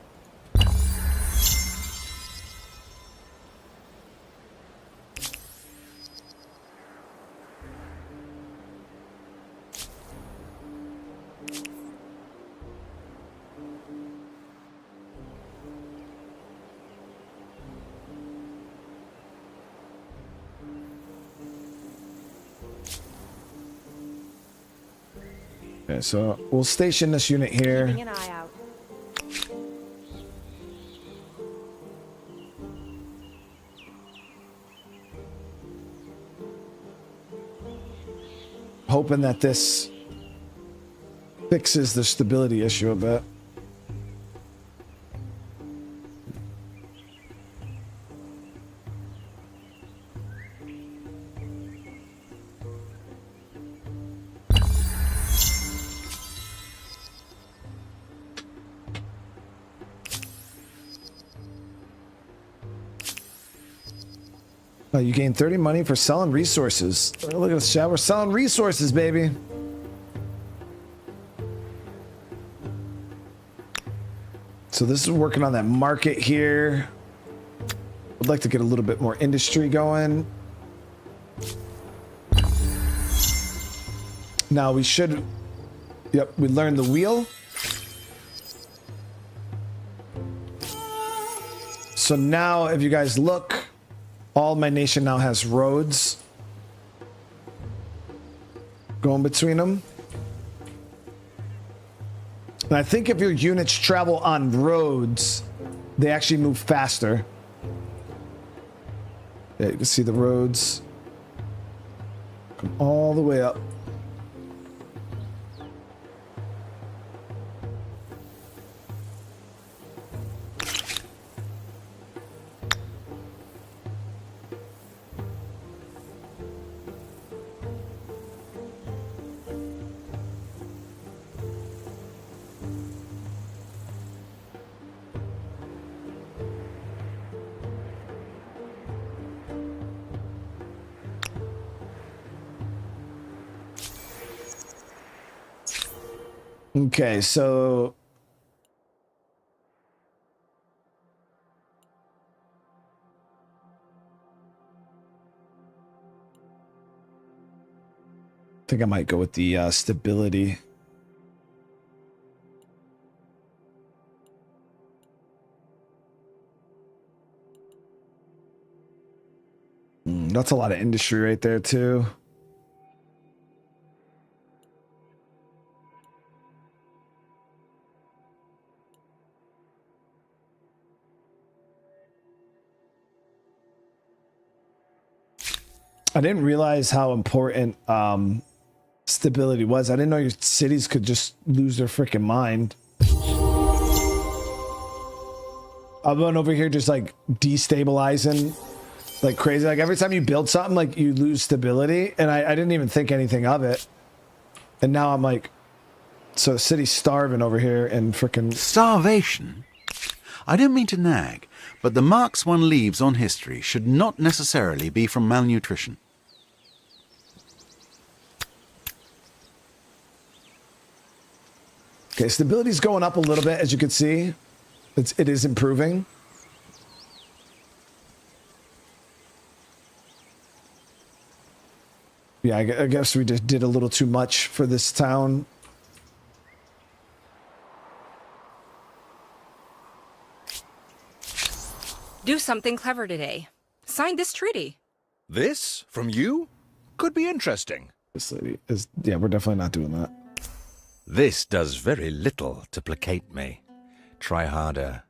Okay, so we'll station this unit here. Keeping an eye out. Hoping that this fixes the stability issue a bit. Oh, you gain 30 money for selling resources. Oh, look at this chat. We're selling resources, baby. So this is working on that market here. Would like to get a little bit more industry going. Now we should... Yep, we learned the wheel. So now if you guys look... All my nation now has roads going between them. And I think if your units travel on roads, they actually move faster. Yeah, you can see the roads come all the way up. Okay, so I think I might go with the stability. That's a lot of industry right there too. I didn't realize how important stability was. I didn't know your cities could just lose their freaking mind. I'm going over here just like destabilizing like crazy. Like every time you build something, like you lose stability, and I didn't even think anything of it. And now I'm like, so the city's starving over here and freaking Starvation? I don't mean to nag, but the marks one leaves on history should not necessarily be from malnutrition. Okay, stability's going up a little bit, as you can see. It is improving. Yeah, I guess we just did a little too much for this town. Do something clever today. Sign this treaty. This? From you? Could be interesting. This lady is... Yeah, we're definitely not doing that. This does very little to placate me. Try harder.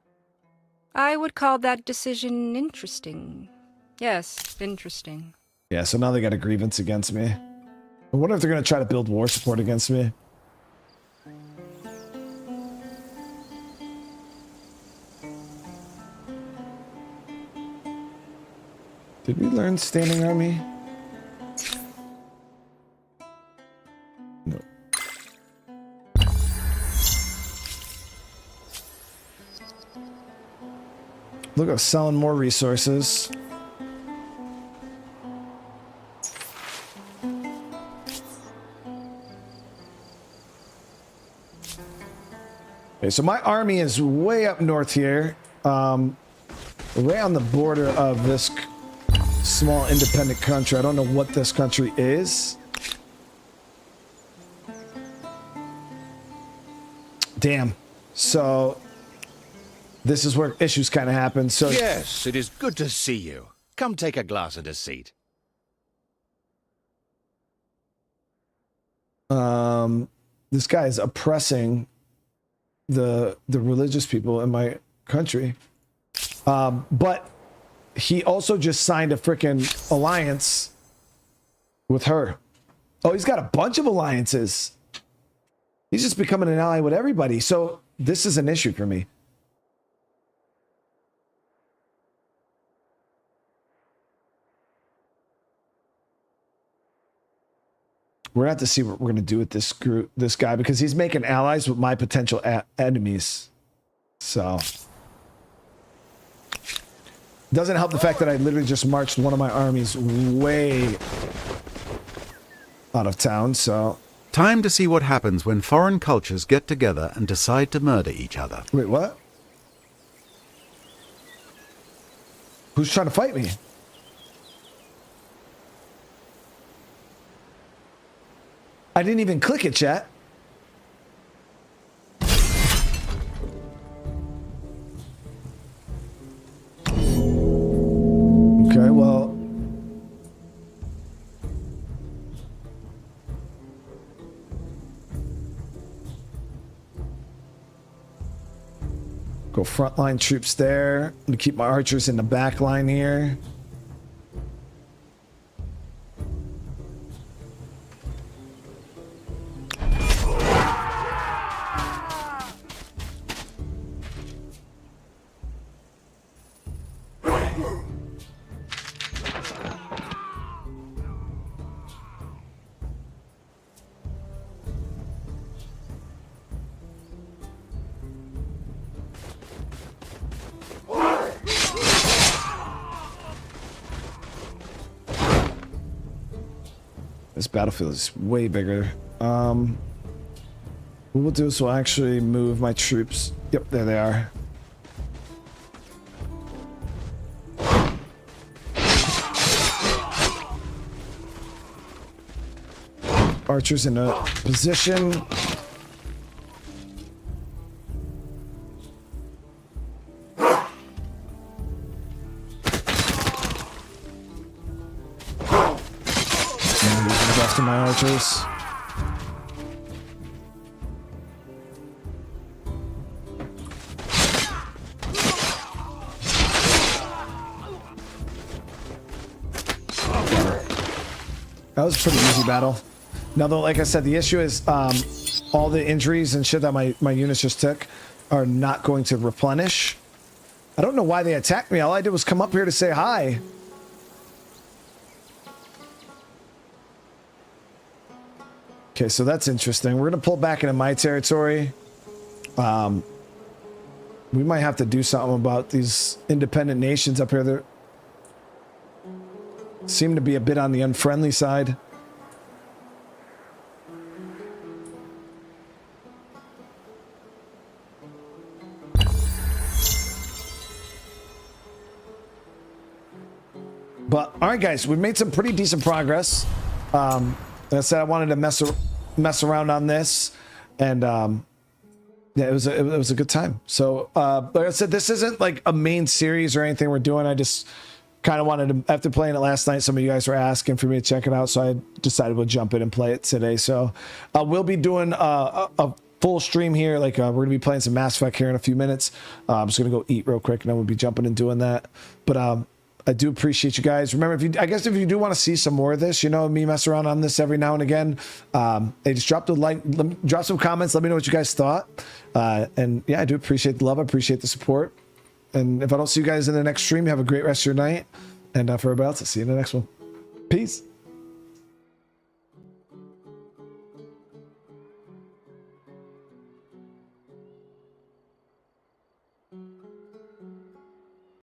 I would call that decision interesting. Yes, interesting. Yeah, so now they got a grievance against me. I wonder if they're going to try to build war support against me. Did we learn standing army? No. Look at selling more resources. Okay, so my army is way up north here, way on the border of this small independent country. I don't know what this country is. Damn. So this is where issues kind of happen. So Yes, it is good to see you. Come take a glass and a seat. This guy is oppressing the religious people in my country. But he also just signed a freaking alliance with her. Oh, he's got a bunch of alliances. He's just becoming an ally with everybody. So this is an issue for me. We're gonna have to see what we're gonna do with this guy, because he's making allies with my potential enemies. So doesn't help the fact that I literally just marched one of my armies way out of town. So Time to see what happens when foreign cultures get together and decide to murder each other. wait, what? Who's trying to fight me? I didn't even click it, chat. Okay, well. Go frontline troops there. I'm gonna keep my archers in the back line here. This battlefield is way bigger. What we'll do is we'll actually move my troops. Yep, there they are. archers in a position. And using the rest of my archers. That was a pretty easy battle. Now, though, like I said, the issue is all the injuries and shit that my units just took are not going to replenish. I don't know why they attacked me. All I did was come up here to say hi. Okay, so that's interesting. We're going to pull back into my territory. We might have to do something about these independent nations up here. They're seem to be a bit on the unfriendly side. But all right, guys, we made some pretty decent progress. Like I said, I wanted to mess around on this, and yeah, it was a good time. So like I said, this isn't like a main series or anything we're doing. I just kind of wanted to, after playing it last night, some of you guys were asking for me to check it out, so I decided we'll jump in and play it today. So we'll be doing a full stream here. Like we're gonna be playing some Mass Effect here in a few minutes. I'm just gonna go eat real quick, and then we'll be jumping and doing that. But I do appreciate you guys. Remember, if you do want to see some more of this, you know, me mess around on this every now and again, hey, just drop a like, drop some comments, let me know what you guys thought. And yeah, I do appreciate the love, I appreciate the support. And if I don't see you guys in the next stream, have a great rest of your night. And for everybody else, I'll see you in the next one. Peace.